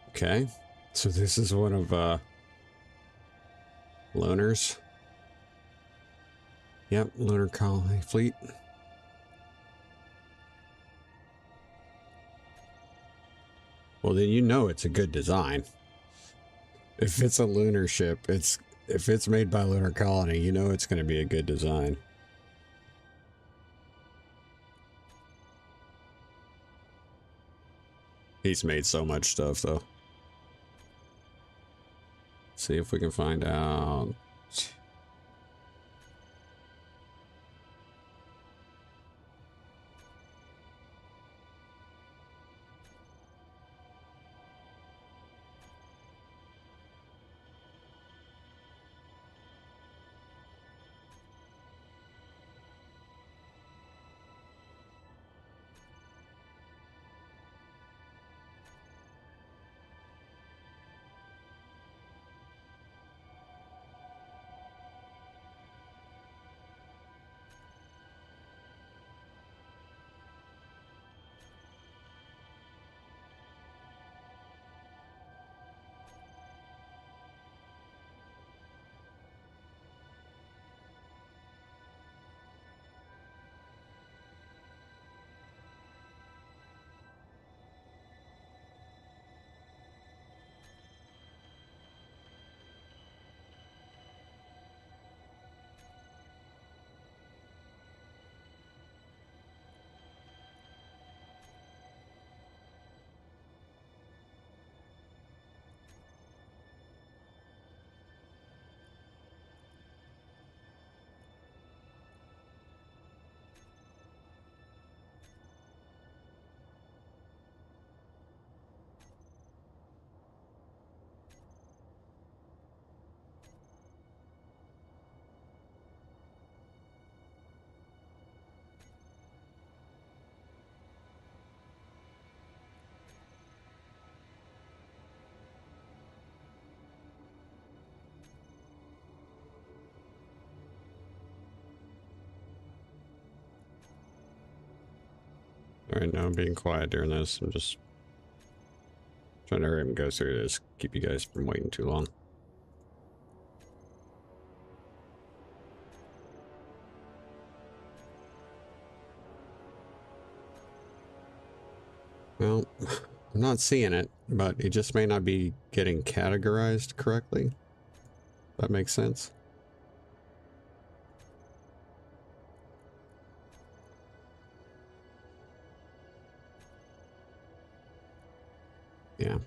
Okay. So this is one of Loners. Yep, Lunar Colony Fleet. Well, then you know it's a good design. If it's a lunar ship, if it's made by Lunar Colony, you know it's going to be a good design. He's made so much stuff, though. See if we can find out. Alright, now I'm being quiet during this. I'm just trying to hurry up and go through this. Keep you guys from waiting too long. Well, I'm not seeing it, but it just may not be getting categorized correctly. That makes sense. Yeah.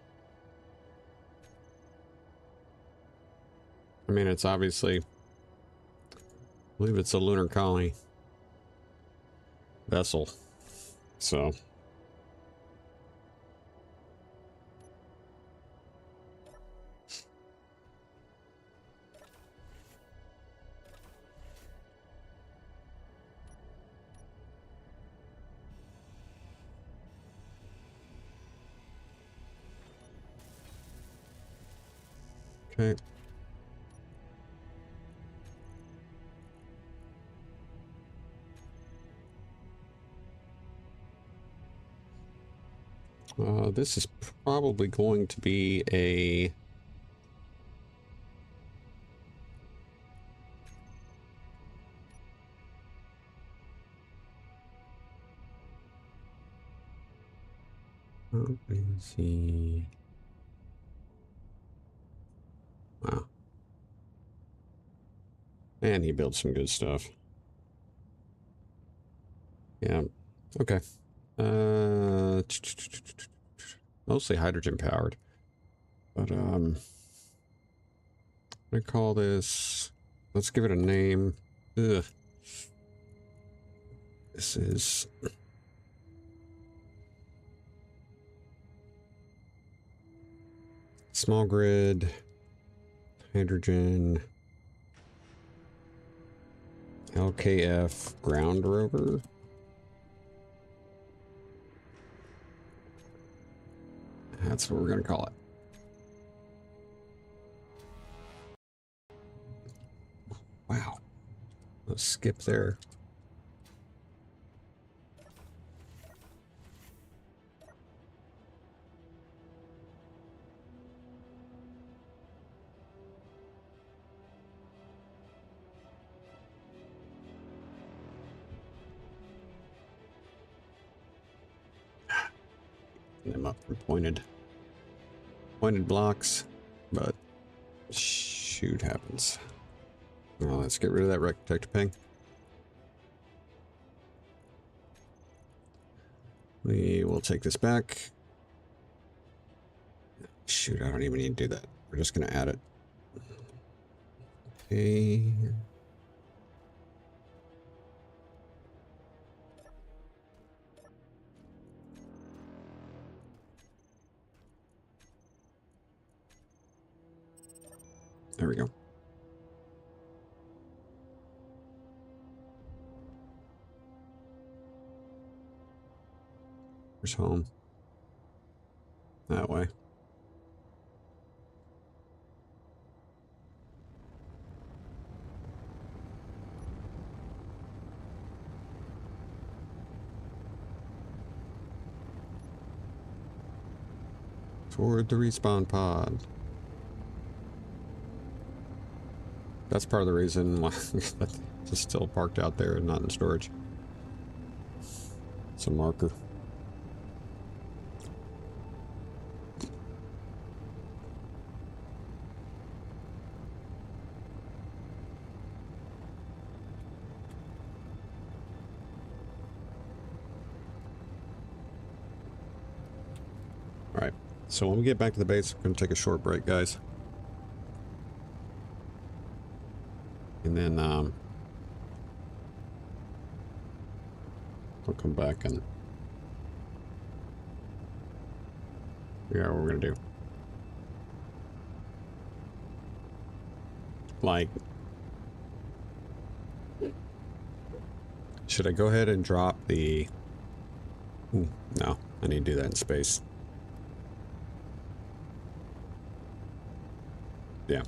I mean, it's obviously, I believe it's a lunar colony vessel. So. Okay. This is probably going to be a... Let me see. Wow. And he built some good stuff. Yeah. Okay. Mostly hydrogen powered. But, I call this... Let's give it a name. Ugh. This is... Small grid hydrogen, LKF ground rover. That's what we're going to call it. Wow. Let's skip there. Them up from pointed blocks, but shoot happens. Well, let's get rid of that wreck detector ping. We will take this back. Shoot, I don't even need to do that. We're just going to add it. Okay. There we go. Where's home? That way. Toward the respawn pod. That's part of the reason why it's still parked out there and not in storage. It's a marker. Alright, so when we get back to the base, we're going to take a short break, guys. And then, we'll come back and figure out what we're going to do. Like, should I go ahead and drop the... No, I need to do that in space. Yeah,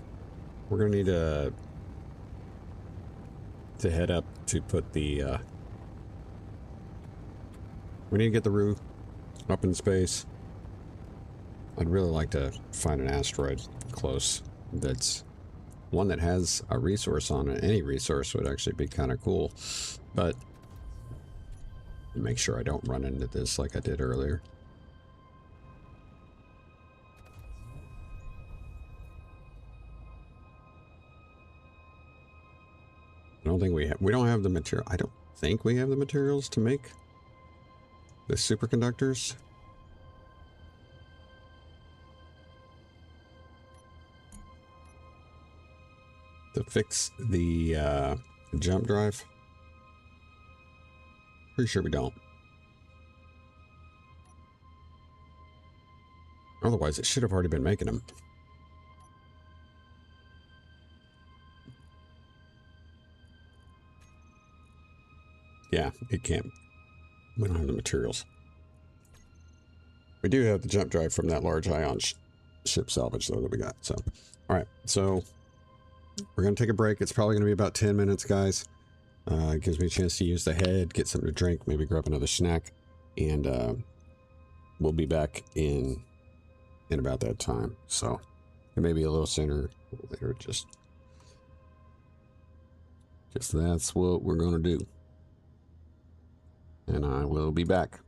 we're going to need to head up to put the, we need to get the roof up in space. I'd really like to find an asteroid close that's one that has a resource on it. Any resource would actually be kind of cool, but make sure I don't run into this like I did earlier. I don't think we don't have the material. I don't think we have the materials to make the superconductors. To fix the jump drive. Pretty sure we don't. Otherwise, it should have already been making them. Yeah, it can't. We don't have the materials. We do have the jump drive from that large ion ship salvage, though, that we got. So, all right. So, we're going to take a break. It's probably going to be about 10 minutes, guys. It gives me a chance to use the head, get something to drink, maybe grab another snack. And we'll be back in about that time. So, it may be a little sooner, a little later. Just that's what we're going to do. And I will be back.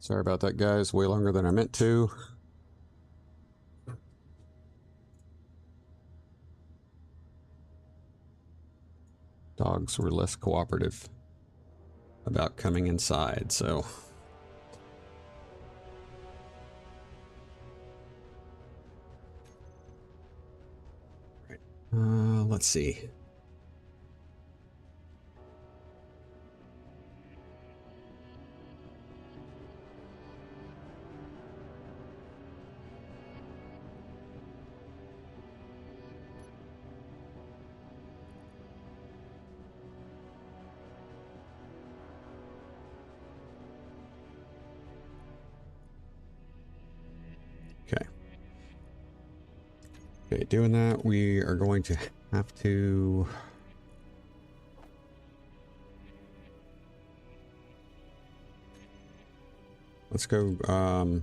Sorry about that, guys. Way longer than I meant to. Dogs were less cooperative about coming inside, so... let's see. Okay. Okay, doing that, we are going to have to... Let's go, all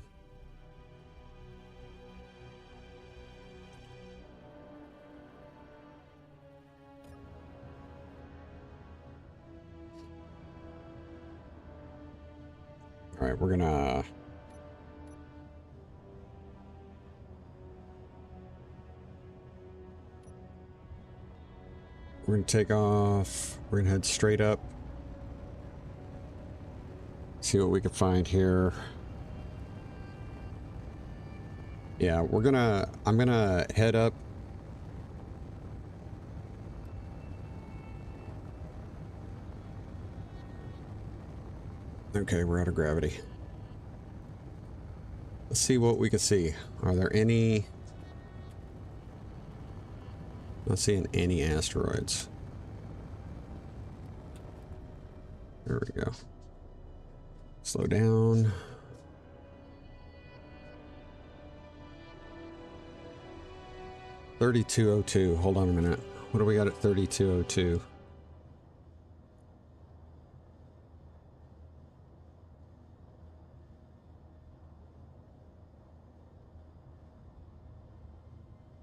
right, we're gonna... We're gonna take off. We're gonna head straight up. See what we can find here. Yeah, I'm gonna head up. Okay, we're out of gravity. Let's see what we can see. Are there any... Not seeing any asteroids. There we go. Slow down. $32.02. Hold on a minute. What do we got at $32.02?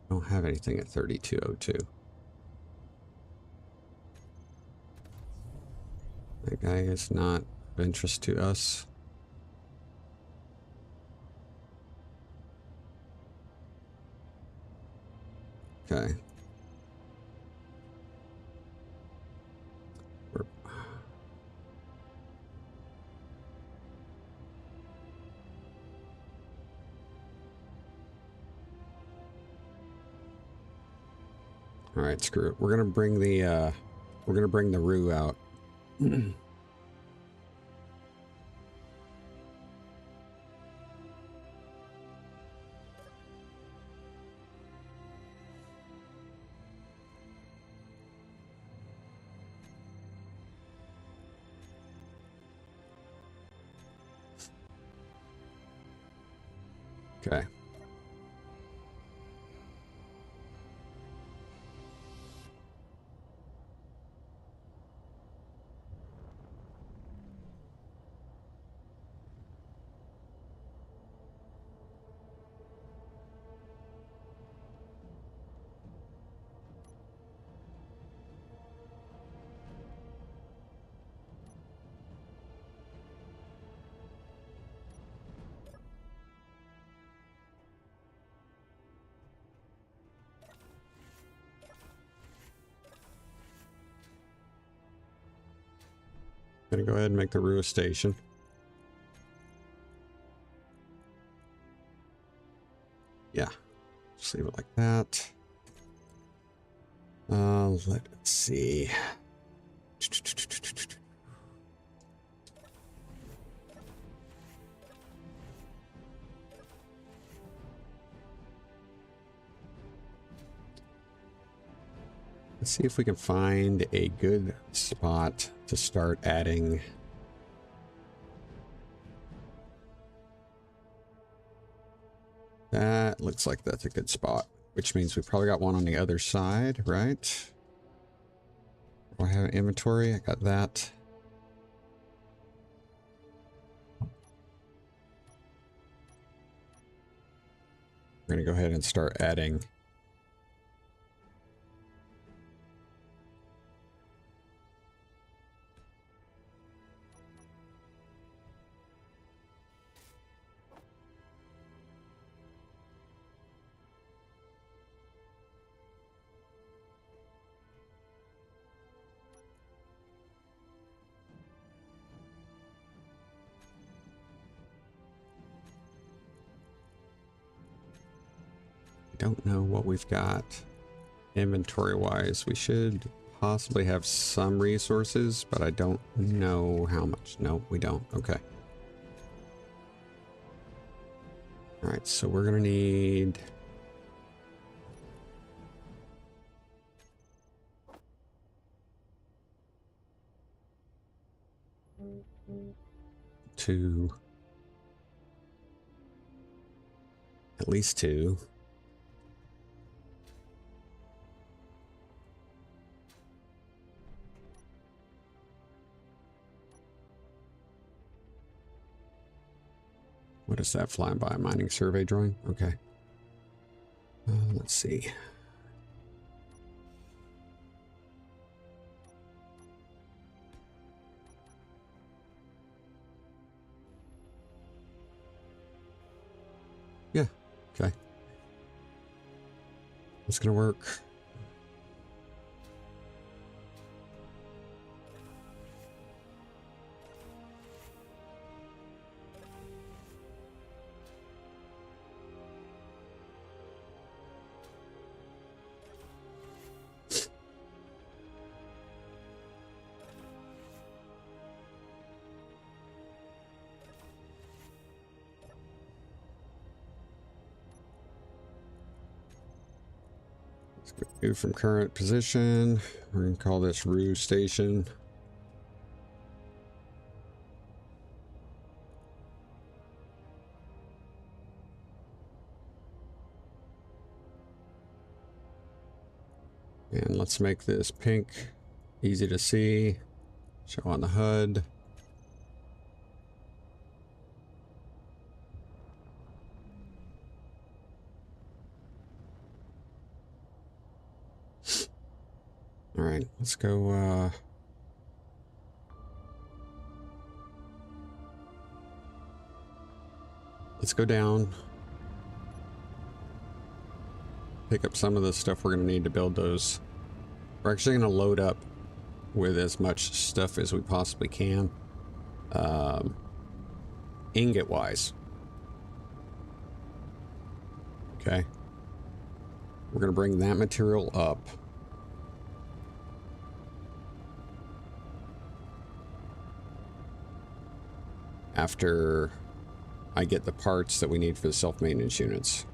Don't have anything at 3202. That guy is not of interest to us. Okay. All right, screw it. We're gonna bring the Roo out. Okay. Gonna go ahead and make the Roo a station. Yeah, just leave it like that. Let's see. Let's see if we can find a good spot to start adding. That looks like that's a good spot, which means we probably got one on the other side, right? Do I have inventory? I got that. We're gonna go ahead and start adding. don't know what we've got inventory-wise. We should possibly have some resources, but I don't know how much. No, we don't. Okay. All right, so we're going to need... at least 2. What is that flying by? Mining survey drawing? Okay. Let's see. Yeah, okay. It's gonna work. Move from current position. We're going to call this Rue Station. And let's make this pink, easy to see. Show on the HUD. All right, let's go, let's go down. Pick up some of the stuff we're going to need to build those. We're actually going to load up with as much stuff as we possibly can. Ingot-wise. Okay. We're going to bring that material up. After I get the parts that we need for the self-maintenance units.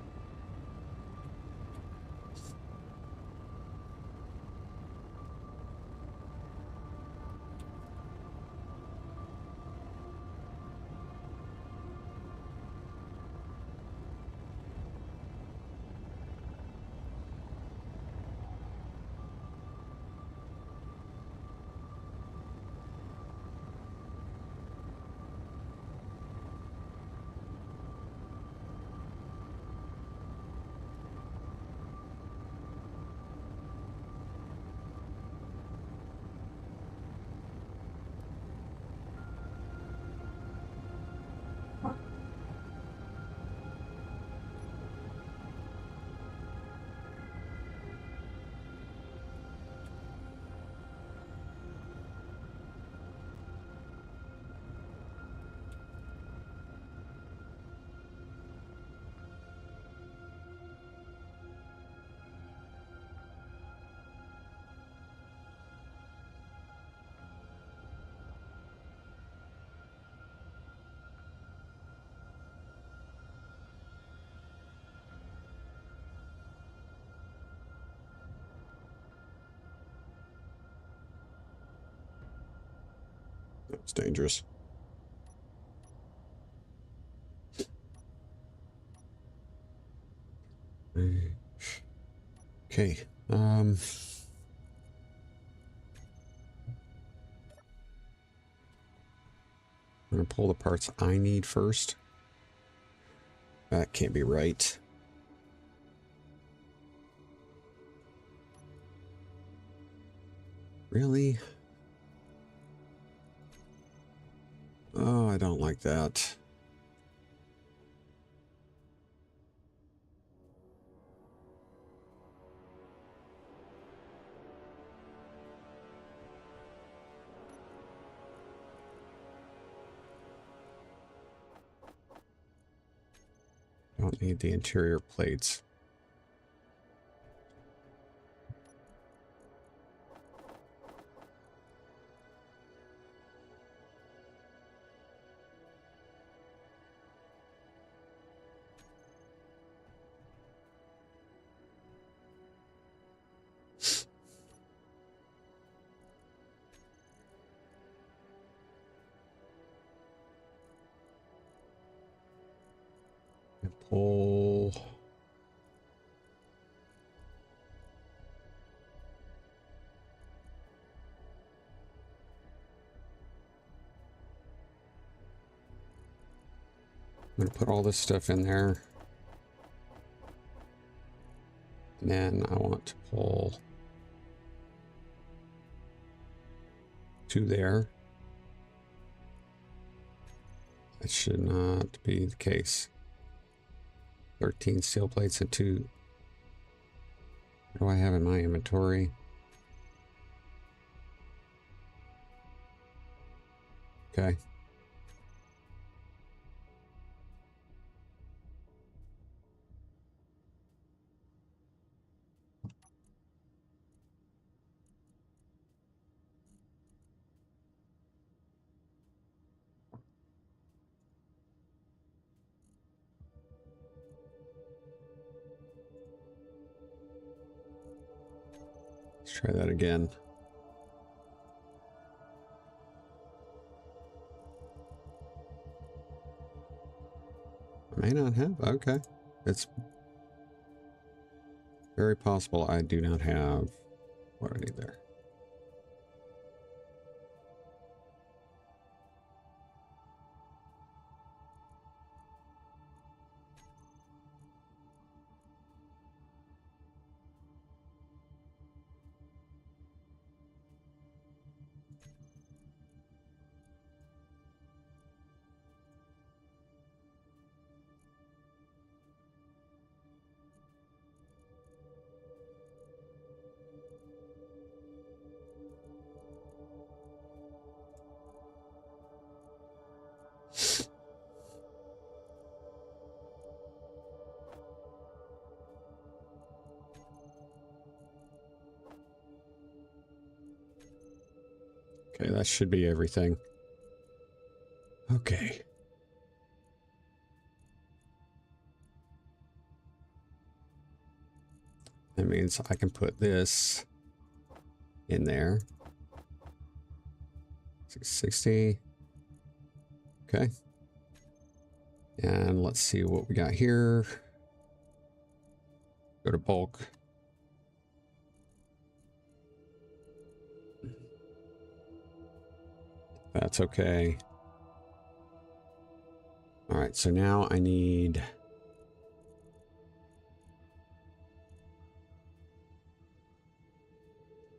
That's dangerous. Okay. I'm gonna pull the parts I need first. That can't be right. Really? Oh, I don't like that. Don't need the interior plates. pull. I'm going to put all this stuff in there. And then I want to pull 2 there. That should not be the case. 13 steel plates and 2. What do I have in my inventory? Okay. Let's try that again. I may not have. Okay. It's very possible I do not have what I need there. Okay, that should be everything. Okay. That means I can put this in there. 660. Okay. And let's see what we got here. Go to bulk. That's okay. All right, so now I need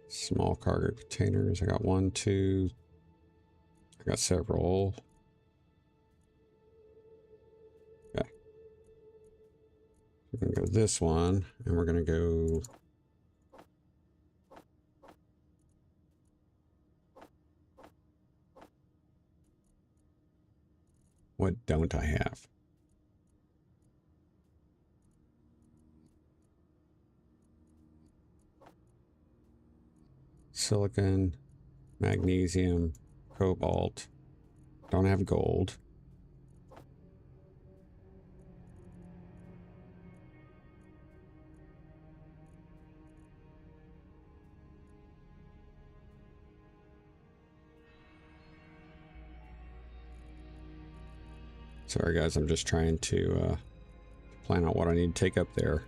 small cargo containers. I got 1, 2. I got several. Okay. We're going to go this one, and we're going to go... What don't I have? Silicon, magnesium, cobalt. Don't have gold. Sorry guys, I'm just trying to plan out what I need to take up there.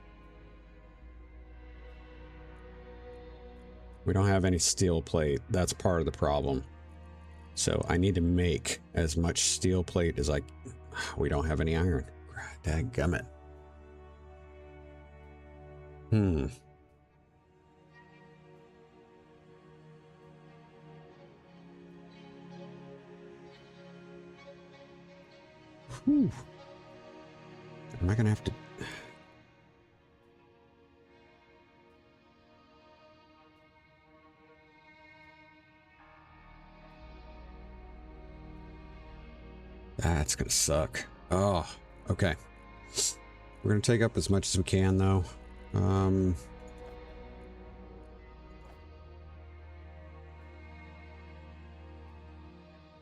We don't have any steel plate. That's part of the problem. So I need to make as much steel plate as I... We don't have any iron. Dadgummit. Whew. Am I gonna have to... That's gonna suck. Oh, okay. We're gonna take up as much as we can, though.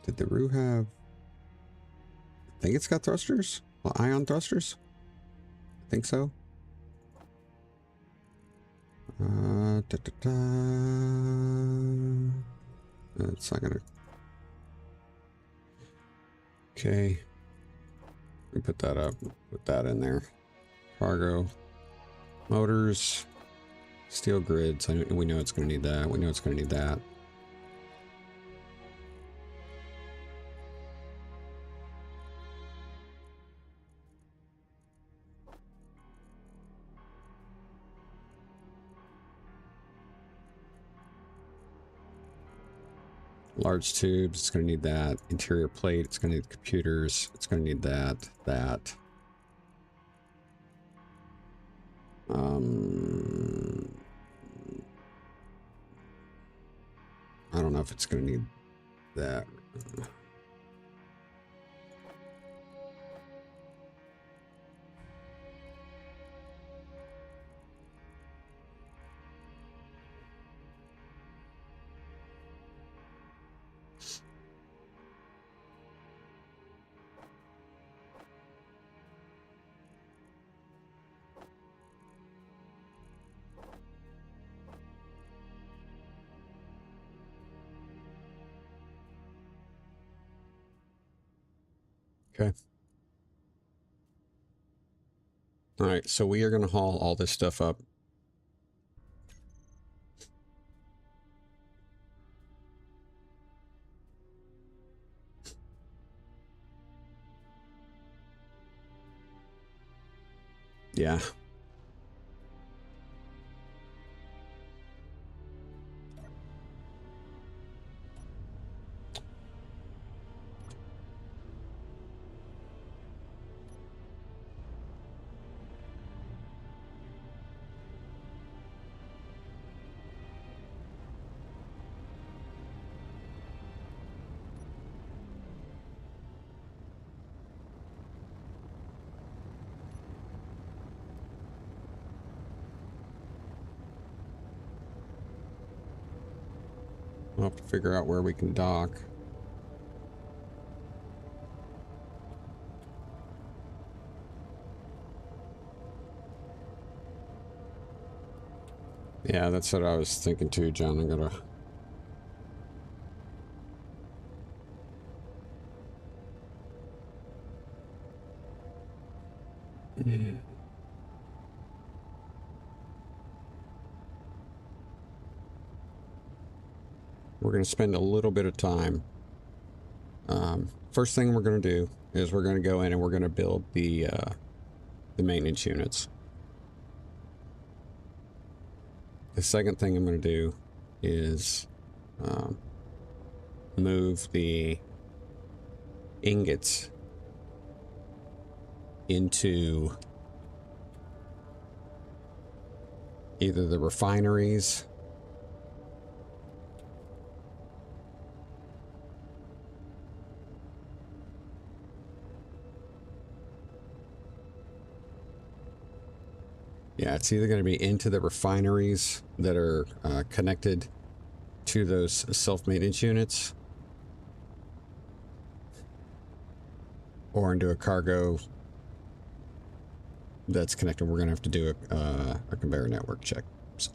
Did the Roo have... I think it's got thrusters? Well, ion thrusters? I think so. It's not gonna... Okay. me put that up, put that in there. Cargo, motors, steel grids. We know it's going to need that. We know it's going to need that. Large tubes, it's going to need that. Interior plate, it's going to need computers. It's going to need that, that. I don't know if it's going to need that. Okay. All right, so we are going to haul all this stuff up. Yeah. We'll have to figure out where we can dock. Yeah, that's what I was thinking too, John. I'm gonna... We're going to spend a little bit of time. First thing we're going to do is we're going to go in and we're going to build the maintenance units. The second thing I'm going to do is move the ingots into either the refineries Yeah, it's either going to be into the refineries that are connected to those self-maintenance units, or into a cargo that's connected. We're going to have to do a conveyor network check. So.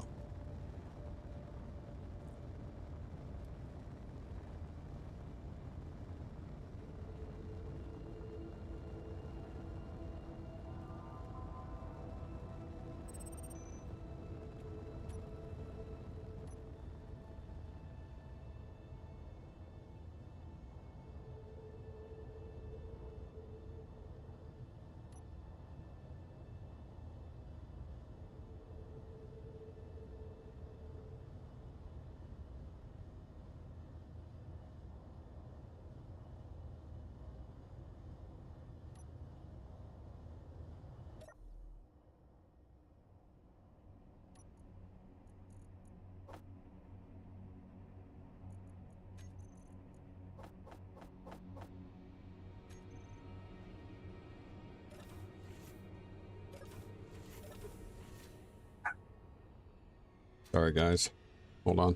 Sorry, guys. Hold on.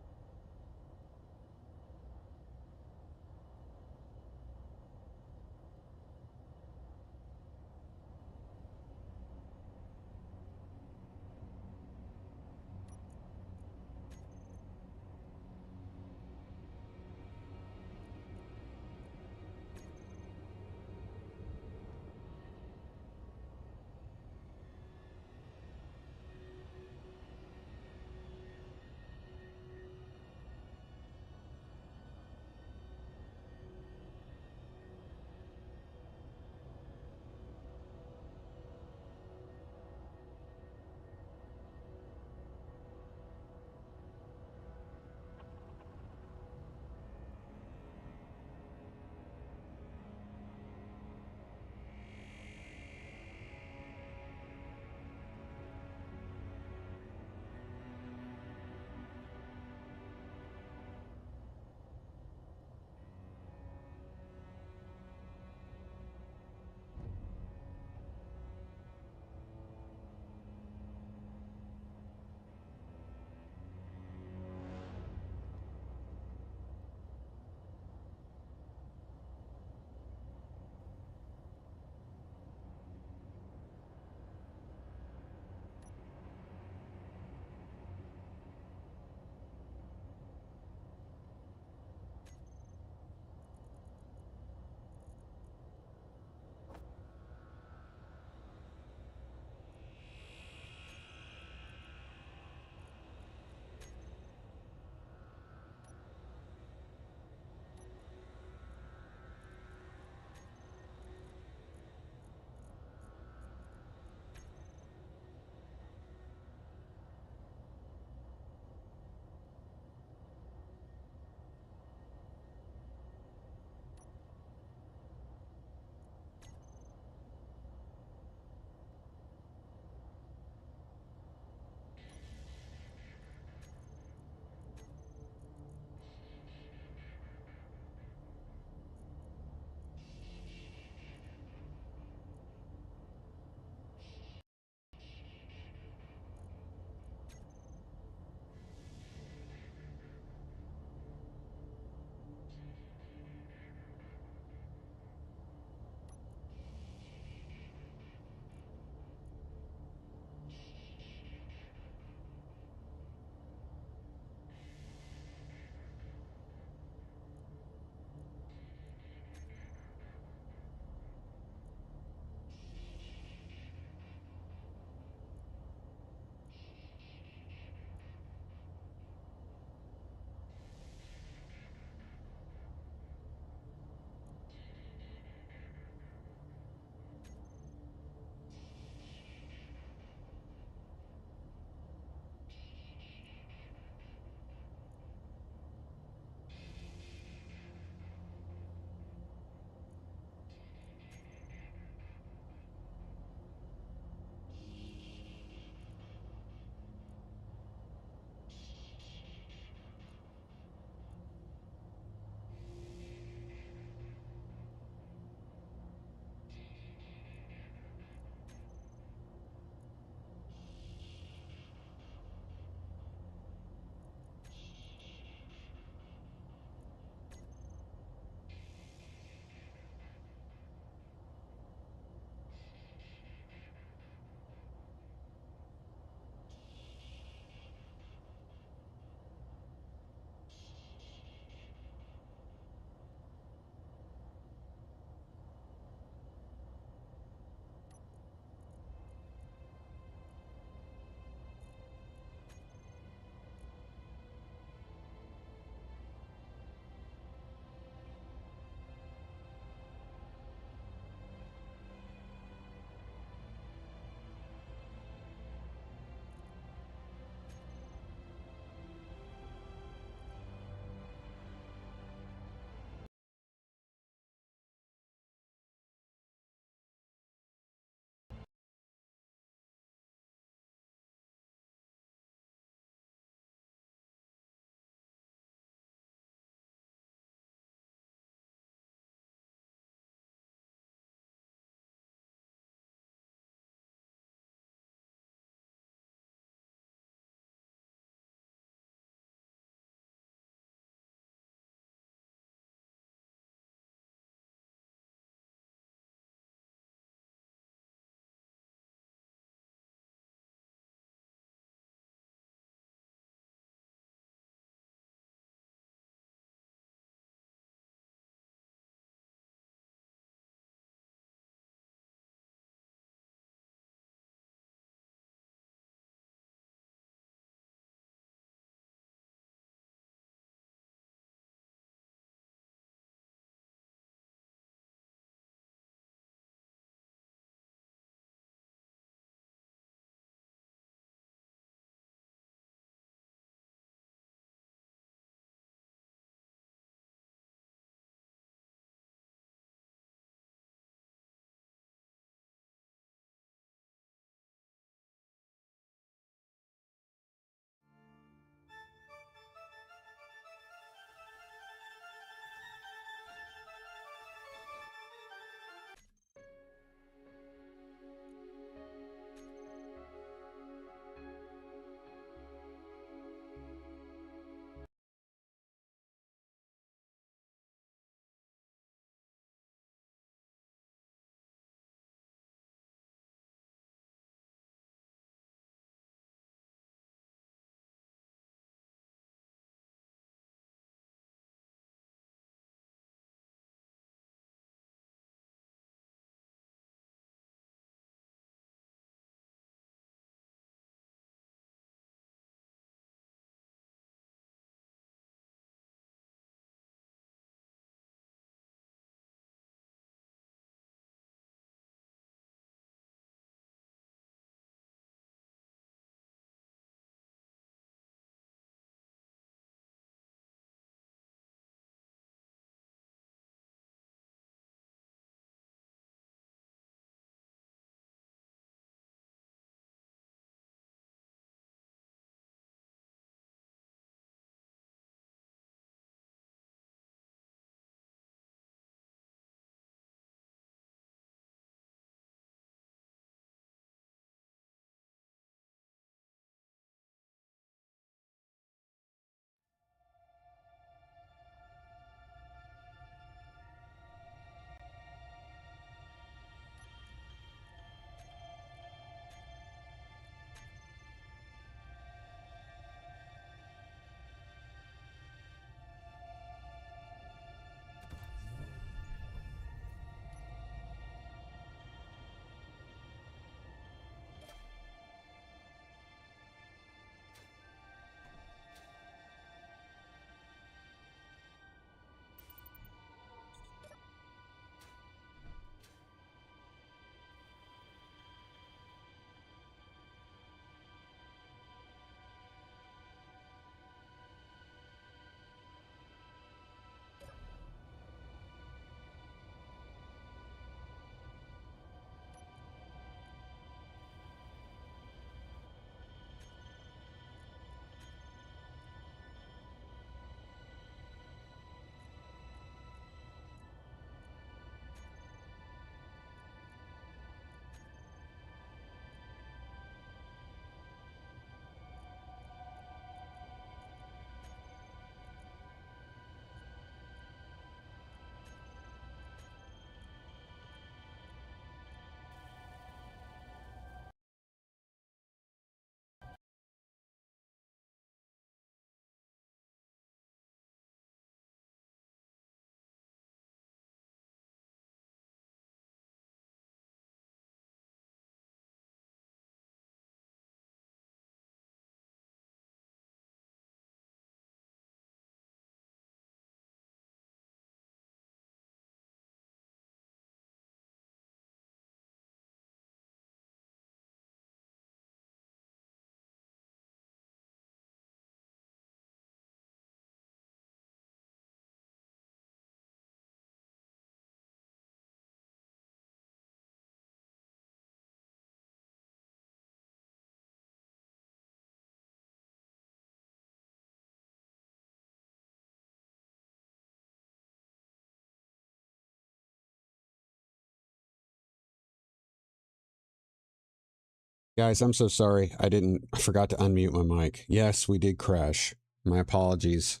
Guys, I'm so sorry. I forgot to unmute my mic. Yes, we did crash. My apologies.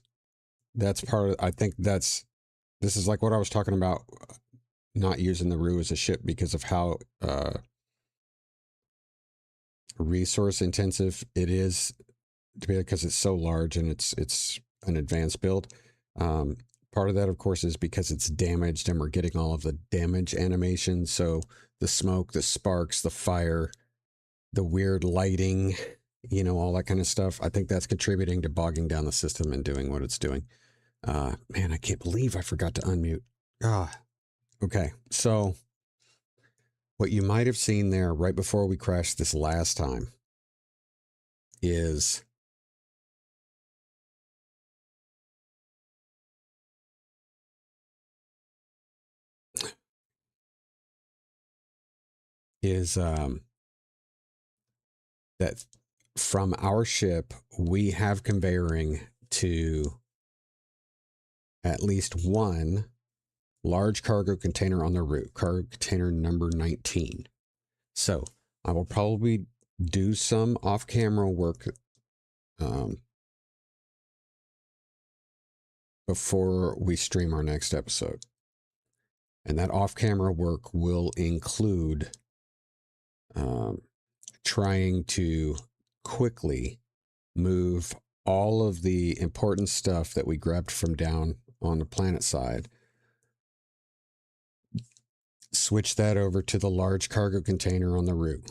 That's part of, I think this is like what I was talking about, not using the Rue as a ship because of how resource intensive it is, because it's so large and it's an advanced build. Part of that, of course, is because it's damaged and we're getting all of the damage animations. So the smoke, the sparks, the fire, the weird lighting, all that kind of stuff. I think that's contributing to bogging down the system and doing what it's doing. Man, I can't believe I forgot to unmute. Okay. So what you might have seen there right before we crashed this last time is that from our ship, we have conveying to at least one large cargo container on the route, cargo container number 19. So I will probably do some off-camera work before we stream our next episode. And that off-camera work will include trying to quickly move all of the important stuff that we grabbed from down on the planet side, switch that over to the large cargo container on the route.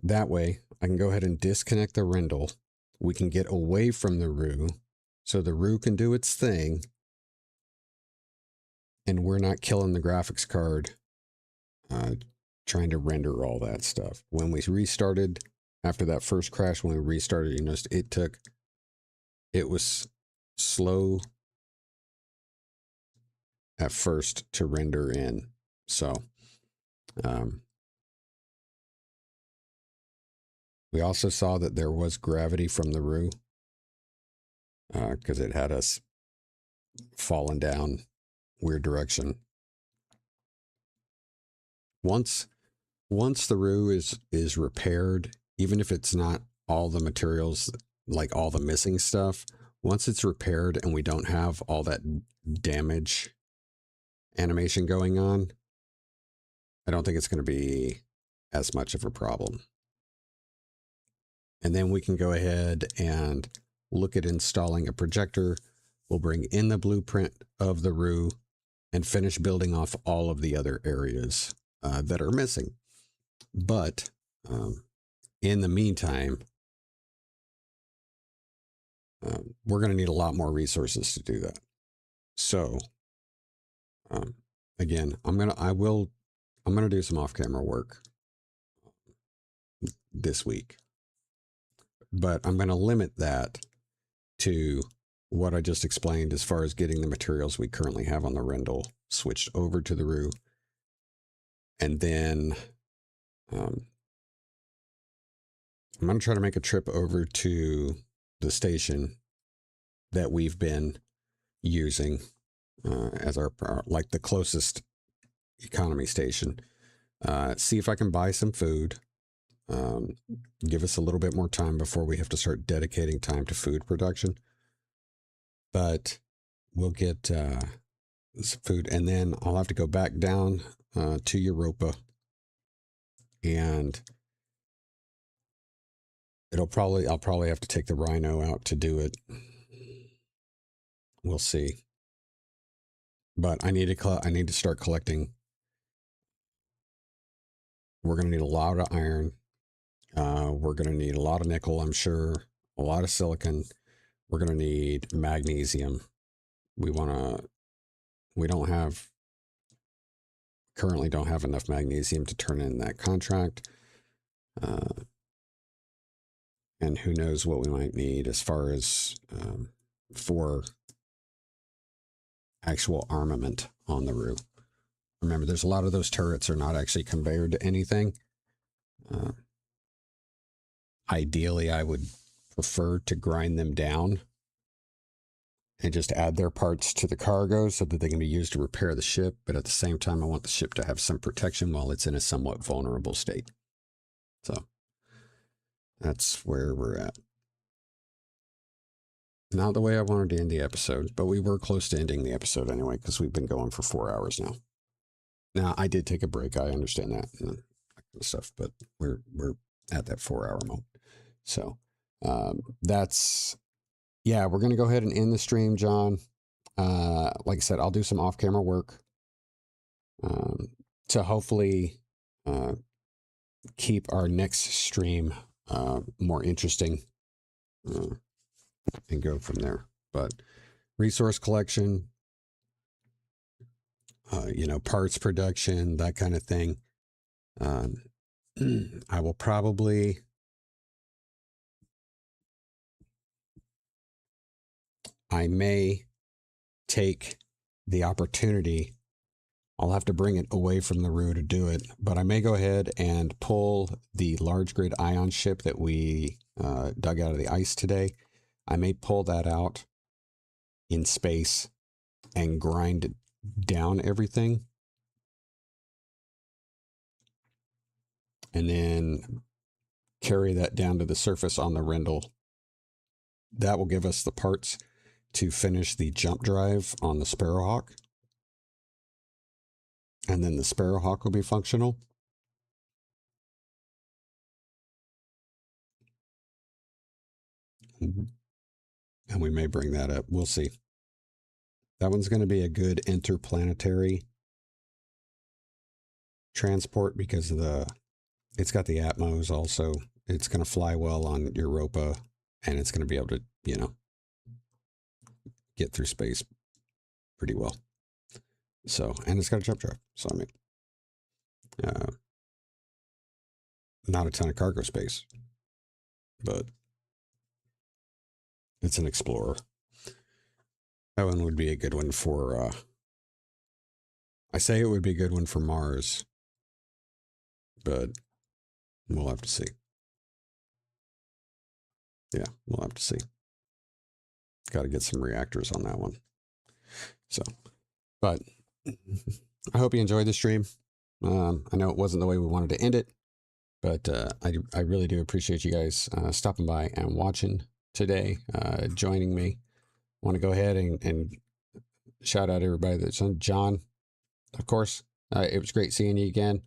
That way, I can go ahead and disconnect the Rendell. We can get away from the Rue, so the Rue can do its thing, and we're not killing the graphics card trying to render all that stuff. When we restarted, after that first crash, when we restarted, you noticed it was slow at first to render in. So, we also saw that there was gravity from the Rue, because it had us falling down weird direction. Once the Rue is repaired, even if it's not all the materials, like all the missing stuff, once it's repaired and we don't have all that damage animation going on, I don't think it's going to be as much of a problem. And then we can go ahead and look at installing a projector. We'll bring in the blueprint of the Rue and finish building off all of the other areas that are missing. But in the meantime, we're going to need a lot more resources to do that. So again, I'm going to do some off-camera work this week, but I'm going to limit that to what I just explained as far as getting the materials we currently have on the Rendell switched over to the Rue. And then I'm going to try to make a trip over to the station that we've been using as our like the closest economy station. See if I can buy some food. Give us a little bit more time before we have to start dedicating time to food production. But we'll get some food, and then I'll have to go back down to Europa, and I'll probably have to take the Rhino out to do it. We'll see. But I need to start collecting. We're going to need a lot of iron. We're going to need a lot of nickel, I'm sure. A lot of silicon. We're going to need magnesium. Currently don't have enough magnesium to turn in that contract. And who knows what we might need as far as for actual armament on the Rue. Remember, there's a lot of those turrets are not actually conveyored to anything. Ideally, I would prefer to grind them down and just add their parts to the cargo so that they can be used to repair the ship. But at the same time, I want the ship to have some protection while it's in a somewhat vulnerable state. So That's where we're at. Not the way I wanted to end the episode, but we were close to ending the episode anyway, because we've been going for 4 hours now. Now, I did take a break. I understand that and that kind of stuff, but we're at that 4-hour mark. So that's, yeah, we're going to go ahead and end the stream, John. Like I said, I'll do some off-camera work to hopefully keep our next stream more interesting and go from there. But resource collection, you know, parts production, that kind of thing. I will probably I may take the opportunity. I'll have to bring it away from the Roo to do it, but I may go ahead and pull the large grid ion ship that we dug out of the ice today. I may pull that out in space and grind down everything, and then carry that down to the surface on the Rendell. That will give us the parts to finish the jump drive on the Sparrowhawk. And then the Sparrowhawk will be functional. And we may bring that up. We'll see. That one's going to be a good interplanetary transport because of it's got the Atmos also. It's going to fly well on Europa, and it's going to be able to, you know, get through space pretty well. So, and it's got a jump drive. So, I mean, not a ton of cargo space, but it's an Explorer. That one would be a good one for, I say it would be a good one for Mars, but we'll have to see. Yeah, we'll have to see. Got to get some reactors on that one. So, but I hope you enjoyed the stream. I know it wasn't the way we wanted to end it, but I really do appreciate you guys stopping by and watching today, joining me. I want to go ahead and shout out everybody that's on. John, of course, it was great seeing you again.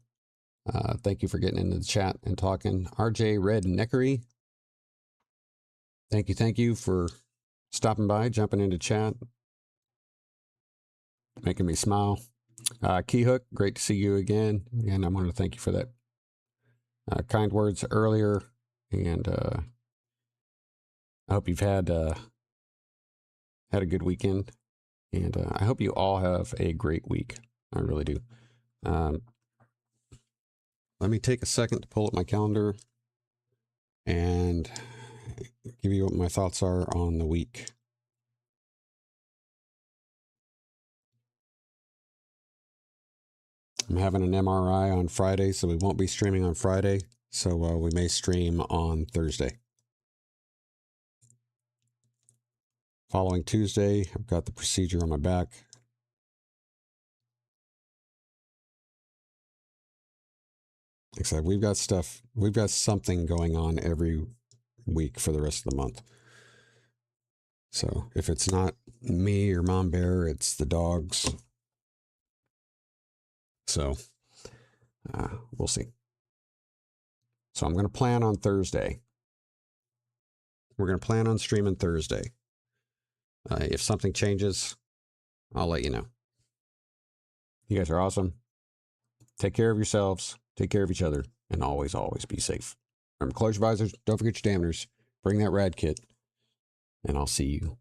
Thank you for getting into the chat and talking. RJ Red Neckery, thank you for stopping by, jumping into chat, making me smile. Keyhook, great to see you again. And I wanted to thank you for that kind words earlier. And I hope you've had a good weekend. And I hope you all have a great week. I really do. Let me take a second to pull up my calendar and give you what my thoughts are on the week. I'm having an MRI on Friday, so we won't be streaming on Friday. So we may stream on Thursday. Following Tuesday, I've got the procedure on my back. Like I said, we've got something going on every week for the rest of the month. So if it's not me or Mom Bear, it's the dogs. So we'll see. So I'm going to plan on Thursday. We're going to plan on streaming Thursday. If something changes, I'll let you know. You guys are awesome. Take care of yourselves. Take care of each other. And always, always be safe. Remember, close your visors. Don't forget your damners. Bring that rad kit. And I'll see you